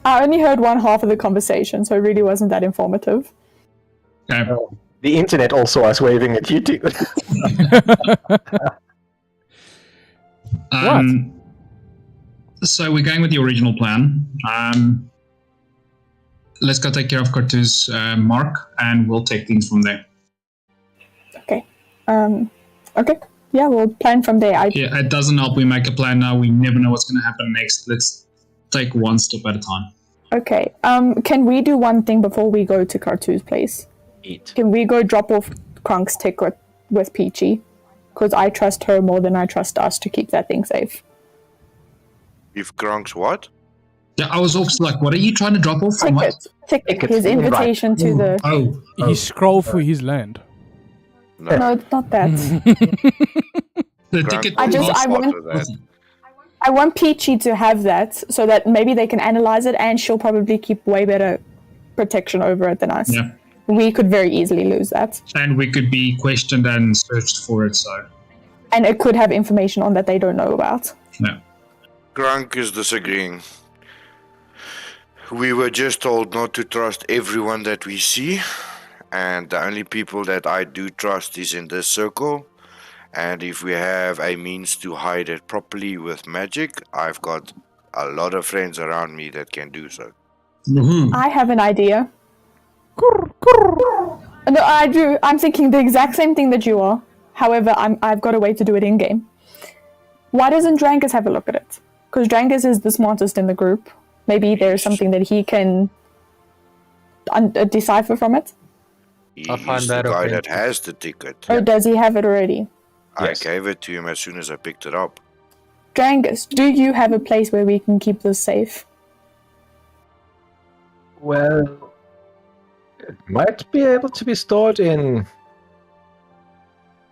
Speaker 6: I only heard one half of the conversation, so it really wasn't that informative.
Speaker 7: Okay.
Speaker 5: The internet also was waving at you too.
Speaker 7: So we're going with the original plan. Let's go take care of Cartu's mark, and we'll take things from there.
Speaker 6: Okay. Okay. Yeah, we'll plan from there.
Speaker 7: Yeah, it doesn't help we make a plan now. We never know what's going to happen next. Let's take one step at a time.
Speaker 6: Okay. Can we do one thing before we go to Cartu's place?
Speaker 5: Eat.
Speaker 6: Can we go drop off Krunk's ticket with Peachy? Because I trust her more than I trust us to keep that thing safe.
Speaker 2: If Gronk's what?
Speaker 7: Yeah, I was also like, what are you trying to drop off from what?
Speaker 6: Ticket. His invitation to the...
Speaker 7: Oh.
Speaker 1: He scrolled for his land.
Speaker 6: No, it's not that.
Speaker 7: The ticket.
Speaker 6: I want Peachy to have that so that maybe they can analyze it and she'll probably keep way better protection over it than us.
Speaker 7: Yeah.
Speaker 6: We could very easily lose that.
Speaker 7: And we could be questioned and searched for it, so.
Speaker 6: And it could have information on that they don't know about.
Speaker 7: Yeah.
Speaker 2: Gronk is disagreeing. We were just told not to trust everyone that we see, and the only people that I do trust is in this circle. And if we have a means to hide it properly with magic, I've got a lot of friends around me that can do so.
Speaker 7: Mm-hmm.
Speaker 6: I have an idea. No, I do. I'm thinking the exact same thing that you are. However, I've got a way to do it in game. Why doesn't Drangus have a look at it? Because Drangus is the smartest in the group. Maybe there's something that he can decipher from it.
Speaker 4: I'll find
Speaker 2: He's
Speaker 4: that
Speaker 2: the guy
Speaker 4: okay.
Speaker 2: that has the ticket.
Speaker 6: Or does he have it already?
Speaker 2: I gave it to him as soon as I picked it up.
Speaker 6: Drangus, do you have a place where we can keep this safe?
Speaker 5: Well, it might be able to be stored in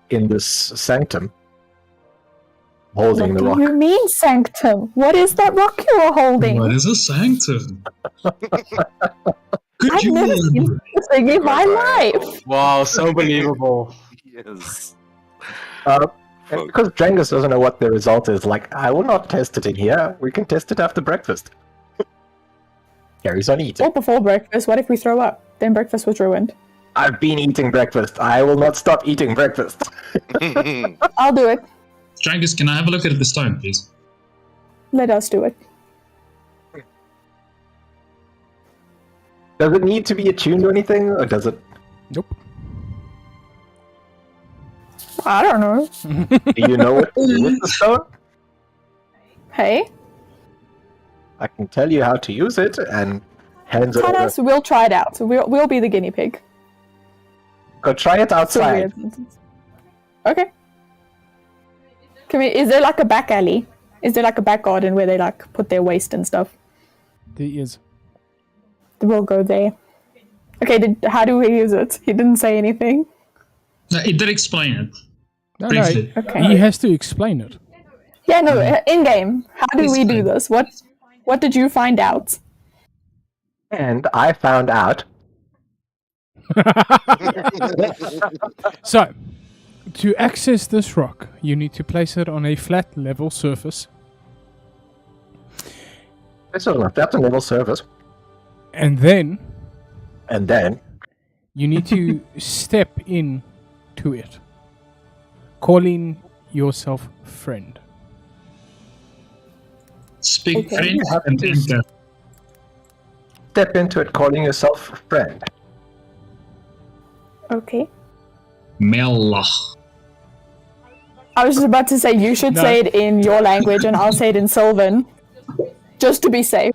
Speaker 5: this sanctum. Holding
Speaker 6: What
Speaker 5: the rock.
Speaker 6: do you mean, sanctum? What is that rock you are holding?
Speaker 7: What is a sanctum? Could
Speaker 6: I've
Speaker 7: you
Speaker 6: never seen this thing in my life.
Speaker 4: Wow, so believable.
Speaker 2: Yes.
Speaker 5: Because Drangus doesn't know what the result is, like, I will not test it in here. We can test it after breakfast. Carries on eating.
Speaker 6: Or before breakfast. What if we throw up? Then breakfast was ruined.
Speaker 5: I've been eating breakfast. I will not stop eating breakfast.
Speaker 6: I'll do it.
Speaker 7: Strangus, can I have a look at the stone, please?
Speaker 6: Let us do it.
Speaker 5: Does it need to be attuned to anything, or does it?
Speaker 1: Nope.
Speaker 6: I don't know.
Speaker 5: Do you know what to do with the stone?
Speaker 6: Hey,
Speaker 5: I can tell you how to use it, and hands it
Speaker 6: tell
Speaker 5: over.
Speaker 6: us. We'll try it out. We'll be the guinea pig.
Speaker 5: Go try it outside.
Speaker 6: Okay. Is there like a back alley? Is there like a back garden where they like put their waste and stuff?
Speaker 1: There is.
Speaker 6: We'll go there. Okay, how do we use it? He didn't say anything.
Speaker 7: No, it did explain it.
Speaker 1: No,
Speaker 7: Briefly.
Speaker 6: Okay.
Speaker 1: he has to explain it.
Speaker 6: Yeah, no, in game. How do we do
Speaker 7: Explain.
Speaker 6: this? What did you find out?
Speaker 5: And I found out.
Speaker 1: So, to access this rock, you need to place it on a flat, level surface,
Speaker 5: That's a level surface.
Speaker 1: and then
Speaker 5: And then
Speaker 1: you need to step in to it, calling yourself friend.
Speaker 7: Speak
Speaker 6: Okay.
Speaker 7: French
Speaker 5: You have
Speaker 7: and
Speaker 5: to
Speaker 7: enter.
Speaker 5: step into it calling yourself a friend.
Speaker 6: Okay.
Speaker 7: Melach.
Speaker 6: I was just about to say you should
Speaker 1: No.
Speaker 6: say it in your language and I'll say it in Sylvan. Just to be safe.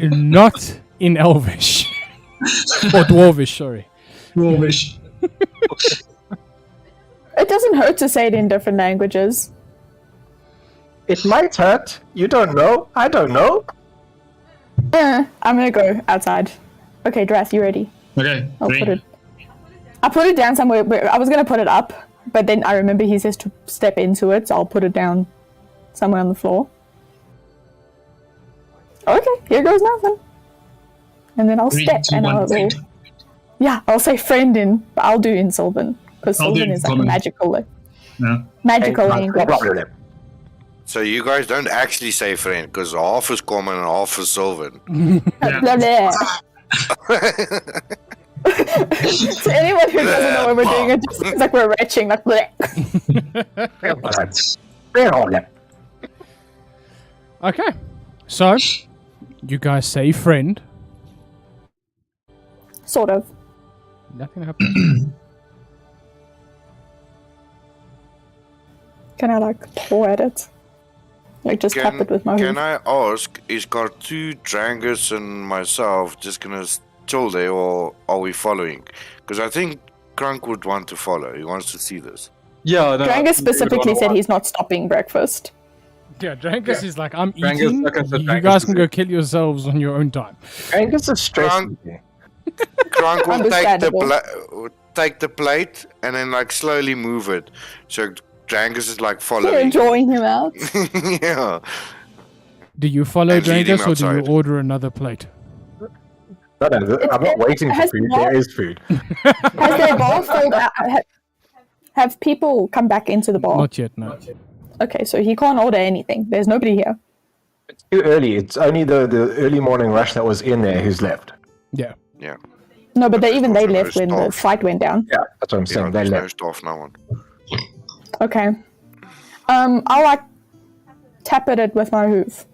Speaker 1: Not in Elvish. Or Dwarvish, sorry.
Speaker 7: Dwarvish.
Speaker 6: It doesn't hurt to say it in different languages.
Speaker 5: It might hurt. You don't know. I don't know.
Speaker 6: I'm gonna go outside. Okay, Drath, you ready?
Speaker 7: Okay,
Speaker 6: I'll
Speaker 7: three.
Speaker 6: put it. I put it down somewhere. I was gonna put it up, but then I remember he says to step into it, so I'll put it down somewhere on the floor. Okay, here goes nothing. And then I'll
Speaker 7: 3,
Speaker 6: step
Speaker 7: 2,
Speaker 6: and
Speaker 7: 1,
Speaker 6: I'll
Speaker 7: fight.
Speaker 6: I'll say friend in, but I'll do in Sylvan because
Speaker 7: I'll do
Speaker 6: Sylvan
Speaker 7: in
Speaker 6: is like a
Speaker 7: common.
Speaker 6: magical
Speaker 7: No.
Speaker 6: language.
Speaker 2: So you guys don't actually say friend because half is common and half is Sylvan.
Speaker 7: Yeah.
Speaker 6: Blah, blah. To anyone who doesn't know what we're doing, it just seems like we're retching, like bleh.
Speaker 1: Okay. So, you guys say friend.
Speaker 6: Sort of.
Speaker 1: Nothing happens.
Speaker 6: Can I like pour at it? Like just tap it with my
Speaker 2: Can
Speaker 6: hoof.
Speaker 2: I ask, is Cartu, Drangus, and myself just gonna chill there, or are we following? Because I think Krunk would want to follow. He wants to see this.
Speaker 4: Yeah, no.
Speaker 6: Drangus specifically said he's not stopping breakfast.
Speaker 1: Yeah, Drangus is like, I'm
Speaker 4: Drangus-
Speaker 1: eating.
Speaker 4: like I said,
Speaker 1: You
Speaker 4: Drangus
Speaker 1: guys
Speaker 4: is
Speaker 1: can go kill yourselves on your own time.
Speaker 5: Angus is stressed.
Speaker 2: Krunk will
Speaker 6: Understandable.
Speaker 2: take the plate and then like slowly move it. So Drangus is like
Speaker 6: You're
Speaker 2: following.
Speaker 6: enjoying him out.
Speaker 2: Yeah.
Speaker 1: Do you follow
Speaker 2: And lead him
Speaker 1: Drangus or do you
Speaker 2: outside.
Speaker 1: order another plate?
Speaker 5: No, I'm not waiting for
Speaker 6: has
Speaker 5: food.
Speaker 6: more-
Speaker 5: There is food.
Speaker 6: Has their bar filled out? Have people come back into the bar?
Speaker 1: Not yet, no.
Speaker 6: Okay, so he can't order anything. There's nobody here.
Speaker 5: It's too early. It's only the early morning rush that was in there who's left.
Speaker 1: Yeah.
Speaker 2: Yeah.
Speaker 6: No, but they
Speaker 2: Also
Speaker 6: left when the
Speaker 2: staff.
Speaker 6: fight went down.
Speaker 5: Yeah, that's what I'm
Speaker 2: Yeah,
Speaker 5: saying. They
Speaker 2: there's no
Speaker 5: left.
Speaker 2: staff now on.
Speaker 6: Okay. I'll like tap at it with my hoof.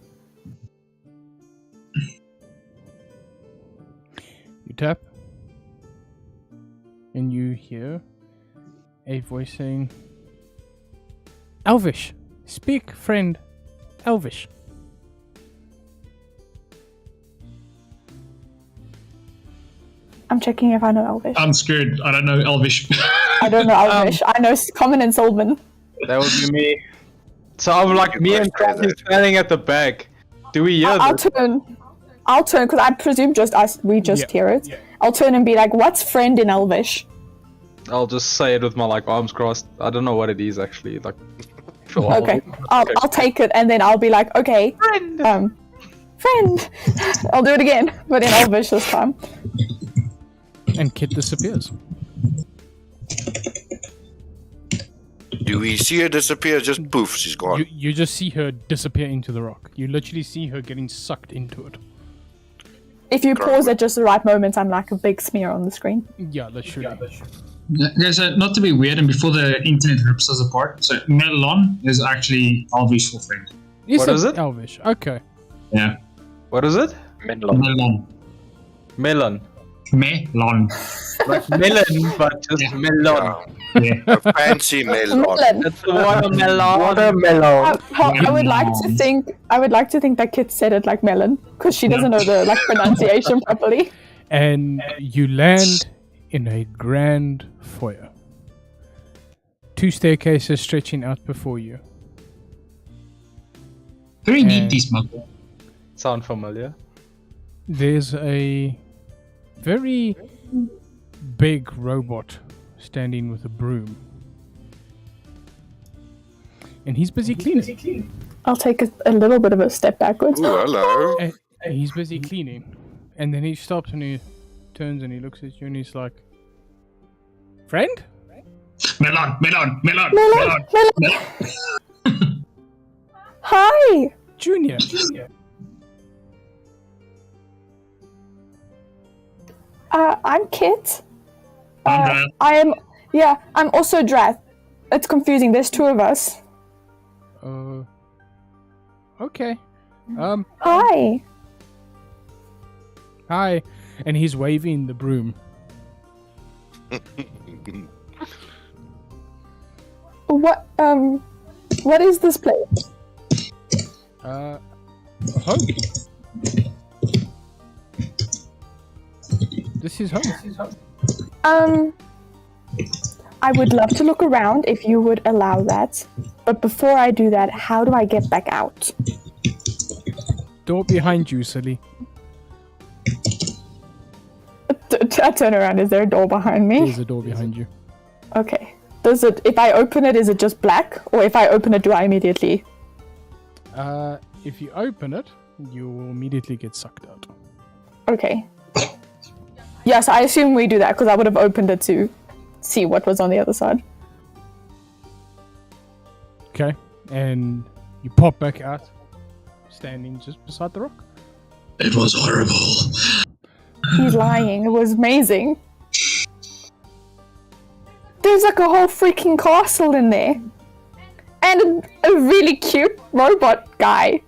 Speaker 1: You tap. And you hear a voice saying, Elvish. Speak, friend. Elvish.
Speaker 6: I'm checking if I know Elvish.
Speaker 7: I'm screwed. I don't know Elvish.
Speaker 6: I don't know Elvish. I know Common and Sylvan.
Speaker 4: That would be me. So I'm like, me and Krunk is standing at the back. Do we hear
Speaker 6: I'll
Speaker 4: this?
Speaker 6: turn because I presume just us. We just
Speaker 1: Yeah.
Speaker 6: hear it. I'll turn and be like, "What's friend in Elvish?"
Speaker 4: I'll just say it with my like arms crossed. I don't know what it is actually. Like, sure.
Speaker 6: Okay, I'll take it and then I'll be like, "Okay, friend." I'll do it again, but in Elvish this time.
Speaker 1: And Kit disappears.
Speaker 2: Do we see her disappear? Just poof, she's gone.
Speaker 1: You just see her disappear into the rock. You literally see her getting sucked into it.
Speaker 6: If you pause at just the right moment, I'm like a big smear on the screen.
Speaker 1: Yeah, that should be.
Speaker 7: Guys, not to be weird, and before the internet rips us apart, so Melon is actually Elvish for friend.
Speaker 4: What is it?
Speaker 1: Elvish. Okay.
Speaker 7: Yeah.
Speaker 4: What is it?
Speaker 5: Menlon.
Speaker 7: Melon.
Speaker 4: Melon.
Speaker 7: Melon.
Speaker 4: Like melon, but just melon.
Speaker 7: Yeah.
Speaker 2: A fancy melon.
Speaker 6: Melon.
Speaker 4: That's the watermelon.
Speaker 5: Watermelon.
Speaker 6: I would like to think. I would like to think that Kit said it like melon because she doesn't know the pronunciation properly.
Speaker 1: And you land in a grand foyer. 2 staircases stretching out before you.
Speaker 7: Very neat, these muggle.
Speaker 4: Sound familiar?
Speaker 1: There's a very big robot standing with a broom. And he's busy cleaning.
Speaker 6: I'll take a little bit of a step backwards.
Speaker 2: Ooh, hello.
Speaker 1: And he's busy cleaning. And then he stops and he turns and he looks at you and he's like, "Friend?"
Speaker 7: Melon.
Speaker 6: Melon. Hi.
Speaker 1: Junior.
Speaker 6: I'm Kit.
Speaker 7: Andra.
Speaker 6: I'm also Drath. It's confusing. There's 2 of us.
Speaker 1: Okay.
Speaker 6: Hi.
Speaker 1: Hi. And he's waving the broom.
Speaker 6: What is this place?
Speaker 1: Home. This is home.
Speaker 6: I would love to look around if you would allow that. But before I do that, how do I get back out?
Speaker 1: Door behind you, silly.
Speaker 6: I turn around. Is there a door behind me?
Speaker 1: There's a door behind you.
Speaker 6: Okay. If I open it, is it just black? Or if I open it, do I immediately?
Speaker 1: If you open it, you will immediately get sucked out.
Speaker 6: Okay. Yes, I assume we do that because I would have opened it to see what was on the other side.
Speaker 1: Okay. And you pop back out, standing just beside the rock.
Speaker 7: It was horrible.
Speaker 6: He's lying. It was amazing. There's like a whole freaking castle in there. And a really cute robot guy.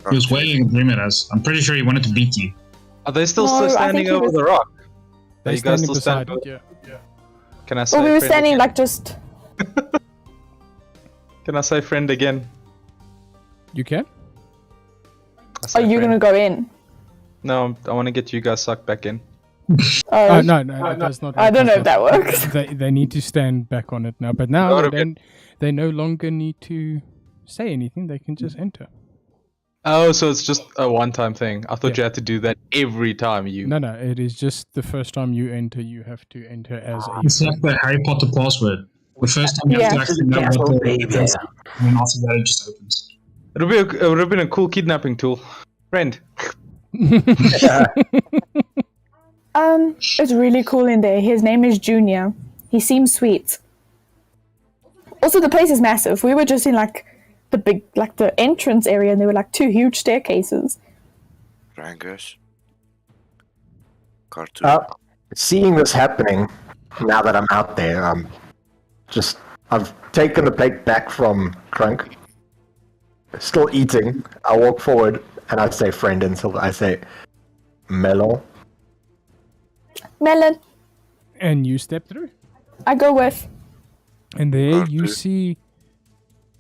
Speaker 7: He was wailing at him at us. I'm pretty sure he wanted to beat you.
Speaker 4: Are they still
Speaker 6: No, I
Speaker 4: standing
Speaker 6: think he
Speaker 4: over
Speaker 6: was-
Speaker 4: the rock? Are
Speaker 1: They're
Speaker 4: you guys
Speaker 1: standing
Speaker 4: still
Speaker 1: beside
Speaker 4: standing?
Speaker 1: it, yeah.
Speaker 4: Can I say
Speaker 6: Well, we were
Speaker 4: friend
Speaker 6: standing
Speaker 4: again?
Speaker 6: like just...
Speaker 4: Can I say friend again?
Speaker 1: You can?
Speaker 4: I say
Speaker 6: Are you
Speaker 4: friend.
Speaker 6: gonna go in?
Speaker 4: No, I want to get you guys sucked back in.
Speaker 1: Oh, no, that does not.
Speaker 6: I don't know if that works.
Speaker 1: They need to stand back on it now, but now
Speaker 4: Not a
Speaker 1: they no longer need to say anything. They can just enter.
Speaker 4: Oh, so it's just a one-time thing. I thought
Speaker 1: Yeah.
Speaker 4: you had to do that every time you...
Speaker 1: No, it is just the first time you enter. You have to enter as a.
Speaker 7: It's like the Harry Potter password. The first time you have to
Speaker 6: Yeah.
Speaker 7: actually know
Speaker 5: Castle,
Speaker 7: what the
Speaker 5: baby.
Speaker 7: it is, and then after that it just opens.
Speaker 4: It would have been a cool kidnapping tool. Friend.
Speaker 6: It's really cool in there. His name is Junior. He seems sweet. Also, the place is massive. We were just in like the entrance area, and there were like 2 huge staircases.
Speaker 2: Rangus. Cartoon.
Speaker 5: Seeing this happening, now that I'm out there, I've taken the plate back from Crunk. Still eating. I walk forward and I say friend until I say Melon.
Speaker 6: Melon,
Speaker 1: And you step through,
Speaker 6: I go with.
Speaker 1: and there you
Speaker 2: Okay.
Speaker 1: see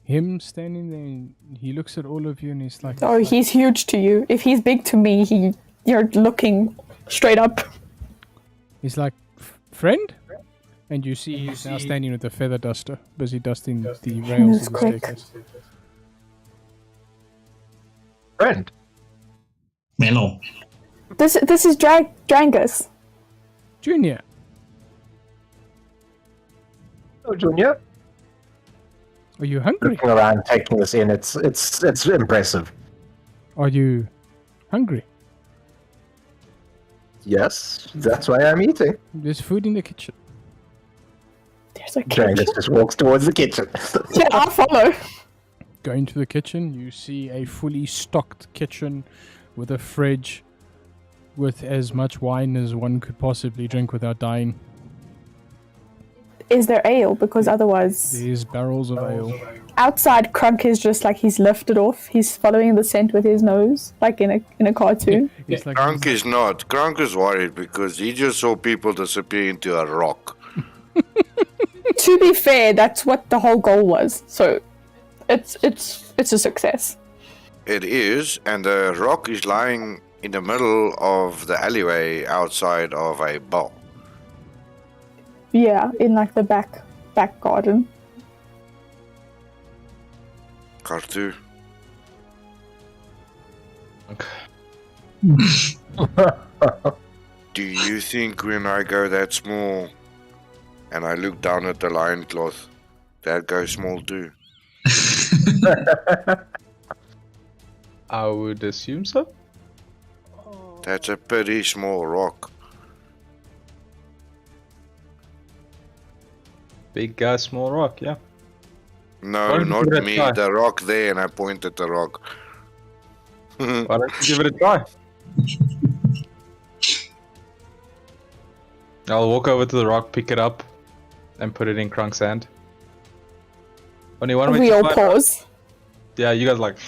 Speaker 1: him standing there. And he looks at all of you, and he's like,
Speaker 6: Oh, he's huge to you. If he's big to me, you're looking straight up.
Speaker 1: he's like, "Friend." And you see he's now standing with a feather duster, busy dusting the rails
Speaker 6: That's
Speaker 1: of the
Speaker 6: quick.
Speaker 1: staircase.
Speaker 5: Friend.
Speaker 7: Melon.
Speaker 6: This is Drangus.
Speaker 1: Junior,
Speaker 5: Oh, Junior.
Speaker 1: are you hungry?
Speaker 5: Looking around, taking this in, it's impressive.
Speaker 1: Are you hungry?
Speaker 5: Yes, that's why I'm eating.
Speaker 1: There's food in the kitchen.
Speaker 6: There's a kitchen.
Speaker 5: Drangus just walks towards the kitchen.
Speaker 6: Yeah, I'll follow.
Speaker 1: Go into the kitchen, you see a fully stocked kitchen with a fridge, with as much wine as one could possibly drink without dying.
Speaker 6: Is there ale? Because otherwise,
Speaker 1: There's barrels of ale.
Speaker 6: outside Crunk is just like he's lifted off. He's following the scent with his nose, like in a cartoon.
Speaker 1: It's like
Speaker 2: Kronk is not. Kronk is worried because he just saw people disappear into a rock.
Speaker 6: To be fair, that's what the whole goal was. So, it's a success.
Speaker 2: It is, and the rock is lying in the middle of the alleyway outside of a bar.
Speaker 6: Yeah, in like the back garden.
Speaker 2: Cartu. Do you think when I go that small and I look down at the lion cloth, that goes small too?
Speaker 4: I would assume so.
Speaker 2: That's a pretty small rock.
Speaker 4: Big guy, small rock, yeah. Why
Speaker 2: No,
Speaker 4: don't you
Speaker 2: not
Speaker 4: give it a
Speaker 2: me.
Speaker 4: try?
Speaker 2: The rock there, and I point at the rock.
Speaker 4: Why don't you give it a try? I'll walk over to the rock, pick it up, and put it in Crunk's hand. Only one way
Speaker 6: We
Speaker 4: to
Speaker 6: all
Speaker 4: find-
Speaker 6: pause.
Speaker 4: Yeah, you guys like.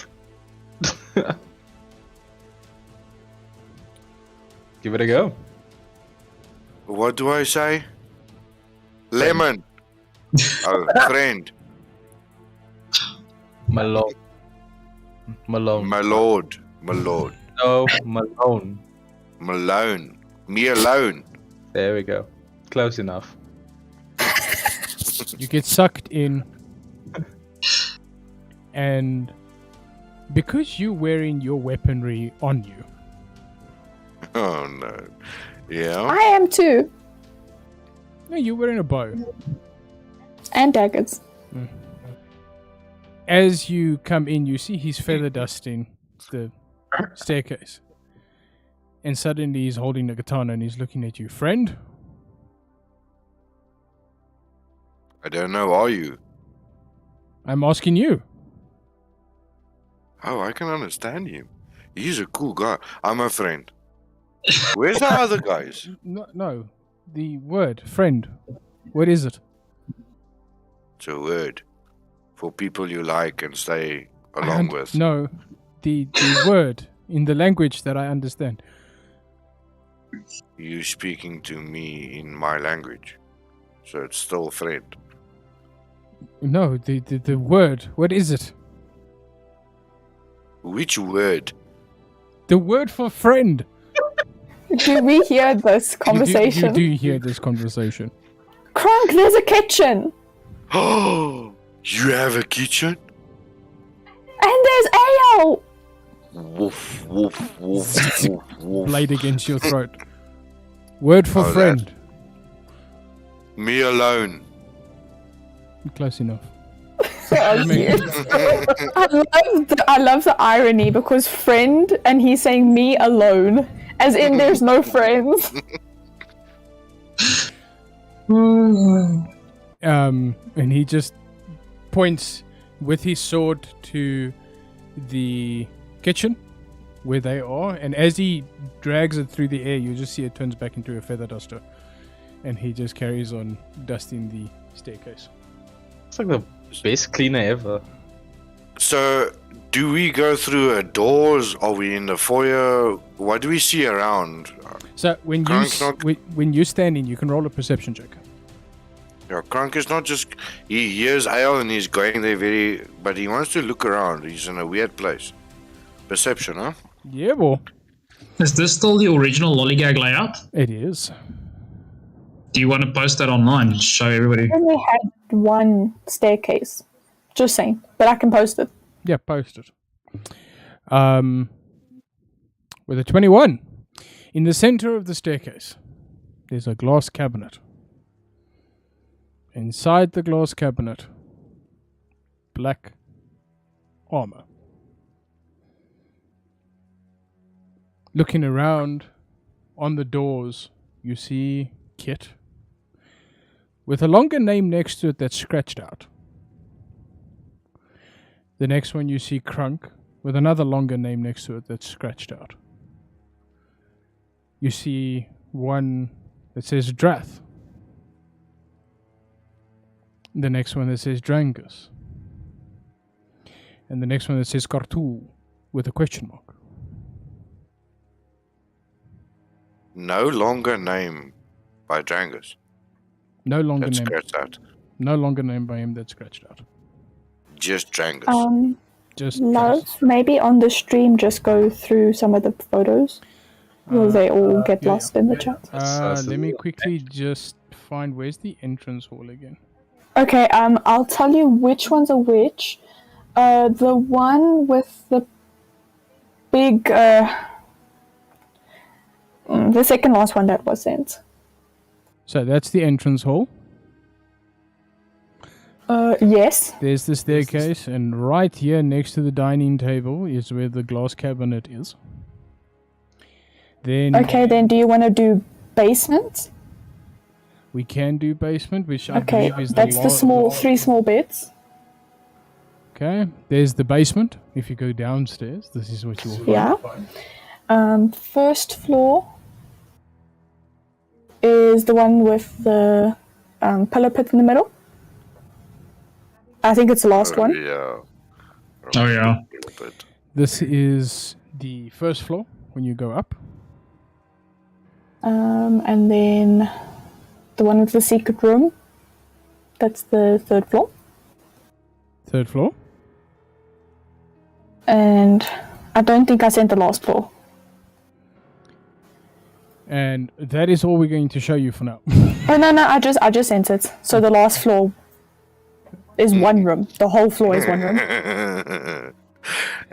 Speaker 4: Give it a go.
Speaker 2: What do I say? Lemon. Oh, friend.
Speaker 4: Malone. Malone.
Speaker 2: My lord. My lord.
Speaker 4: No, Malone.
Speaker 2: Malone. Me alone.
Speaker 4: There we go. Close enough.
Speaker 1: you get sucked in, and because you're wearing your weaponry on you,
Speaker 2: Oh no. Yeah.
Speaker 6: I am too.
Speaker 1: no, you're wearing a bow.
Speaker 6: And daggers.
Speaker 1: As you come in, you see he's feather dusting the staircase, and suddenly he's holding a katana and he's looking at you, friend.
Speaker 2: I don't know, are you?
Speaker 1: I'm asking you.
Speaker 2: Oh, I can understand him. He's a cool guy. I'm a friend. Where's the other guys?
Speaker 1: No, the word friend. What is it?
Speaker 2: It's a word for people you like and stay along with.
Speaker 1: No, the word in the language that I understand.
Speaker 2: You speaking to me in my language. So it's still friend.
Speaker 1: No, the word. What is it?
Speaker 2: Which word?
Speaker 1: The word for friend.
Speaker 6: Do we hear this conversation?
Speaker 1: You do hear this conversation.
Speaker 6: Crunk, there's a kitchen!
Speaker 2: Oh, you have a kitchen?
Speaker 6: And there's ale!
Speaker 2: Woof, woof, woof, woof, woof.
Speaker 1: Blade against your throat. Word for
Speaker 2: Oh,
Speaker 1: friend.
Speaker 2: Me alone.
Speaker 1: Close enough.
Speaker 6: Oh,
Speaker 1: mean-
Speaker 6: cute. I love the irony because friend and he's saying me alone. As in there's no friends.
Speaker 1: And he just points with his sword to the kitchen where they are, and as he drags it through the air, you just see it turns back into a feather duster, and he just carries on dusting the staircase.
Speaker 4: It's like the best cleaner ever.
Speaker 2: So, do we go through doors? Are we in the foyer? What do we see around?
Speaker 1: So when you
Speaker 2: Crunk's not-
Speaker 1: when you're standing, you can roll a perception check.
Speaker 2: Yeah, Kronk is not just... He hears ale and he's going there but he wants to look around. He's in a weird place. Perception, huh?
Speaker 1: Yeah, well,
Speaker 7: Is this still the original lollygag layout?
Speaker 1: it is.
Speaker 7: Do you want to post that online? Just show everybody.
Speaker 6: I only had one staircase. Just saying. But I can post it.
Speaker 1: Yeah, post it. With a 21. In the center of the staircase, there's a glass cabinet. Inside the glass cabinet, black armor. Looking around on the doors, you see Kit with a longer name next to it that's scratched out. The next one you see Crunk with another longer name next to it that's scratched out. you see one that says Drath. The next one that says Drangus. And the next one that says Kartul with a question mark.
Speaker 2: No longer named by Drangus.
Speaker 1: No longer
Speaker 2: That's
Speaker 1: named.
Speaker 2: scratched out.
Speaker 1: No longer named by him. That's scratched out.
Speaker 2: Just Drangus.
Speaker 1: Just
Speaker 6: Love,
Speaker 1: Drangus.
Speaker 6: maybe on the stream just go through some of the photos. Will they all get
Speaker 1: yeah,
Speaker 6: lost in the chat?
Speaker 1: Let me quickly just find where's the entrance hall again.
Speaker 6: Okay, I'll tell you which ones are which. The one with the big, the second last one that was sent.
Speaker 1: So that's the entrance hall.
Speaker 6: Yes.
Speaker 1: There's the staircase, and right here next to the dining table is where the glass cabinet is. Then
Speaker 6: Okay, then do you want to do basement?
Speaker 1: we can do basement, which I
Speaker 6: Okay,
Speaker 1: believe is
Speaker 6: that's the three small beds.
Speaker 1: Okay, there's the basement. If you go downstairs, this is what you will find.
Speaker 6: Yeah. First floor is the one with the pillar pit in the middle. I think it's the last one.
Speaker 2: Yeah.
Speaker 7: Oh, yeah.
Speaker 1: This is the first floor when you go up.
Speaker 6: And then the one with the secret room. That's the third floor.
Speaker 1: Third floor.
Speaker 6: And I don't think I sent the last floor.
Speaker 1: And that is all we're going to show you for now.
Speaker 6: Oh no, I just sent it. So the last floor is one room. The whole floor is one room.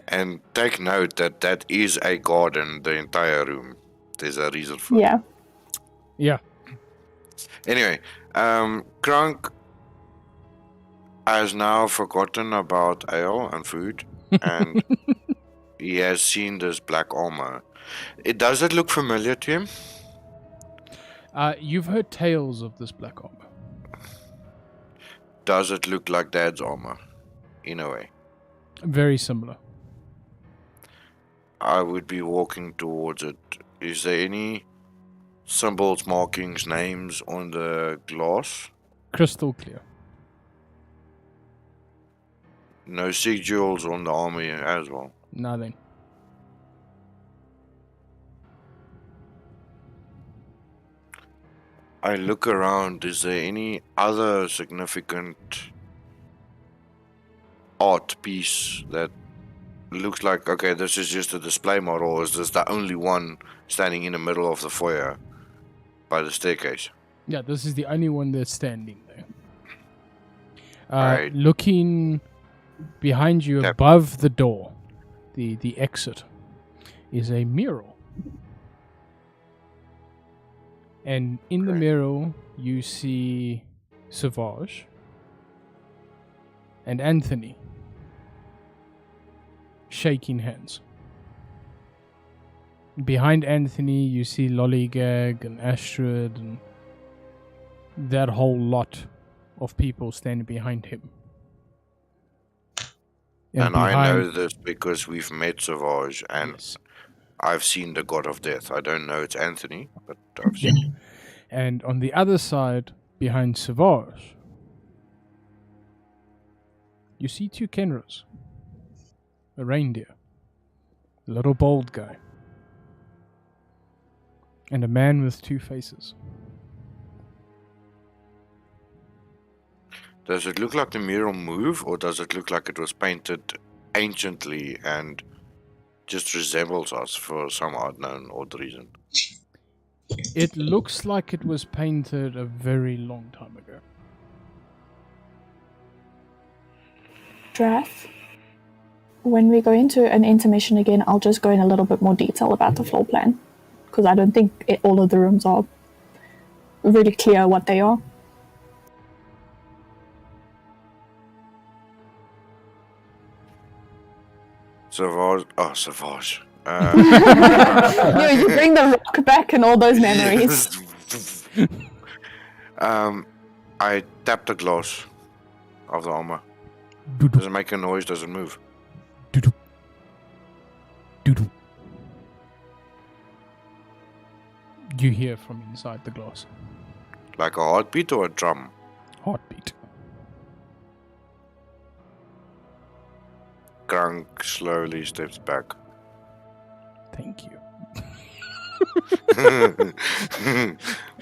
Speaker 2: And take note that that is a garden, the entire room. There's a reason for it.
Speaker 6: Yeah.
Speaker 1: Yeah.
Speaker 2: Anyway, Kronk has now forgotten about ale and food, and he has seen this black armor. Does it look familiar to him?
Speaker 1: You've heard tales of this black armor.
Speaker 2: Does it look like Dad's armor? In a way.
Speaker 1: Very similar.
Speaker 2: I would be walking towards it. Is there any symbols, markings, names on the glass?
Speaker 1: Crystal clear.
Speaker 2: No sigils on the armor as well.
Speaker 1: Nothing.
Speaker 2: I look around. Is there any other significant art piece that looks like, okay, this is just a display model, or is this the only one standing in the middle of the foyer by the staircase?
Speaker 1: Yeah, this is the only one that's standing there.
Speaker 2: Right.
Speaker 1: Looking behind you,
Speaker 2: Yep.
Speaker 1: above the door, the exit, is a mural. And in the
Speaker 2: Okay.
Speaker 1: mural, you see Savage and Anthony shaking hands. Behind Anthony, you see Lollygag and Astrid and that whole lot of people standing behind him.
Speaker 2: And I know this because we've met Savage, and
Speaker 1: Yes.
Speaker 2: I've seen the God of Death. I don't know it's Anthony, but I've seen.
Speaker 1: And on the other side, behind Savage, you see two Kenras. A reindeer. A little bald guy. And a man with two faces.
Speaker 2: Does it look like the mural moved, or does it look like it was painted anciently and just resembles us for some unknown odd reason?
Speaker 1: It looks like it was painted a very long time ago.
Speaker 6: Drath, when we go into an intermission again, I'll just go in a little bit more detail about the floor plan. Because I don't think all of the rooms are really clear what they are.
Speaker 2: Savage. Oh, Savage.
Speaker 6: You bring the rock back and all those memories.
Speaker 2: I tap the glass of the armor.
Speaker 1: Doo-doo,
Speaker 2: Does it make a noise? Does it move?
Speaker 1: doo-doo. Doo-doo. you hear from inside the glass.
Speaker 2: Like a heartbeat or a drum?
Speaker 1: Heartbeat.
Speaker 2: Grunk slowly steps back.
Speaker 1: Thank you.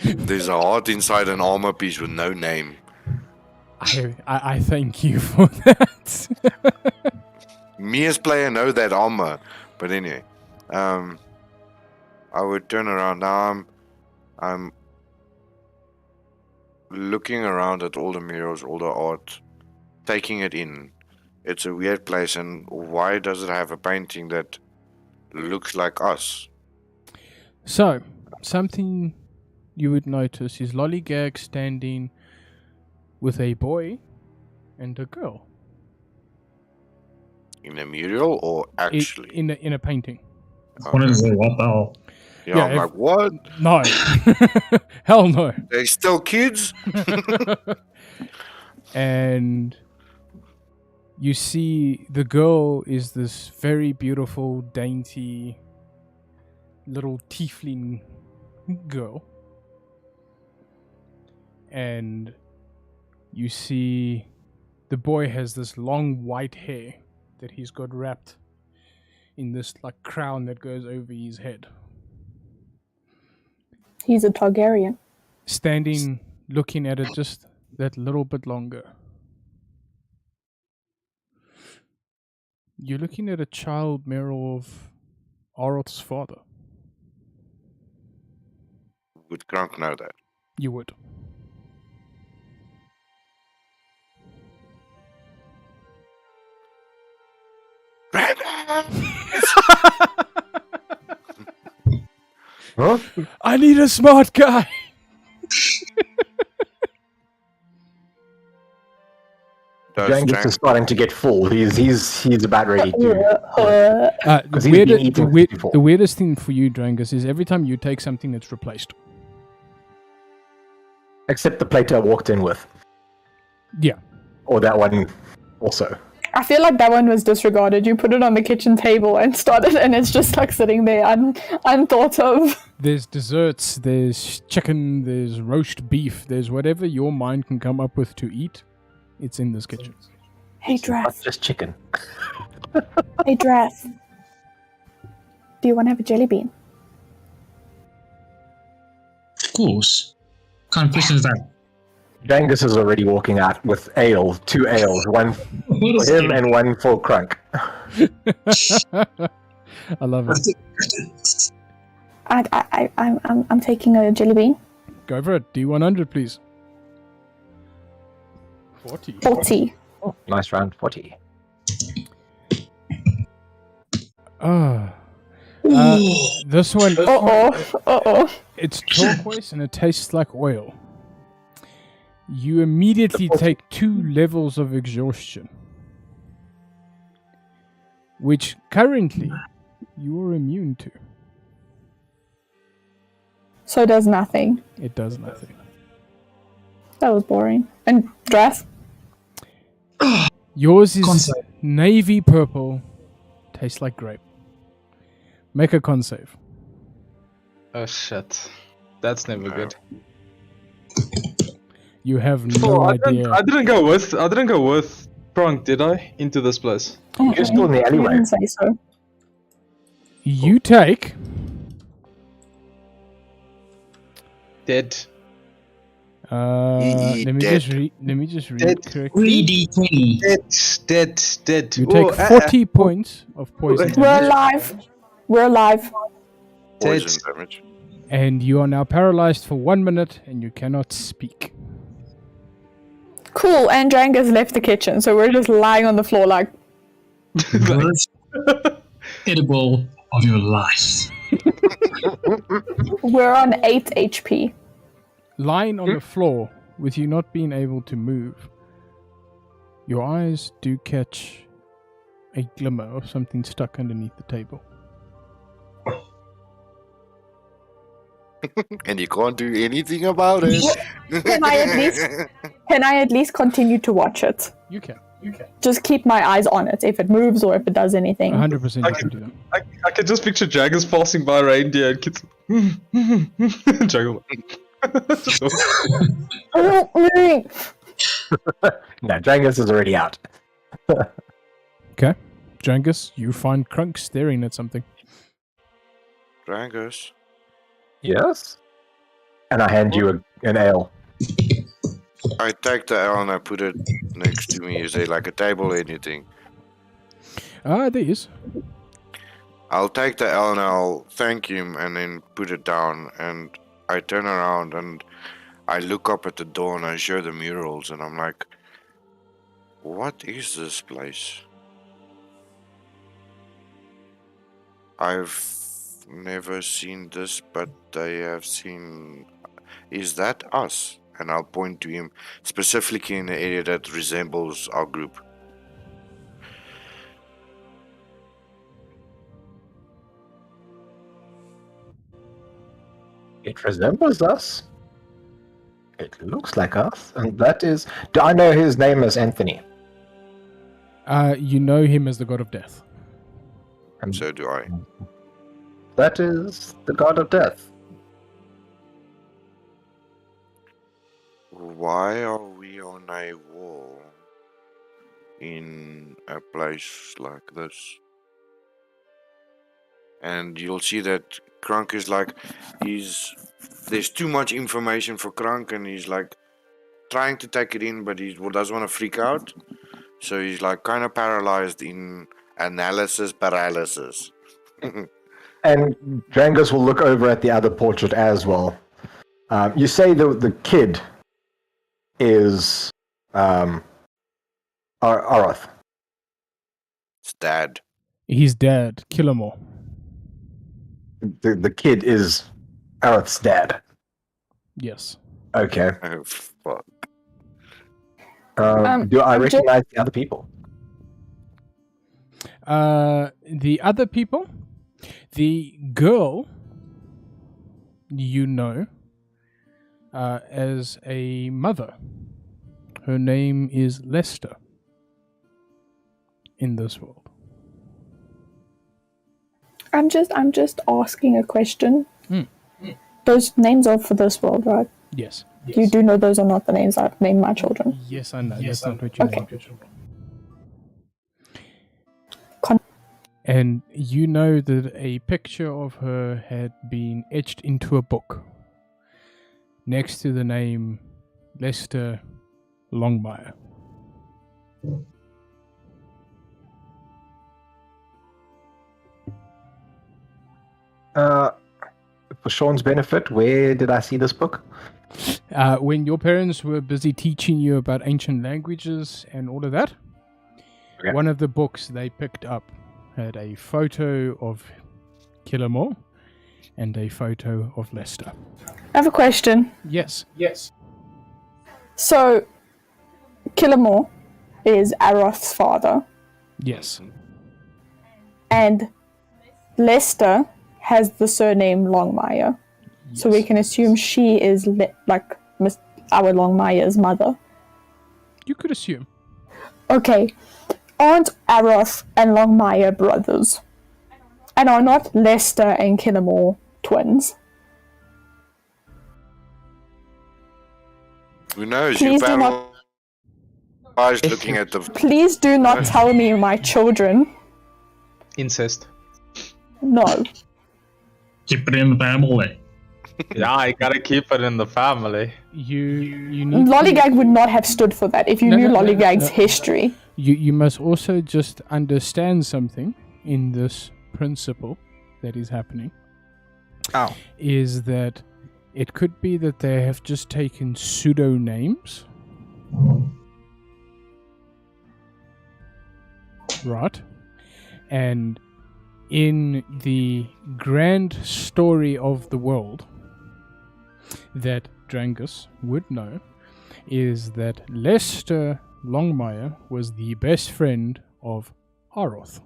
Speaker 2: There's a heart inside an armor piece with no name.
Speaker 1: I thank you for that.
Speaker 2: Me as player know that armor. But anyway. I would turn around. Now I'm looking around at all the murals, all the art, taking it in. It's a weird place, and why does it have a painting that looks like us?
Speaker 1: So, something you would notice is Lollygag standing with a boy and a girl.
Speaker 2: In a mural or actually?
Speaker 1: In a painting.
Speaker 7: What is it? What the hell?
Speaker 2: Yeah,
Speaker 1: Yeah,
Speaker 2: I'm like, what?
Speaker 1: No. Hell no.
Speaker 2: They still kids?
Speaker 1: And you see the girl is this very beautiful, dainty, little tiefling girl. And you see the boy has this long white hair that he's got wrapped in this like crown that goes over his head.
Speaker 6: He's a Targaryen.
Speaker 1: Standing, looking at it just that little bit longer. You're looking at a child mural of Aroth's father.
Speaker 2: Would Grunk know that?
Speaker 1: You would.
Speaker 5: Huh?
Speaker 1: I need a smart guy.
Speaker 5: Django is starting to get full. He's about ready to.
Speaker 1: The,
Speaker 5: he's been eating this before.
Speaker 1: the weirdest thing for you, Drangus, is every time you take something, it's replaced.
Speaker 5: Except the plate I walked in with.
Speaker 1: Yeah.
Speaker 5: Or that one also.
Speaker 6: I feel like that one was disregarded. You put it on the kitchen table and started, and it's just like sitting there unthought of.
Speaker 1: There's desserts, there's chicken, there's roast beef, there's whatever your mind can come up with to eat. It's in this kitchen.
Speaker 6: Hey,
Speaker 5: Not
Speaker 6: Drath.
Speaker 5: just chicken.
Speaker 6: Hey, Drath. Do you want to have a jelly bean?
Speaker 7: Of course. What kind of question is that?
Speaker 5: Jangus is already walking out with ale, 2 ales, one for
Speaker 7: What is
Speaker 5: him
Speaker 7: it?
Speaker 5: and one for Crunk.
Speaker 1: I love it.
Speaker 6: I'm taking a jelly bean.
Speaker 1: Go for it. D100, please. 40.
Speaker 6: 40.
Speaker 5: Oh, nice round, 40.
Speaker 1: This one,
Speaker 6: Uh-oh.
Speaker 1: it's turquoise and it tastes like oil. You immediately take 2 levels of exhaustion, which currently you are immune to.
Speaker 6: So it does nothing.
Speaker 1: It does nothing.
Speaker 6: That was boring. And Drath?
Speaker 1: Yours is
Speaker 7: Con save.
Speaker 1: navy purple, tastes like grape. Make a con save.
Speaker 4: Oh shit. That's never good.
Speaker 1: You have no idea.
Speaker 8: I didn't go with Prunk, did I? Into this place.
Speaker 5: You're still in the
Speaker 6: You
Speaker 5: alleyway.
Speaker 6: didn't say so.
Speaker 1: You take
Speaker 4: Dead.
Speaker 1: let me
Speaker 2: Dead.
Speaker 1: just read
Speaker 4: Dead.
Speaker 1: correctly.
Speaker 7: 3d20.
Speaker 4: Dead.
Speaker 1: You take 40 points of poison
Speaker 6: We're
Speaker 1: damage,
Speaker 6: alive. We're alive.
Speaker 2: Poison damage.
Speaker 1: and you are now paralyzed for 1 minute, and you cannot speak.
Speaker 6: Cool, and Drangus left the kitchen, so we're just lying on the floor like...
Speaker 7: Worst edible of your life.
Speaker 6: We're on 8 HP.
Speaker 1: Lying on the floor, with you not being able to move, your eyes do catch a glimmer of something stuck underneath the table.
Speaker 2: And you can't do anything about it.
Speaker 6: Can I at least continue to watch it?
Speaker 1: You can.
Speaker 6: Just keep my eyes on it if it moves or if it does anything.
Speaker 1: 100% you can do that.
Speaker 8: I can just picture Jaggers passing by reindeer and kids. Juggle.
Speaker 5: No, Drangus is already out.
Speaker 1: Okay. Drangus, you find Crunk staring at something.
Speaker 2: Drangus.
Speaker 5: Yes. And I hand you an ale.
Speaker 2: I take the L and I put it next to me. Is there like a table or anything?
Speaker 1: There is.
Speaker 2: I'll take the L and I'll thank him and then put it down. And I turn around and I look up at the door and I show the murals and I'm like, what is this place? I've never seen this, but they have seen. Is that us? And I'll point to him specifically in the area that resembles our group.
Speaker 5: It resembles us. It looks like us. And that is... Do I know his name as Anthony?
Speaker 1: You know him as the god of death.
Speaker 5: And
Speaker 2: So do I.
Speaker 5: that is the god of death.
Speaker 2: Why are we on a wall in a place like this? And you'll see that Crunk is like, there's too much information for Crunk and he's like trying to take it in, but he doesn't want to freak out. So he's like kind of paralyzed in analysis paralysis.
Speaker 5: And Drangus will look over at the other portrait as well. You say the kid is Arath.
Speaker 2: It's dad.
Speaker 1: He's dead. Killamore.
Speaker 5: The kid is Arath's dad.
Speaker 1: Yes.
Speaker 5: Okay.
Speaker 2: Oh, fuck.
Speaker 5: Do I recognize the other people?
Speaker 1: The other people, the girl, you know, as a mother. Her name is Lester. In this world.
Speaker 6: I'm just asking a question. Those names are for this world, right?
Speaker 1: Yes.
Speaker 6: You do know those are not the names I've named my children.
Speaker 1: Yes, I know. That's not what you
Speaker 6: Okay.
Speaker 1: named. And you know that a picture of her had been etched into a book next to the name Lester Longmire.
Speaker 5: For Sean's benefit, where did I see this book?
Speaker 1: When your parents were busy teaching you about ancient languages and all of that,
Speaker 5: Okay.
Speaker 1: one of the books they picked up had a photo of Killamore and a photo of Lester.
Speaker 6: I have a question.
Speaker 1: Yes.
Speaker 6: So, Killamore is Aroth's father,
Speaker 1: Yes.
Speaker 6: and Lester has the surname Longmire. So we can assume she is our Longmire's mother.
Speaker 1: You could assume.
Speaker 6: Okay, aren't Aroth and Longmire brothers? And are not Lester and Killamore twins?
Speaker 2: Who knows?
Speaker 6: Please
Speaker 2: You
Speaker 6: do not-
Speaker 2: paralyzed looking at the.
Speaker 6: Please do not tell me my children.
Speaker 4: Incest.
Speaker 6: No.
Speaker 7: Keep it in the family.
Speaker 4: Yeah, I gotta keep it in the family.
Speaker 1: You need
Speaker 6: Lollygag would not have stood for that if you
Speaker 1: No,
Speaker 6: knew
Speaker 1: no, no,
Speaker 6: Lollygag's
Speaker 1: no.
Speaker 6: history.
Speaker 1: You must also just understand something in this principle that is happening.
Speaker 4: Ow.
Speaker 1: Is that it could be that they have just taken pseudonames. Right? And in the grand story of the world that Drangus would know is that Lester Longmire was the best friend of Aroth.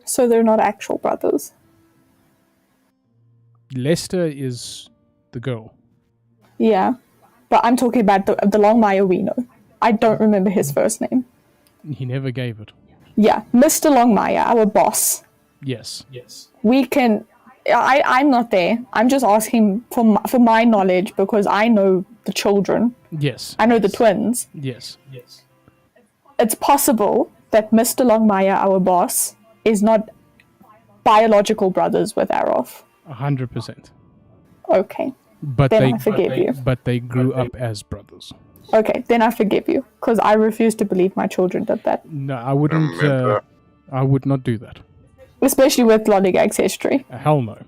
Speaker 6: So they're not actual brothers.
Speaker 1: Lester is the girl.
Speaker 6: Yeah. But I'm talking about the Longmire we know. I don't remember his first name.
Speaker 1: He never gave it.
Speaker 6: Yeah, Mr. Longmire, our boss.
Speaker 1: Yes.
Speaker 6: we can. I'm not there. I'm just asking for my knowledge because I know the children.
Speaker 1: Yes.
Speaker 6: I know the twins.
Speaker 1: Yes.
Speaker 6: It's possible that Mr. Longmire, our boss, is not biological brothers with Aroth.
Speaker 1: 100%.
Speaker 6: Okay.
Speaker 1: But
Speaker 6: Then I forgive you.
Speaker 1: But they grew up as brothers.
Speaker 6: Okay, then I forgive you because I refuse to believe my children did that,
Speaker 1: No, I wouldn't.
Speaker 2: Remember,
Speaker 1: I would not do that.
Speaker 6: especially with Lollygag's history.
Speaker 1: Hell no.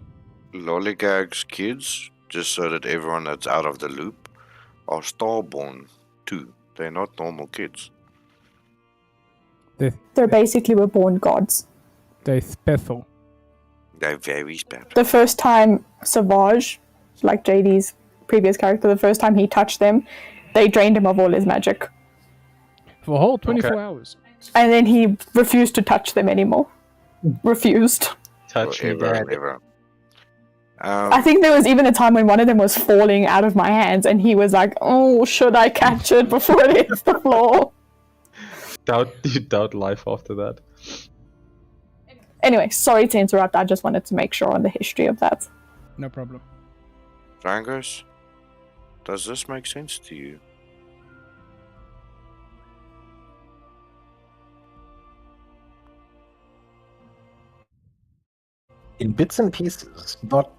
Speaker 2: Lollygag's kids, just so that everyone that's out of the loop, are starborn too. They're not normal kids.
Speaker 6: They're basically reborn gods.
Speaker 1: They're special.
Speaker 2: They're very special.
Speaker 6: The first time Savage, like JD's previous character, the first time he touched them, they drained him of all his magic.
Speaker 1: For a whole 24 hours.
Speaker 6: And then he refused to touch them anymore. Refused.
Speaker 4: Touch me,
Speaker 2: Forever
Speaker 4: Dad.
Speaker 2: and ever.
Speaker 6: I think there was even a time when one of them was falling out of my hands and he was like, oh, should I catch it before it hits the floor?
Speaker 4: You doubt life after that.
Speaker 6: Anyway, sorry to interrupt. I just wanted to make sure on the history of that.
Speaker 1: No problem.
Speaker 2: Drangos, does this make sense to you?
Speaker 5: In bits and pieces, not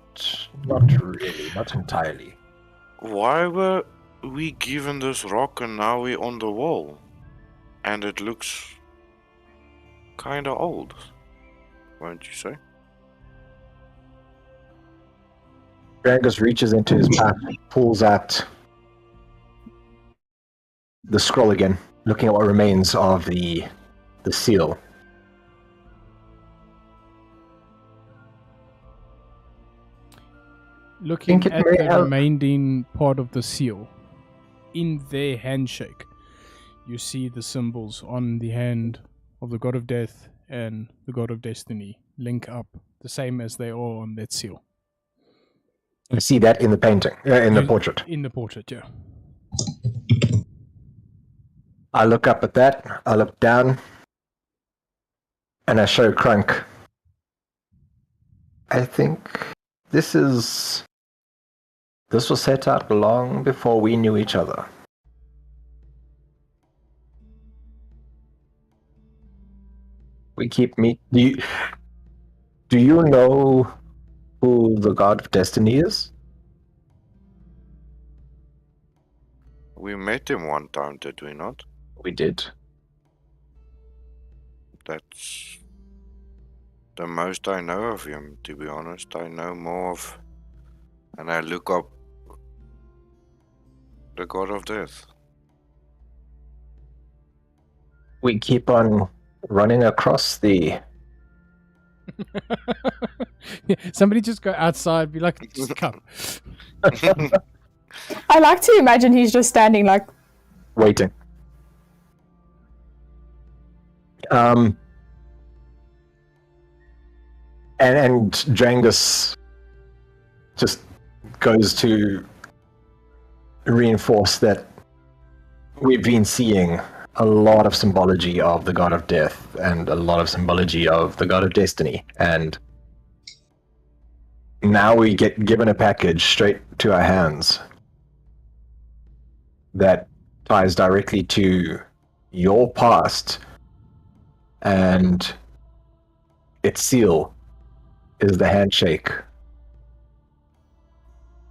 Speaker 5: really, not entirely.
Speaker 2: Why were we given this rock and now we're on the wall? And it looks kinda old, won't you say?
Speaker 5: Drangus reaches into his pack, pulls out the scroll again, looking at what remains of the seal.
Speaker 1: Looking
Speaker 5: Think it
Speaker 1: at
Speaker 5: may
Speaker 1: the
Speaker 5: have-
Speaker 1: remaining part of the seal, in their handshake, you see the symbols on the hand of the God of Death and the God of Destiny link up, the same as they are on that seal.
Speaker 5: You see that in the painting, in the portrait.
Speaker 1: In the portrait, yeah.
Speaker 5: I look up at that, I look down, and I show Crunk. I think this was set out long before we knew each other. We keep meet. Do you know who the God of Destiny is?
Speaker 2: We met him one time, did we not?
Speaker 5: We did.
Speaker 2: That's the most I know of him, to be honest. I know more of... And I look up the God of Death.
Speaker 5: We keep on running across the...
Speaker 1: Yeah, somebody just go outside, be like, just come.
Speaker 6: I like to imagine he's just standing like,
Speaker 5: waiting. And Drangus just goes to reinforce that we've been seeing a lot of symbology of the God of Death and a lot of symbology of the God of Destiny, and now we get given a package straight to our hands that ties directly to your past, and its seal is the handshake,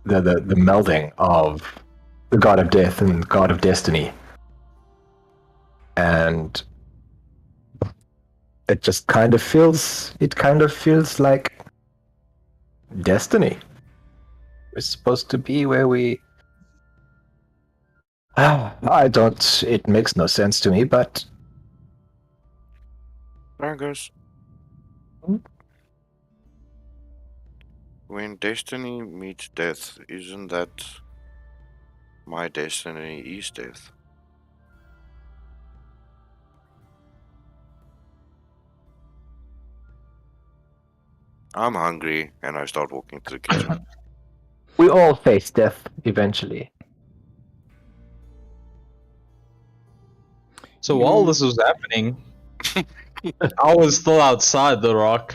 Speaker 5: the melding of the God of Death and the God of Destiny, and it just kind of feels like destiny. We're supposed to be where we... it makes no sense to me, but...
Speaker 2: Drangos. When destiny meets death, isn't that my destiny is death? I'm hungry and I start walking to the kitchen.
Speaker 5: We all face death eventually.
Speaker 4: So while this was happening, I was still outside the rock.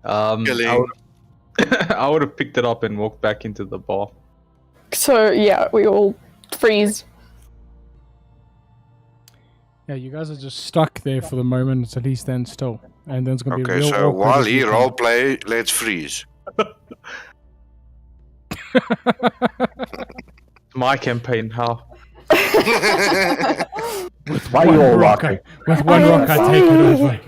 Speaker 2: Killing.
Speaker 8: I would have picked it up and walked back into the bar.
Speaker 6: So yeah, we all freeze.
Speaker 1: Yeah, you guys are just stuck there for the moment until he stands still. And then it's going to be
Speaker 2: Okay,
Speaker 1: real
Speaker 2: so
Speaker 1: awkward
Speaker 2: while
Speaker 1: if
Speaker 2: he
Speaker 1: you can't.
Speaker 2: roleplay, let's freeze.
Speaker 8: My campaign, how?
Speaker 5: Why are you all
Speaker 1: rock,
Speaker 5: laughing?
Speaker 1: with one rock, I take it over.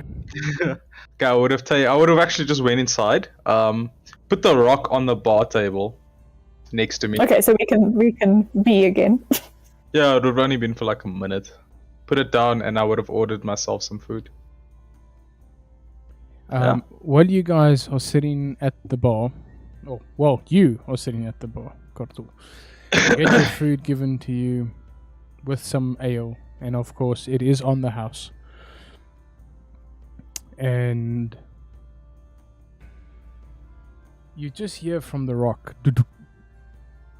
Speaker 8: Okay, I would have actually just went inside. Put the rock on the bar table next to me.
Speaker 6: Okay, so we can be again.
Speaker 8: Yeah, it would have only been for like a minute. Put it down, and I would have ordered myself some food.
Speaker 1: While you guys are sitting at the bar, you are sitting at the bar, Kartu. You get your food given to you with some ale, and of course, it is on the house. And you just hear from the rock, "Doo-doo,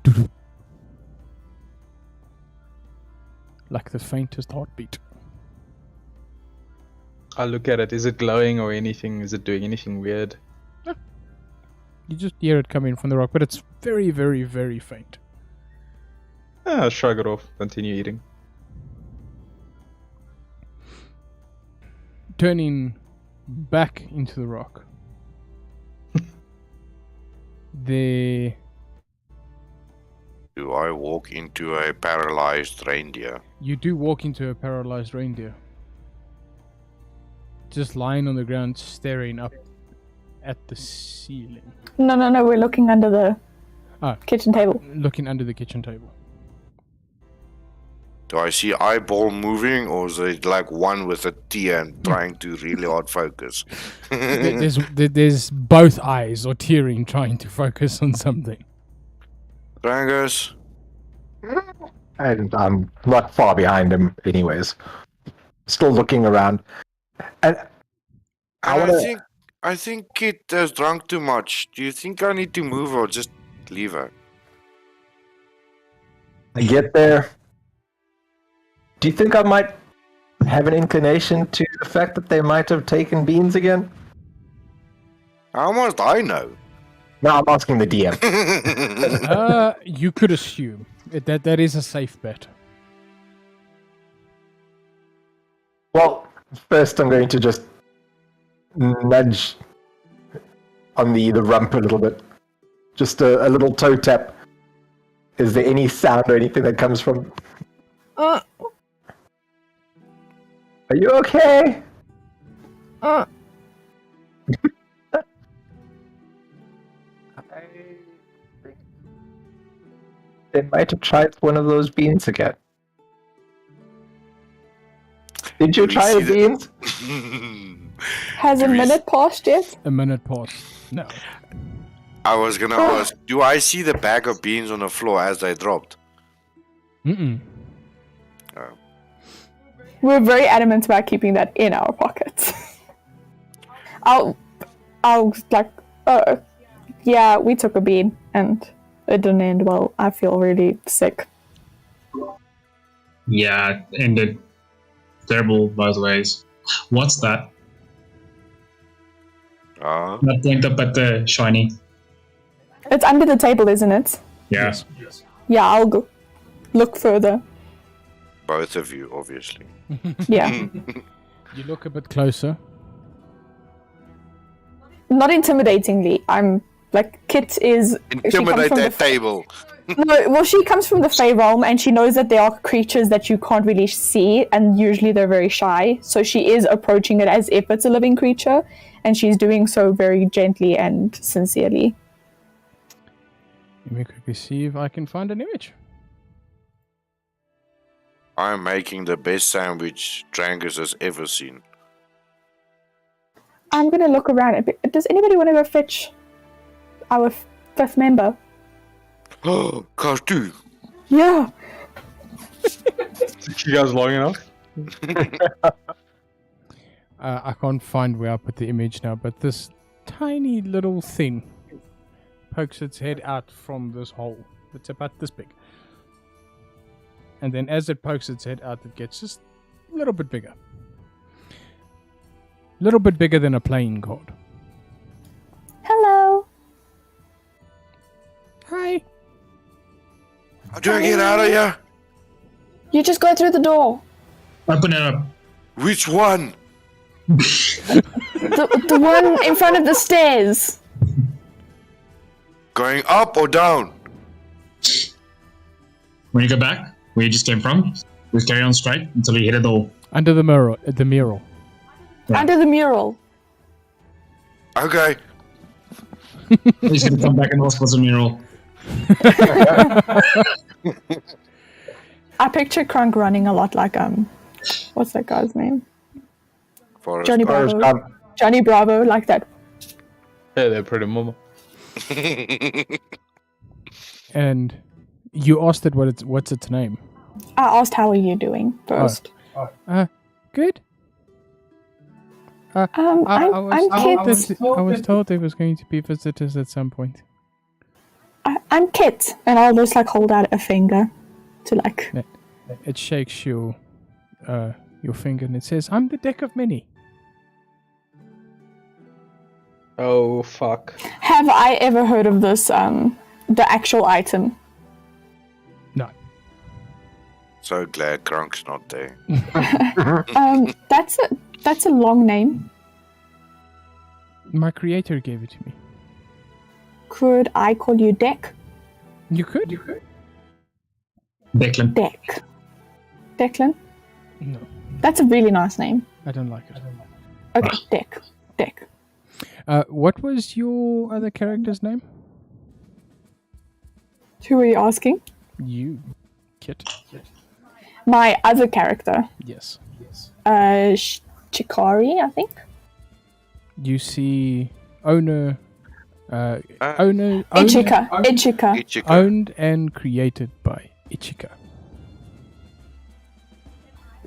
Speaker 1: doo-doo," like the faintest heartbeat.
Speaker 8: I look at it. Is it glowing or anything? Is it doing anything weird?
Speaker 1: You just hear it coming from the rock, but it's very, very, very faint.
Speaker 8: Shrug it off. Continue eating.
Speaker 1: Turning back into the rock, there
Speaker 2: Do I walk into a paralyzed reindeer?
Speaker 1: you do walk into a paralyzed reindeer, just lying on the ground, staring up at the ceiling,
Speaker 6: No, we're looking under the kitchen table.
Speaker 1: looking under the kitchen table.
Speaker 2: Do I see eyeball moving, or is it like one with a tear and trying to really hard focus?
Speaker 1: There's both eyes are tearing, trying to focus on something.
Speaker 2: Rangus,
Speaker 5: And I'm not far behind him, anyways. Still looking around. And
Speaker 2: I think Kit has drunk too much. Do you think I need to move or just leave her?
Speaker 5: I get there. Do you think I might have an inclination to the fact that they might have taken beans again?
Speaker 2: How must I know?
Speaker 5: No, I'm asking the DM.
Speaker 1: You could assume that is a safe bet.
Speaker 5: Well, first I'm going to just nudge on the rump a little bit. Just a little toe tap. Is there any sound or anything that comes from... Are you okay? I think they might have tried one of those beans again. Did you
Speaker 2: Do we
Speaker 5: try the
Speaker 2: see
Speaker 5: beans?
Speaker 6: Has a minute passed yet?
Speaker 1: A minute passed. No.
Speaker 2: I was gonna ask, do I see the bag of beans on the floor as they dropped?
Speaker 1: Mm-mm.
Speaker 6: We're very adamant about keeping that in our pockets. I'll like, yeah, we took a bean and it didn't end well. I feel really sick.
Speaker 7: Yeah, it ended terrible both ways. What's that? That point up at the shiny.
Speaker 6: It's under the table, isn't it?
Speaker 7: Yeah.
Speaker 6: Yeah, I'll go look further.
Speaker 2: Both of you, obviously.
Speaker 6: Yeah.
Speaker 1: You look a bit closer.
Speaker 6: Not intimidatingly. I'm like, Kit is...
Speaker 2: Intimidate that table.
Speaker 6: No, well, she comes from the Fey realm, and she knows that there are creatures that you can't really see, and usually they're very shy. So she is approaching it as if it's a living creature, and she's doing so very gently and sincerely.
Speaker 1: Let me quickly see if I can find an image.
Speaker 2: I'm making the best sandwich Drangus has ever seen.
Speaker 6: I'm gonna look around a bit. Does anybody want to go fetch our fifth member?
Speaker 2: Oh, Kartu.
Speaker 6: Yeah.
Speaker 8: Took you guys long enough?
Speaker 1: I can't find where I put the image now, but this tiny little thing pokes its head out from this hole. It's about this big. And then as it pokes its head out, it gets just a little bit bigger. A little bit bigger than a playing card.
Speaker 2: do I get out of here?
Speaker 6: You just go through the door.
Speaker 7: Open it up.
Speaker 2: Which one?
Speaker 6: The one in front of the stairs.
Speaker 2: Going up or down?
Speaker 7: When you go back, where you just came from, just carry on straight until you hit a door.
Speaker 1: Under the mirror. The mural.
Speaker 7: Yeah.
Speaker 6: Under the mural.
Speaker 2: Okay.
Speaker 7: He's gonna come back and ask what's a mural.
Speaker 6: I picture Crunk running a lot like what's that guy's name?
Speaker 2: Forrest.
Speaker 6: Johnny
Speaker 5: Forrest
Speaker 6: Bravo.
Speaker 5: Gump.
Speaker 6: Johnny Bravo, like that.
Speaker 4: Yeah, they're pretty mama.
Speaker 1: And you asked it what's its name.
Speaker 6: I asked how are you doing first.
Speaker 1: Good.
Speaker 6: I'm Kit.
Speaker 1: I was told there was going to be visitors at some point.
Speaker 6: I'm Kit, and I'll just like hold out a finger to like.
Speaker 1: It shakes your finger and it says, "I'm the deck of many."
Speaker 4: Oh fuck.
Speaker 6: Have I ever heard of this? The actual item.
Speaker 1: No.
Speaker 2: So glad Kronk's not there.
Speaker 6: That's a long name.
Speaker 1: My creator gave it to me.
Speaker 6: Could I call you Deck?
Speaker 1: You could.
Speaker 7: Declan.
Speaker 6: Deck. Declan?
Speaker 1: No,
Speaker 6: That's a really nice name.
Speaker 1: I don't like it.
Speaker 6: Okay, Deck. Deck.
Speaker 1: What was your other character's name?
Speaker 6: Who are you asking?
Speaker 1: You, Kit.
Speaker 6: My other character.
Speaker 1: Yes.
Speaker 6: Chikari, I think.
Speaker 1: You see, owner,
Speaker 6: Ichika.
Speaker 2: Ichika.
Speaker 1: owned and created by Ichika.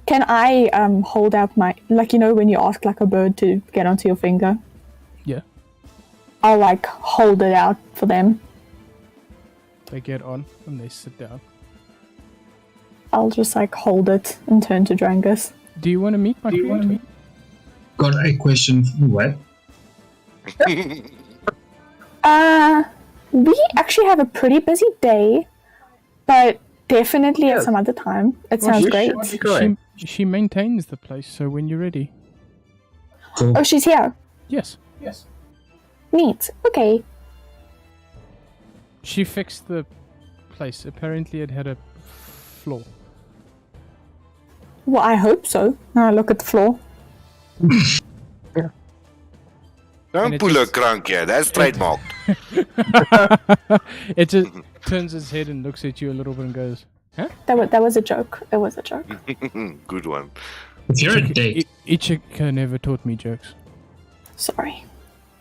Speaker 6: Can I hold out my, like, you know when you ask like a bird to get onto your finger?
Speaker 1: Yeah.
Speaker 6: I'll like hold it out for them.
Speaker 1: They get on and they sit down.
Speaker 6: I'll just like hold it and turn to Drangus.
Speaker 1: Do you want to meet my creator?
Speaker 7: Got a question. What?
Speaker 6: We actually have a pretty busy day, but definitely at some other time. It sounds great.
Speaker 1: She maintains the place, so when you're ready.
Speaker 6: Oh, she's here.
Speaker 1: Yes.
Speaker 6: Neat. Okay.
Speaker 1: She fixed the place. Apparently it had a flaw.
Speaker 6: Well, I hope so. Now look at the floor.
Speaker 2: Don't
Speaker 1: it
Speaker 2: pull a
Speaker 1: just-
Speaker 2: Kronk here. That's trademarked.
Speaker 1: It just turns its head and looks at you a little bit and goes, "Huh?"
Speaker 6: That was a joke. It was a joke.
Speaker 2: Good one.
Speaker 7: If you're a deck,
Speaker 1: Ichika never taught me jokes.
Speaker 6: Sorry.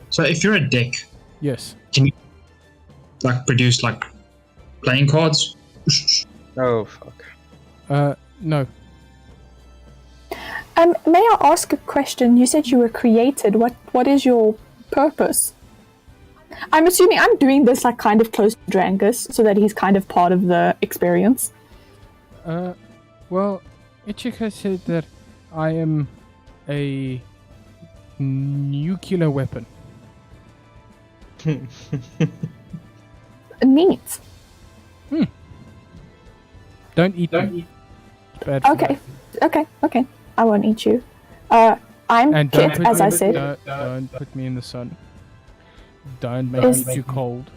Speaker 7: so if you're a deck,
Speaker 1: Yes.
Speaker 7: can you like produce like playing cards?
Speaker 4: Oh fuck.
Speaker 1: No.
Speaker 6: May I ask a question? You said you were created. What is your purpose? I'm assuming I'm doing this like kind of close to Drangus so that he's kind of part of the experience.
Speaker 1: Well, Ichika said that I am a nuclear weapon.
Speaker 6: Neat.
Speaker 1: Don't eat me. Bad for
Speaker 6: Okay.
Speaker 1: life.
Speaker 6: Okay. I won't eat you. I'm
Speaker 1: And don't
Speaker 6: Kit,
Speaker 1: put
Speaker 6: as
Speaker 1: me
Speaker 6: I
Speaker 1: in the-
Speaker 6: said.
Speaker 1: Don't put me in the sun. Don't make
Speaker 6: Is-
Speaker 1: me too cold.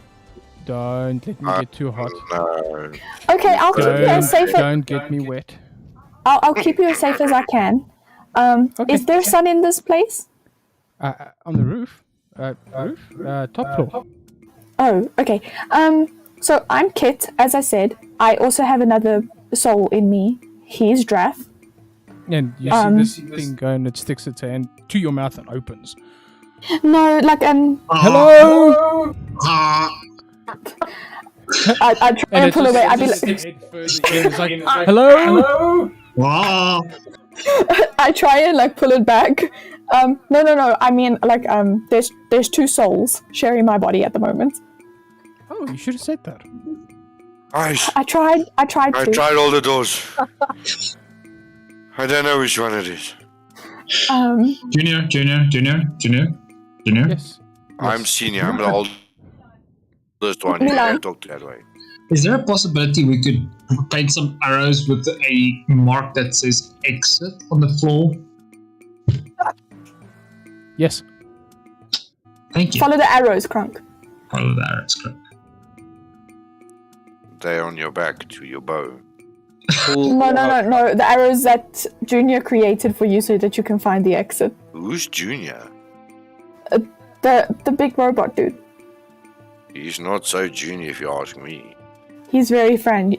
Speaker 1: Don't let me get too hot.
Speaker 2: No.
Speaker 6: Okay, I'll keep you as safe.
Speaker 1: Don't get me wet.
Speaker 6: I'll keep you as safe as I can.
Speaker 1: Okay.
Speaker 6: Is there sun in this place?
Speaker 1: On the roof. Top floor.
Speaker 6: Oh, okay. So I'm Kit, as I said. I also have another soul in me. He's Drath.
Speaker 1: And you see this thing go and it sticks its hand to your mouth and opens.
Speaker 6: No, like
Speaker 1: Hello!
Speaker 6: I try and pull away. I'd be like,
Speaker 1: It's like, hello?
Speaker 7: Wow.
Speaker 6: I try and like pull it back. No. I mean, like, there's two souls sharing my body at the moment.
Speaker 1: Oh, you should have said that.
Speaker 2: Guys,
Speaker 6: I tried
Speaker 2: I
Speaker 6: to.
Speaker 2: tried all the doors. I don't know which one it is.
Speaker 7: Junior.
Speaker 1: Yes.
Speaker 2: I'm senior. I'm the oldest one. You
Speaker 6: Milan.
Speaker 2: can't talk that way.
Speaker 7: Is there a possibility we could paint some arrows with a mark that says exit on the floor?
Speaker 1: Yes.
Speaker 7: Thank you.
Speaker 6: Follow the arrows, Crunk.
Speaker 7: Follow the arrows, correct.
Speaker 2: They're on your back to your bow.
Speaker 6: No. The arrows that Junior created for you so that you can find the exit.
Speaker 2: Who's Junior?
Speaker 6: The big robot dude.
Speaker 2: He's not so junior if you ask me.
Speaker 6: He's very friend.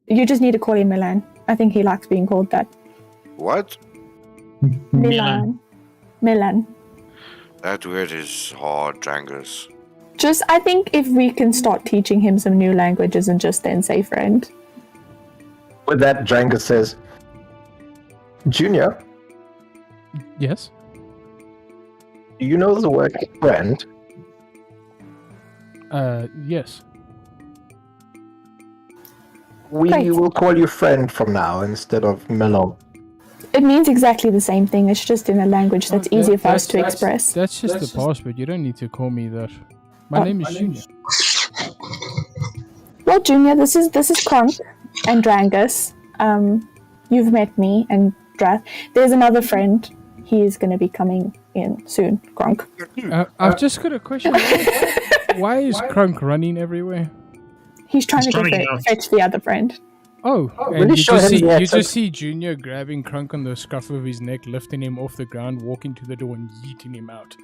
Speaker 6: You just need to call him Milan. I think he likes being called that.
Speaker 2: What?
Speaker 6: Milan.
Speaker 2: That word is hard, Drangus.
Speaker 6: I think if we can start teaching him some new languages and just then say friend.
Speaker 5: With that, Drangus says, Junior,
Speaker 1: Yes.
Speaker 5: do you know the word friend?
Speaker 1: Yes.
Speaker 5: We
Speaker 6: Great.
Speaker 5: will call you friend from now instead of Melon.
Speaker 6: It means exactly the same thing. It's just in a language that's easier for us to express.
Speaker 1: That's just the password. You don't need to call me that. My name is Junior.
Speaker 6: Well, Junior, this is Crunk and Drangus. You've met me and Drath. There's another friend. He is going to be coming in soon, Crunk.
Speaker 1: I've just got a question. Why is Crunk running everywhere?
Speaker 6: He's trying to
Speaker 7: get
Speaker 6: go
Speaker 7: out.
Speaker 6: fetch the other friend.
Speaker 1: Oh,
Speaker 5: really
Speaker 1: and you
Speaker 5: show
Speaker 1: just,
Speaker 5: him
Speaker 1: see,
Speaker 5: the
Speaker 1: you
Speaker 5: exit.
Speaker 1: just see Junior grabbing Crunk on the scruff of his neck, lifting him off the ground, walking to the door and yeeting him out.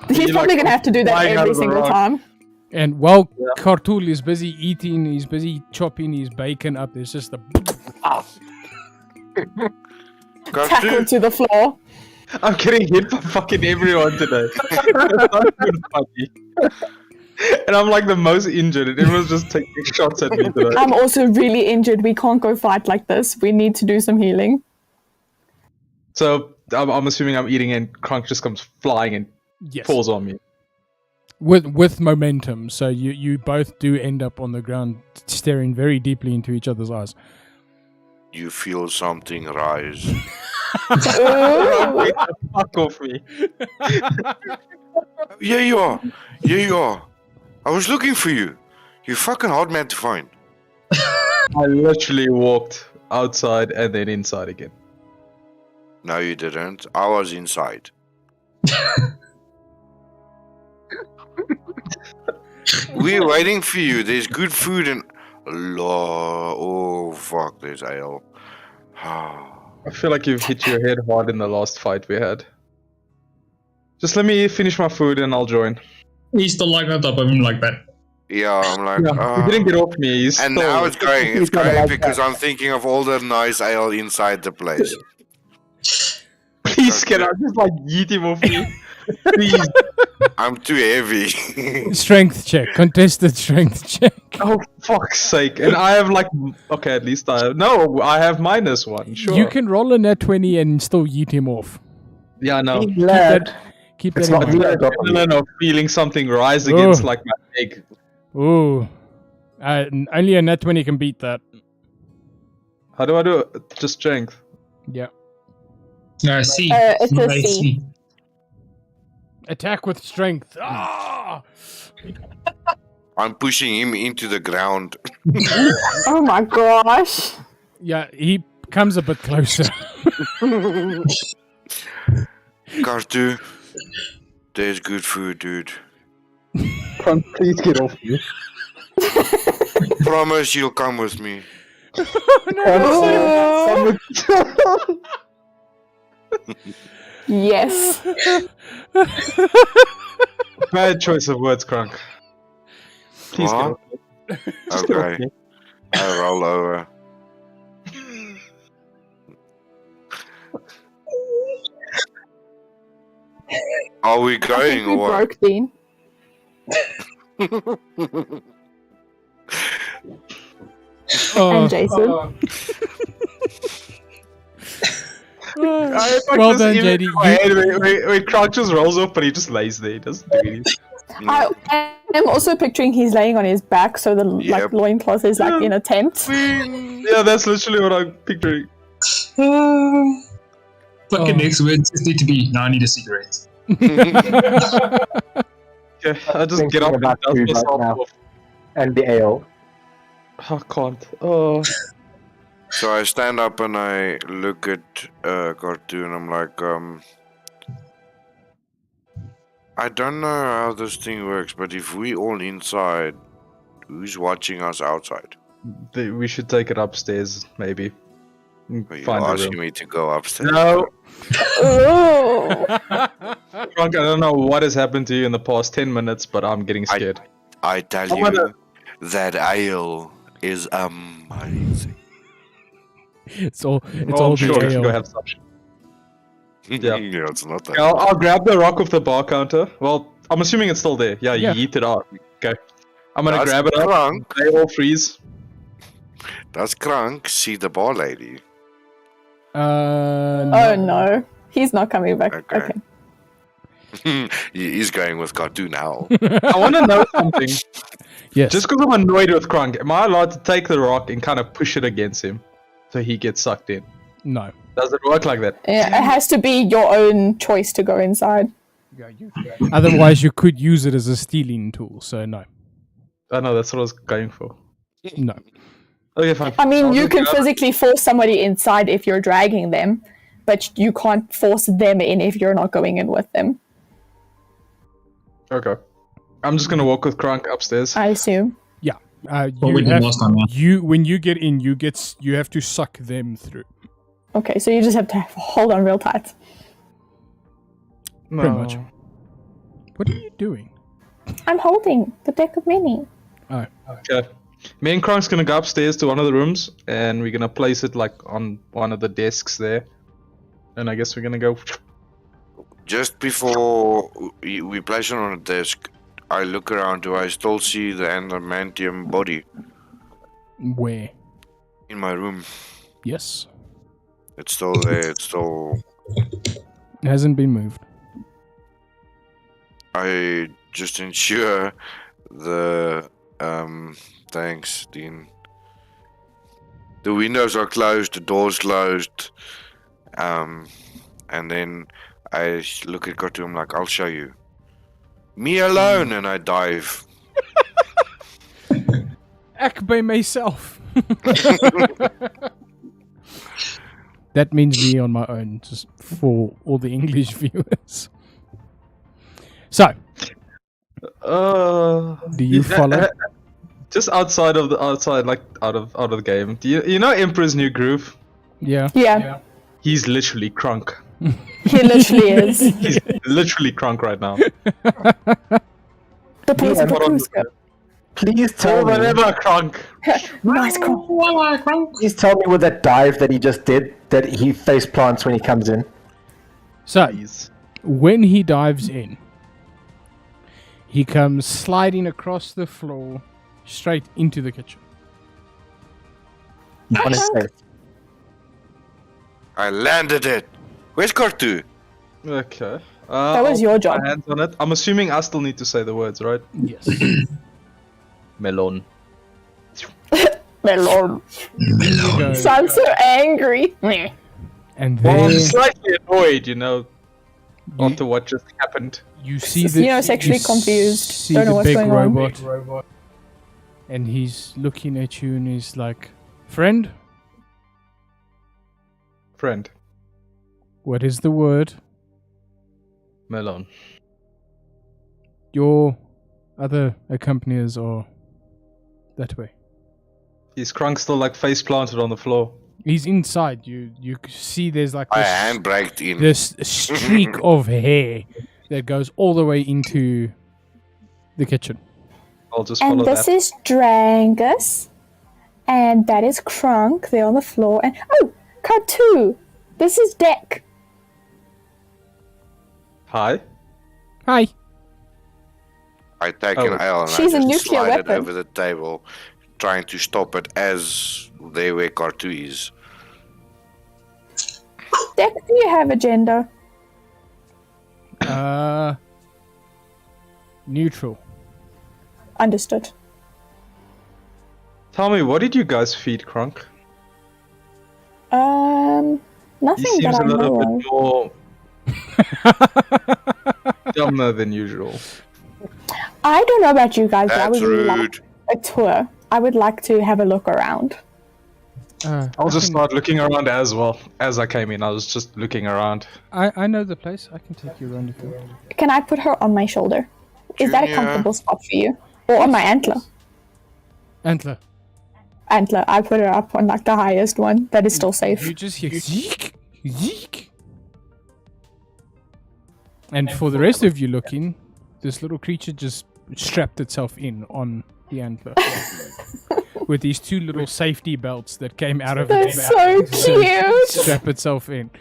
Speaker 6: He's probably going to have to do that
Speaker 8: flying out
Speaker 6: every
Speaker 8: of the
Speaker 6: single
Speaker 8: rock.
Speaker 6: time.
Speaker 1: And while Kartul is busy eating, he's busy chopping his bacon up, there's just a...
Speaker 6: Tackle to the floor.
Speaker 8: I'm getting hit by fucking everyone today. That's not even funny. And I'm like the most injured, and everyone's just taking shots at me today.
Speaker 6: I'm also really injured. We can't go fight like this. We need to do some healing.
Speaker 8: So I'm assuming I'm eating, and Crunk just comes flying and
Speaker 1: Yes.
Speaker 8: falls on me.
Speaker 1: With momentum, so you both do end up on the ground staring very deeply into each other's eyes.
Speaker 2: You feel something rise.
Speaker 6: Ooh.
Speaker 8: Get the fuck off me.
Speaker 2: Here you are. Here you are. I was looking for you. You fucking hard man to find.
Speaker 8: I literally walked outside and then inside again.
Speaker 2: No, you didn't. I was inside. We're waiting for you. There's good food and... Oh, fuck. There's ale.
Speaker 8: I feel like you've hit your head hard in the last fight we had. Just let me finish my food and I'll join.
Speaker 7: He's still like on top of him like that.
Speaker 2: Yeah, I'm like...
Speaker 8: He didn't get off me. He's
Speaker 2: And
Speaker 8: still...
Speaker 2: now it's going. It's
Speaker 5: He's gonna
Speaker 2: going
Speaker 5: like
Speaker 2: because
Speaker 5: that.
Speaker 2: I'm thinking of all the nice ale inside the place.
Speaker 8: Please, can I just like yeet him off me? Please.
Speaker 2: I'm too heavy.
Speaker 1: Strength check. Contested strength check.
Speaker 8: Oh, fuck's sake. And I have like... Okay, at least I have... No, I have -1. Sure.
Speaker 1: You can roll a net 20 and still yeet him off.
Speaker 8: Yeah, no.
Speaker 5: Be glad.
Speaker 1: Keep
Speaker 5: It's
Speaker 1: that
Speaker 5: not
Speaker 1: in mind.
Speaker 5: me.
Speaker 8: Adrenaline of feeling something rise against
Speaker 1: Oh.
Speaker 8: like my leg.
Speaker 1: Ooh. Only a net 20 can beat that.
Speaker 8: How do I do it? Just strength.
Speaker 1: Yeah.
Speaker 7: C.
Speaker 6: It's
Speaker 7: not
Speaker 6: a C.
Speaker 7: AC.
Speaker 1: Attack with strength. Ah!
Speaker 2: I'm pushing him into the ground.
Speaker 6: Oh my gosh.
Speaker 1: Yeah, he comes a bit closer.
Speaker 2: Kartu, there's good food, dude.
Speaker 8: Please get off me.
Speaker 2: Promise you'll come with me.
Speaker 6: Ooh. Yes.
Speaker 8: Bad choice of words, Crunk. Please get
Speaker 2: What?
Speaker 8: off me. Just get off
Speaker 2: Okay.
Speaker 8: me.
Speaker 2: I roll over. Are we
Speaker 6: I
Speaker 2: going
Speaker 6: think we
Speaker 2: or what?
Speaker 6: broke Dean.
Speaker 1: Oh.
Speaker 6: And Jason.
Speaker 8: I
Speaker 1: Well
Speaker 8: just
Speaker 1: done,
Speaker 8: image
Speaker 1: JD.
Speaker 8: in my head where Crunk just rolls up, but he just lays there. He doesn't do anything.
Speaker 6: I am also picturing he's laying on his back, so the
Speaker 2: Yep.
Speaker 6: loincloth is like in a tent.
Speaker 8: Yeah, that's literally what I'm picturing.
Speaker 7: Fucking
Speaker 1: Oh.
Speaker 7: next words just need to be, no, I need a cigarette.
Speaker 8: Okay, I just
Speaker 5: Thinking
Speaker 8: get up and
Speaker 5: about
Speaker 8: dust
Speaker 5: food right
Speaker 8: myself
Speaker 5: now.
Speaker 8: off.
Speaker 5: and the ale.
Speaker 8: I can't. Oh.
Speaker 2: So I stand up and I look at Cartoon. I'm like, I don't know how this thing works, but if we all inside, who's watching us outside?
Speaker 8: We should take it upstairs, maybe.
Speaker 2: Are you
Speaker 8: Find a
Speaker 2: asking
Speaker 8: room.
Speaker 2: me to go upstairs?
Speaker 8: No,
Speaker 6: Ooh.
Speaker 8: Frank, I don't know what has happened to you in the past 10 minutes, but I'm getting scared.
Speaker 2: I tell
Speaker 8: I'm
Speaker 2: you,
Speaker 8: gonna-
Speaker 2: that ale is amazing.
Speaker 1: It's all
Speaker 8: Oh, I'm
Speaker 1: the
Speaker 8: sure we should go
Speaker 1: ale.
Speaker 8: have such.
Speaker 2: Yeah,
Speaker 8: Yeah.
Speaker 2: it's not that.
Speaker 8: I'll grab the rock off the bar counter. Well, I'm assuming it's still there. Yeah, you
Speaker 1: Yeah.
Speaker 8: yeet it out. Okay. I'm gonna
Speaker 2: That's
Speaker 8: grab it up.
Speaker 2: Krank.
Speaker 8: They all freeze.
Speaker 2: That's Krank. See the bar lady.
Speaker 6: Oh no, he's not coming back.
Speaker 2: Okay.
Speaker 6: Okay.
Speaker 2: He's going with Cartoon now.
Speaker 8: I want to know something.
Speaker 1: Yes.
Speaker 8: Just because I'm annoyed with Krank, am I allowed to take the rock and kind of push it against him so he gets sucked in?
Speaker 1: No.
Speaker 8: Does it work like that?
Speaker 6: Yeah, it has to be your own choice to go inside.
Speaker 1: Otherwise, you could use it as a stealing tool. So no.
Speaker 8: I know, that's what I was going for.
Speaker 1: No.
Speaker 8: Okay, fine.
Speaker 6: I mean,
Speaker 8: I'll
Speaker 6: you
Speaker 8: just
Speaker 6: can
Speaker 8: grab it.
Speaker 6: physically force somebody inside if you're dragging them, but you can't force them in if you're not going in with them,
Speaker 8: Okay. I'm just gonna walk with Krank upstairs.
Speaker 6: I assume.
Speaker 7: What we did last time, yeah.
Speaker 1: When you get in, you have to suck them through.
Speaker 6: Okay, so you just have to hold on real tight.
Speaker 1: Pretty much. What are you doing?
Speaker 6: I'm holding the deck of mini.
Speaker 1: Oh.
Speaker 8: Okay. Me and Krank's gonna go upstairs to one of the rooms, and we're gonna place it like on one of the desks there. And I guess we're gonna go.
Speaker 2: Just before we place it on a desk, I look around. Do I still see the adamantium body
Speaker 1: Where?
Speaker 2: in my room?
Speaker 1: Yes.
Speaker 2: It's still there. It's still.
Speaker 1: It hasn't been moved.
Speaker 2: I just ensure the. Thanks, Dean. The windows are closed. The doors closed. And then I look at Cartoon. I'm like, I'll show you. Me alone, and I dive.
Speaker 1: Act by myself. That means me on my own, just for all the English viewers. So, do you follow?
Speaker 8: Just outside of the out of the game. Do you know Emperor's New Groove?
Speaker 1: Yeah.
Speaker 6: Yeah,
Speaker 8: He's literally Krunk.
Speaker 6: he literally is.
Speaker 8: He's literally Krunk right now.
Speaker 6: The pose of the cruiser.
Speaker 5: Please tell me.
Speaker 8: Whatever, Krunk.
Speaker 6: Nice call.
Speaker 5: Please tell me with that dive that he just did that he face plants when he comes in.
Speaker 1: So,
Speaker 8: Please.
Speaker 1: when he dives in, he comes sliding across the floor straight into the kitchen.
Speaker 5: On his face.
Speaker 2: I landed it. Where's Cartoon?
Speaker 8: Okay.
Speaker 6: That was
Speaker 8: I'll
Speaker 6: your
Speaker 8: put
Speaker 6: job.
Speaker 8: my hands on it. I'm assuming I still need to say the words, right?
Speaker 1: Yes.
Speaker 8: Melon.
Speaker 6: Melon.
Speaker 1: Go.
Speaker 6: Sounds so angry. Meh.
Speaker 1: And
Speaker 8: Well, I'm
Speaker 1: then
Speaker 8: slightly annoyed, after what just happened.
Speaker 1: you see the
Speaker 6: sexually confused.
Speaker 1: See
Speaker 6: Don't know
Speaker 1: the
Speaker 6: what's
Speaker 1: big
Speaker 6: going on.
Speaker 1: robot, and he's looking at you, and he's like, "Friend,
Speaker 8: Friend.
Speaker 1: what is the word?
Speaker 8: Melon.
Speaker 1: Your other accompaniers are that way."
Speaker 8: Is Krunk still like face planted on the floor?
Speaker 1: He's inside. You see there's like
Speaker 2: I
Speaker 1: this,
Speaker 2: handbraked in.
Speaker 1: this streak of hair that goes all the way into the kitchen.
Speaker 8: I'll just
Speaker 6: And
Speaker 8: follow
Speaker 6: this
Speaker 8: that.
Speaker 6: is Drangus. And that is Krunk. They're on the floor. And oh, Cartu. This is Deck.
Speaker 8: Hi.
Speaker 1: Hi.
Speaker 2: I take
Speaker 8: Oh.
Speaker 2: an ale and
Speaker 6: She's
Speaker 2: I
Speaker 6: a
Speaker 2: just
Speaker 6: nuclear
Speaker 2: slide
Speaker 6: weapon.
Speaker 2: it over the table, trying to stop it as there where Cartoon is.
Speaker 6: Deck, do you have agenda?
Speaker 1: Neutral.
Speaker 6: Understood.
Speaker 8: Tell me, what did you guys feed Krunk? He
Speaker 6: Nothing
Speaker 8: seems
Speaker 6: that
Speaker 8: a
Speaker 6: I know
Speaker 8: little
Speaker 6: of.
Speaker 8: bit more dumber than usual.
Speaker 6: I don't know about you guys, but I
Speaker 2: That's
Speaker 6: was
Speaker 2: rude.
Speaker 6: a tour. I would like to have a look around.
Speaker 4: I'll just start looking around as well. As I came in, I was just looking around.
Speaker 1: I know the place. I can take you around if you want.
Speaker 6: Can I put her on my shoulder? Is that a
Speaker 2: Junior.
Speaker 6: comfortable spot for you? Or on my antler?
Speaker 1: Antler.
Speaker 6: Antler. I put her up on like the highest one that is still safe.
Speaker 1: You just hear zeek, zeek. And for the rest of you looking, this little creature just strapped itself in on the antler. With these two little safety belts that came out of its
Speaker 6: That's
Speaker 1: back.
Speaker 6: so cute.
Speaker 1: Strap itself in.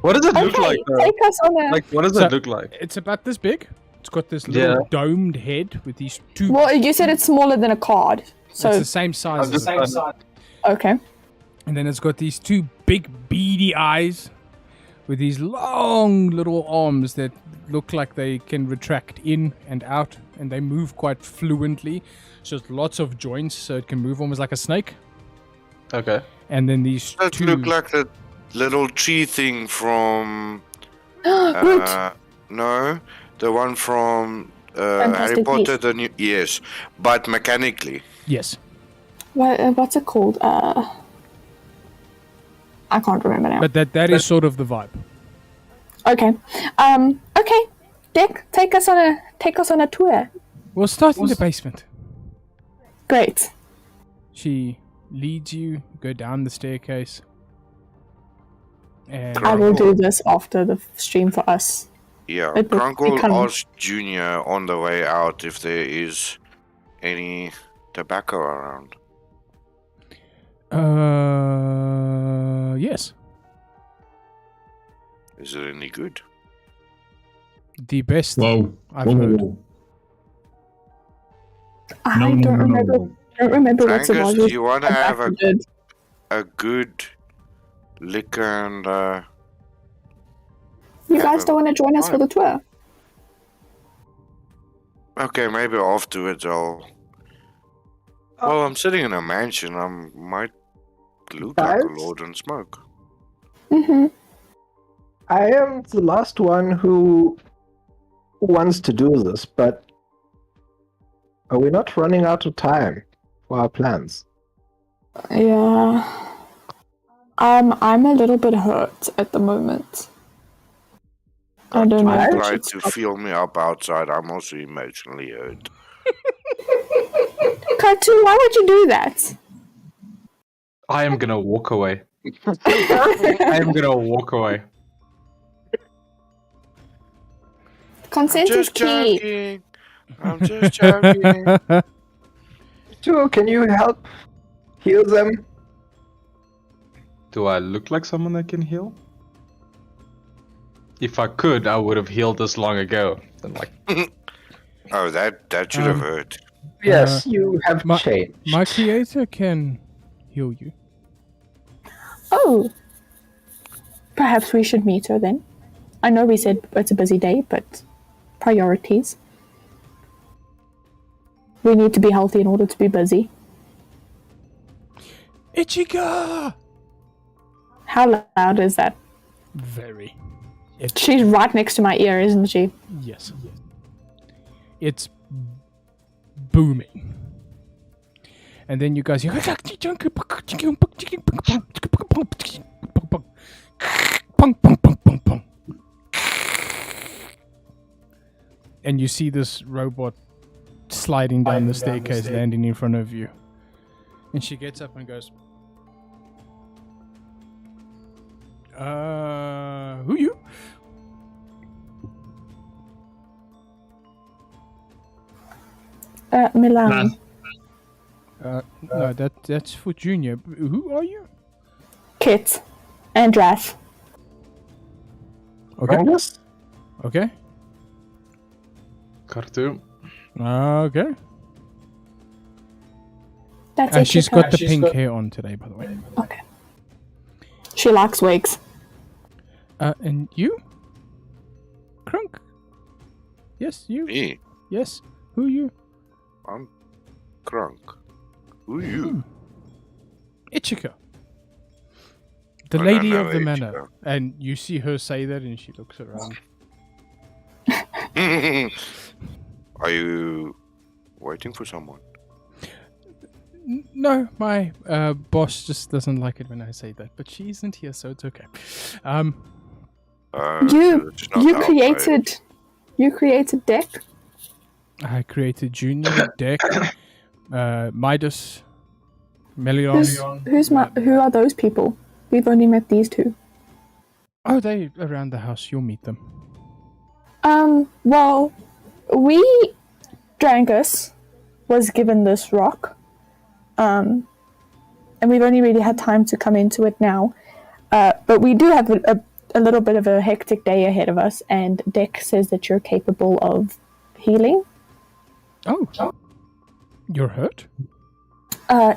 Speaker 4: What does it look
Speaker 6: Okay,
Speaker 4: like, though?
Speaker 6: take us on a...
Speaker 4: Like, what does
Speaker 1: So-
Speaker 4: it look like?
Speaker 1: It's about this big. It's got this little
Speaker 4: Yeah.
Speaker 1: domed head with these two.
Speaker 6: Well, you said it's smaller than a card. So,
Speaker 1: It's the same size.
Speaker 4: I'm
Speaker 1: As
Speaker 4: just
Speaker 1: it.
Speaker 6: okay.
Speaker 1: And then it's got these two big beady eyes with these long little arms that look like they can retract in and out, and they move quite fluently. So it's lots of joints, so it can move almost like a snake.
Speaker 4: Okay.
Speaker 1: And then these
Speaker 2: Does
Speaker 1: two.
Speaker 2: look like the little tree thing from.
Speaker 6: Groot.
Speaker 2: No, the one from Harry
Speaker 6: Fantastic
Speaker 2: Potter. The new, yes, but mechanically.
Speaker 1: Yes.
Speaker 6: What's it called? I can't remember now.
Speaker 1: But that is sort of the vibe.
Speaker 6: Okay. Okay. Dick, take us on a tour.
Speaker 1: We'll start in the basement.
Speaker 6: Great.
Speaker 1: She leads you, go down the staircase. And
Speaker 6: I will do this after the stream for us.
Speaker 2: Yeah,
Speaker 6: It would
Speaker 2: Grunk will
Speaker 6: become-
Speaker 2: ask Junior on the way out if there is any tobacco around.
Speaker 1: yes.
Speaker 2: Is it any good?
Speaker 1: The best
Speaker 7: Whoa.
Speaker 1: I've
Speaker 7: Whoa, whoa,
Speaker 1: heard.
Speaker 7: whoa.
Speaker 6: I
Speaker 7: No,
Speaker 6: don't
Speaker 7: no, no, no,
Speaker 6: remember.
Speaker 7: no.
Speaker 6: Don't remember what's the
Speaker 2: Frankus,
Speaker 6: value.
Speaker 2: do you want to have a,
Speaker 6: Good.
Speaker 2: a good liquor and
Speaker 6: You guys don't want to join us for the tour?
Speaker 2: okay, maybe afterwards I'll. Well, I'm sitting in a mansion. I might look like a
Speaker 5: Guys?
Speaker 2: lord and smoke.
Speaker 6: Mm-hmm.
Speaker 5: I am the last one who wants to do this, but are we not running out of time for our plans?
Speaker 6: Yeah. I'm a little bit hurt at the moment. I don't know.
Speaker 5: I
Speaker 6: if we
Speaker 2: Try
Speaker 6: should
Speaker 2: to
Speaker 6: stop.
Speaker 2: feel me up outside. I'm also emotionally hurt.
Speaker 6: Cartoon, why would you do that?
Speaker 4: I am gonna walk away. I am gonna walk away.
Speaker 6: Consent is
Speaker 2: Just
Speaker 6: key.
Speaker 2: joking. I'm just joking.
Speaker 5: Joe, can you help heal them?
Speaker 4: Do I look like someone that can heal? If I could, I would have healed this long ago. Then, like,
Speaker 2: Oh, that should have
Speaker 1: Um,
Speaker 2: hurt.
Speaker 5: Yes, you have
Speaker 1: my-
Speaker 5: changed.
Speaker 1: My creator can heal you.
Speaker 6: Oh. Perhaps we should meet her then. I know we said it's a busy day, but priorities. We need to be healthy in order to be busy.
Speaker 1: Ichigo!
Speaker 6: How loud is that?
Speaker 1: Very.
Speaker 6: She's right next to my ear, isn't she?
Speaker 1: Yes. It's booming. And then you guys hear and you see this robot sliding down the staircase, landing in front of you. And she gets up and goes, who you?
Speaker 6: Milan.
Speaker 1: No, that's for Junior. Who are you?
Speaker 6: Kit. And Raph.
Speaker 1: Okay.
Speaker 5: Angus?
Speaker 1: Okay.
Speaker 4: cartoon.
Speaker 1: Okay.
Speaker 6: That's
Speaker 1: And
Speaker 6: it.
Speaker 1: she's
Speaker 6: Chica.
Speaker 1: got the pink hair on today, by the way.
Speaker 6: Okay. She likes wigs.
Speaker 1: And you? Crunk? Yes, you?
Speaker 2: Me,
Speaker 1: Yes. Who you?
Speaker 2: I'm Crunk. Who you?
Speaker 1: Ichika. The
Speaker 2: I don't
Speaker 1: lady
Speaker 2: know
Speaker 1: of the
Speaker 2: Ichika.
Speaker 1: manor. And you see her say that and she looks around.
Speaker 2: Are you waiting for someone?
Speaker 1: No, my boss just doesn't like it when I say that, but she isn't here, so it's okay.
Speaker 6: You
Speaker 2: it's not
Speaker 6: you
Speaker 2: our
Speaker 6: created Deck.
Speaker 1: I created Junior, Deck, Midas, Melion.
Speaker 6: Who are those people? We've only met these two.
Speaker 1: Oh, they around the house. You'll meet them.
Speaker 6: Well, Drangus was given this rock. And we've only really had time to come into it now. But we do have a little bit of a hectic day ahead of us, and Deck says that you're capable of healing.
Speaker 1: Oh. You're hurt?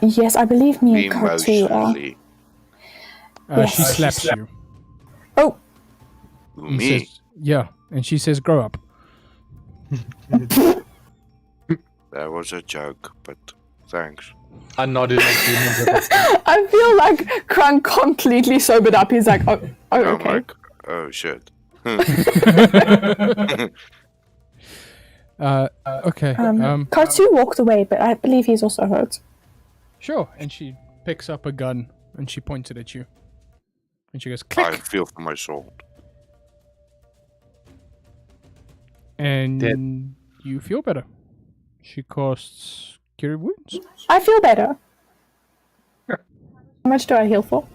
Speaker 6: Yes, I believe me and Kartu are.
Speaker 2: Emotionally.
Speaker 6: Yes.
Speaker 1: She slaps you.
Speaker 6: Oh,
Speaker 2: Who,
Speaker 1: and
Speaker 2: me?
Speaker 1: says, yeah, and she says, grow up.
Speaker 2: That was a joke, but thanks.
Speaker 4: I nodded in agreement.
Speaker 6: I feel like Krunk completely sobered up. He's like, oh okay.
Speaker 2: Like, oh shit.
Speaker 1: Okay.
Speaker 6: Kartu walked away, but I believe he's also hurt.
Speaker 1: Sure. And she picks up a gun and she points it at you. And she goes,
Speaker 2: I
Speaker 1: click!
Speaker 2: feel for my soul.
Speaker 1: And
Speaker 4: Dead.
Speaker 1: you feel better. She casts Cure Wounds.
Speaker 6: I feel better. How much do I heal for?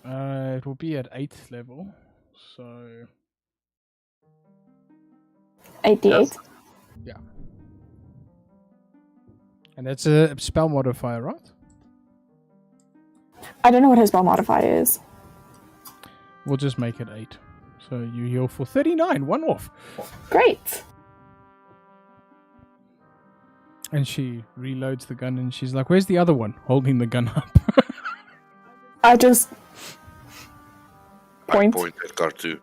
Speaker 1: It will be at 8th level. So,
Speaker 6: 88.
Speaker 1: yeah. And that's a spell modifier, right?
Speaker 6: I don't know what his spell modifier is.
Speaker 1: We'll just make it 8. So you heal for 39, one off.
Speaker 6: Great.
Speaker 1: And she reloads the gun and she's like, where's the other one? Holding the gun up.
Speaker 6: I just
Speaker 2: I
Speaker 6: point.
Speaker 2: point at Kartu.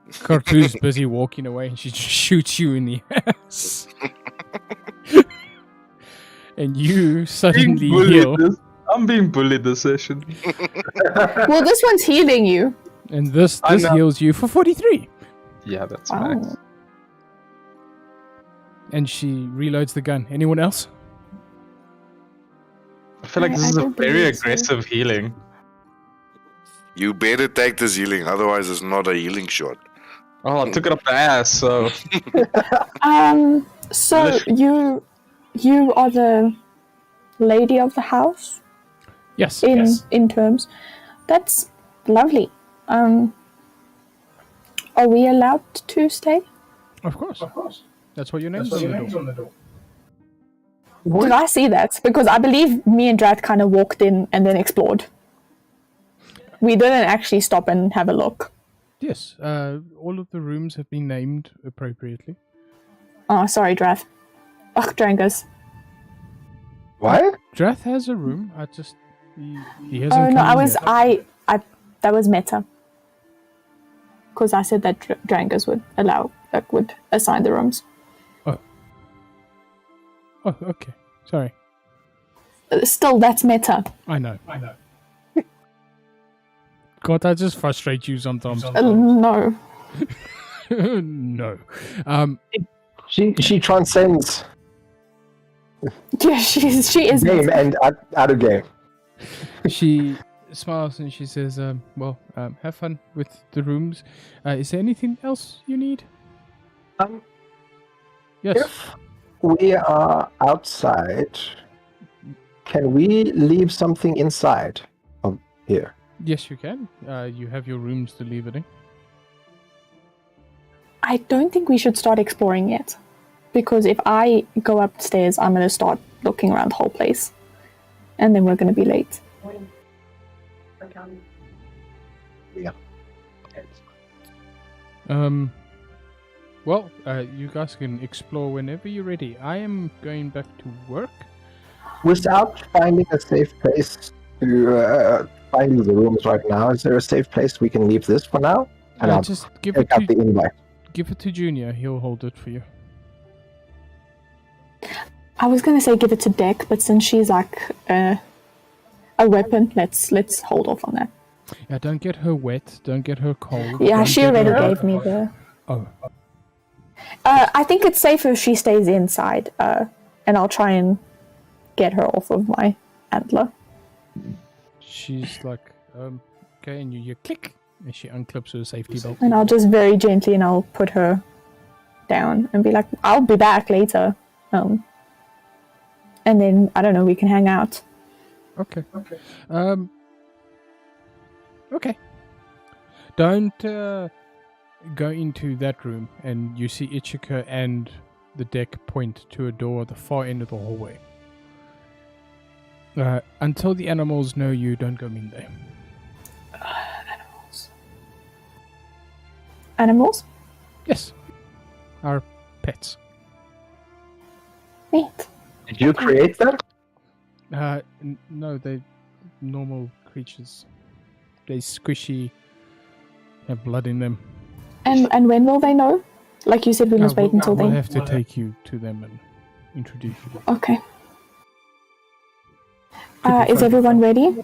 Speaker 1: Kartu's busy walking away and she just shoots you in the ass. And you suddenly heal.
Speaker 8: I'm being bullied this session.
Speaker 6: Well, this one's healing you.
Speaker 1: And this
Speaker 8: I know.
Speaker 1: heals you for 43.
Speaker 4: Yeah, that's
Speaker 6: Wow.
Speaker 4: max.
Speaker 1: And she reloads the gun. Anyone else?
Speaker 4: I feel like
Speaker 6: I
Speaker 4: this is a
Speaker 6: don't
Speaker 4: very
Speaker 6: believe so.
Speaker 4: aggressive healing.
Speaker 2: You better take this healing, otherwise it's not a healing shot.
Speaker 4: Oh, I took it up the ass, so
Speaker 6: So you are the lady of the house
Speaker 1: Yes.
Speaker 6: in terms. That's lovely. Are we allowed to stay?
Speaker 1: Of course. That's what your name's on the door.
Speaker 6: Did I see that? Because I believe me and Drat kind of walked in and then explored. We didn't actually stop and have a look.
Speaker 1: Yes. All of the rooms have been named appropriately.
Speaker 6: Oh, sorry, Drat. Ugh, Drangus.
Speaker 5: What?
Speaker 1: Drath has a room. He hasn't
Speaker 6: Oh no,
Speaker 1: come in yet.
Speaker 6: I that was meta. Because I said that Drangus would assign the rooms.
Speaker 1: Oh, okay. Sorry.
Speaker 6: Still, that's meta.
Speaker 1: I know. God, I just frustrate you sometimes.
Speaker 6: No.
Speaker 1: No.
Speaker 5: She transcends
Speaker 6: Yeah, she is
Speaker 5: game
Speaker 6: meta.
Speaker 5: and out of game.
Speaker 1: She smiles and she says, have fun with the rooms. Is there anything else you need? Yes.
Speaker 5: If we are outside, can we leave something inside of here?
Speaker 1: Yes, you can. You have your rooms to leave it in.
Speaker 6: I don't think we should start exploring yet. Because if I go upstairs, I'm going to start looking around the whole place. And then we're going to be late.
Speaker 5: Yeah.
Speaker 1: Well, you guys can explore whenever you're ready. I am going back to work.
Speaker 5: Without finding a safe place to finding the rooms right now, is there a safe place we can leave this for now? And I'll
Speaker 1: Just give
Speaker 5: check
Speaker 1: it
Speaker 5: out the invite.
Speaker 1: give it to Junior. He'll hold it for you.
Speaker 6: I was going to say give it to Deck, but since she's like a weapon, let's hold off on that.
Speaker 1: Yeah, don't get her wet. Don't get her cold.
Speaker 6: Yeah,
Speaker 1: don't
Speaker 6: she
Speaker 1: get
Speaker 6: already
Speaker 1: her-
Speaker 6: gave me the...
Speaker 1: Oh,
Speaker 6: I think it's safer if she stays inside, and I'll try and get her off of my antler.
Speaker 1: She's like, okay, and you click, and she unclips her safety belt.
Speaker 6: And I'll just very gently, and I'll put her down and be like, I'll be back later. And then, I don't know, we can hang out.
Speaker 1: Okay. Okay. Don't go into that room, and you see Ichika and the deck point to a door at the far end of the hallway. Until the animals know you, don't go in there.
Speaker 6: Animals?
Speaker 1: Yes. Our pets.
Speaker 6: Neat.
Speaker 5: Did you create them?
Speaker 1: No, they're normal creatures. They're squishy, have blood in them.
Speaker 6: And when will they know? Like you said, we must wait until
Speaker 1: we'll
Speaker 6: then.
Speaker 1: have to take you to them and introduce you.
Speaker 6: Okay. Is everyone ready?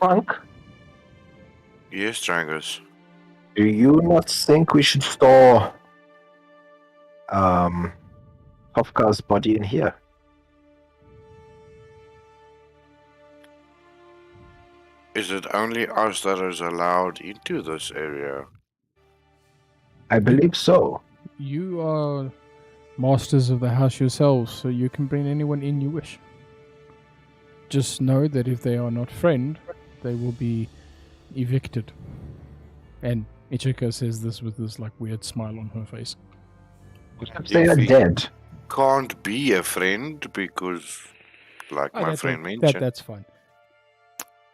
Speaker 5: Funk,
Speaker 2: Yes, Drangos.
Speaker 5: do you not think we should store Hofkar's body in here?
Speaker 2: Is it only us that is allowed into this area?
Speaker 5: I believe so.
Speaker 1: You are masters of the house yourselves, so you can bring anyone in you wish. Just know that if they are not friend, they will be evicted. And Ichika says this with this like weird smile on her face.
Speaker 5: If they are
Speaker 2: we
Speaker 5: dead.
Speaker 2: Can't be a friend because, like my friend mentioned,
Speaker 1: that's fine.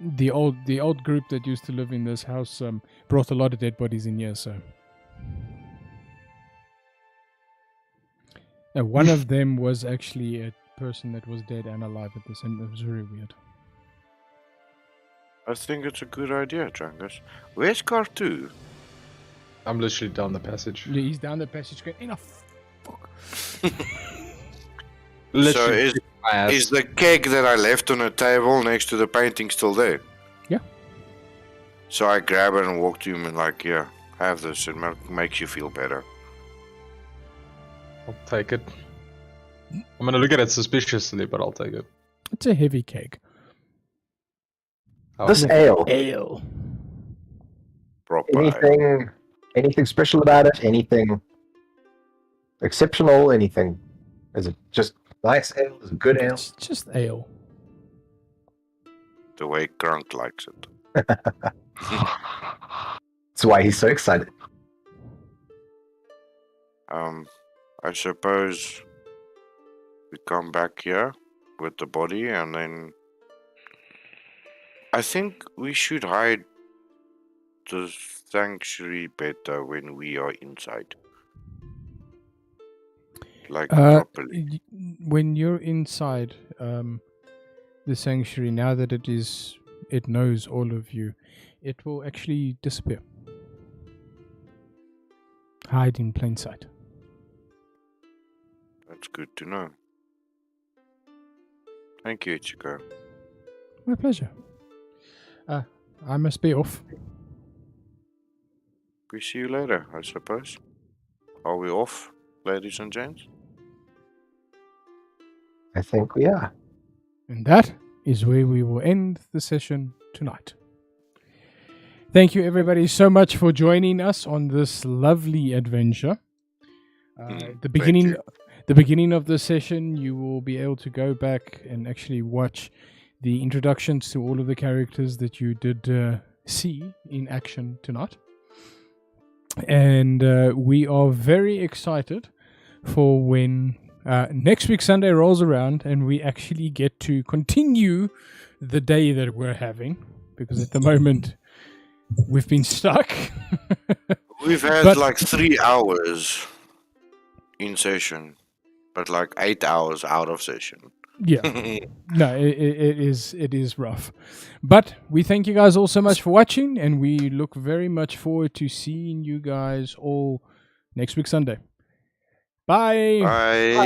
Speaker 1: The old group that used to live in this house brought a lot of dead bodies in here, so. One of them was actually a person that was dead and alive at the same time. It was very weird.
Speaker 2: I think it's a good idea, Drangos. Where's Cartu?
Speaker 4: I'm literally down the passage.
Speaker 1: Yeah, he's down the passage going, enough. Fuck.
Speaker 4: Literally.
Speaker 2: So is the keg that I left on the table next to the painting still there?
Speaker 1: Yeah.
Speaker 2: So I grab it and walk to him and like, yeah, have this. It makes you feel better.
Speaker 4: I'll take it. I'm gonna look at it suspiciously, but I'll take it.
Speaker 1: It's a heavy keg.
Speaker 5: This ale.
Speaker 1: Ale.
Speaker 2: Proper.
Speaker 5: Anything special about it? Anything exceptional? Anything? Is it just nice ale? Is it good ale?
Speaker 1: It's just ale.
Speaker 2: The way Grunk likes it.
Speaker 5: That's why he's so excited.
Speaker 2: I suppose we come back here with the body and then I think we should hide the sanctuary better when we are inside. Like properly.
Speaker 1: When you're inside the sanctuary, now that it knows all of you, it will actually disappear. Hide in plain sight.
Speaker 2: That's good to know. Thank you, Ichiko.
Speaker 1: My pleasure. I must be off.
Speaker 2: We see you later, I suppose. Are we off, ladies and gents?
Speaker 5: I think we are.
Speaker 1: And that is where we will end the session tonight. Thank you everybody so much for joining us on this lovely adventure. The beginning of the session, you will be able to go back and actually watch the introductions to all of the characters that you did see in action tonight. And we are very excited for when next week Sunday rolls around and we actually get to continue the day that we're having, because at the moment we've been stuck.
Speaker 2: We've had like 3 hours in session, but like 8 hours out of session.
Speaker 1: Yeah. No, it is rough. But we thank you guys all so much for watching, and we look very much forward to seeing you guys all next week Sunday. Bye.
Speaker 2: Bye.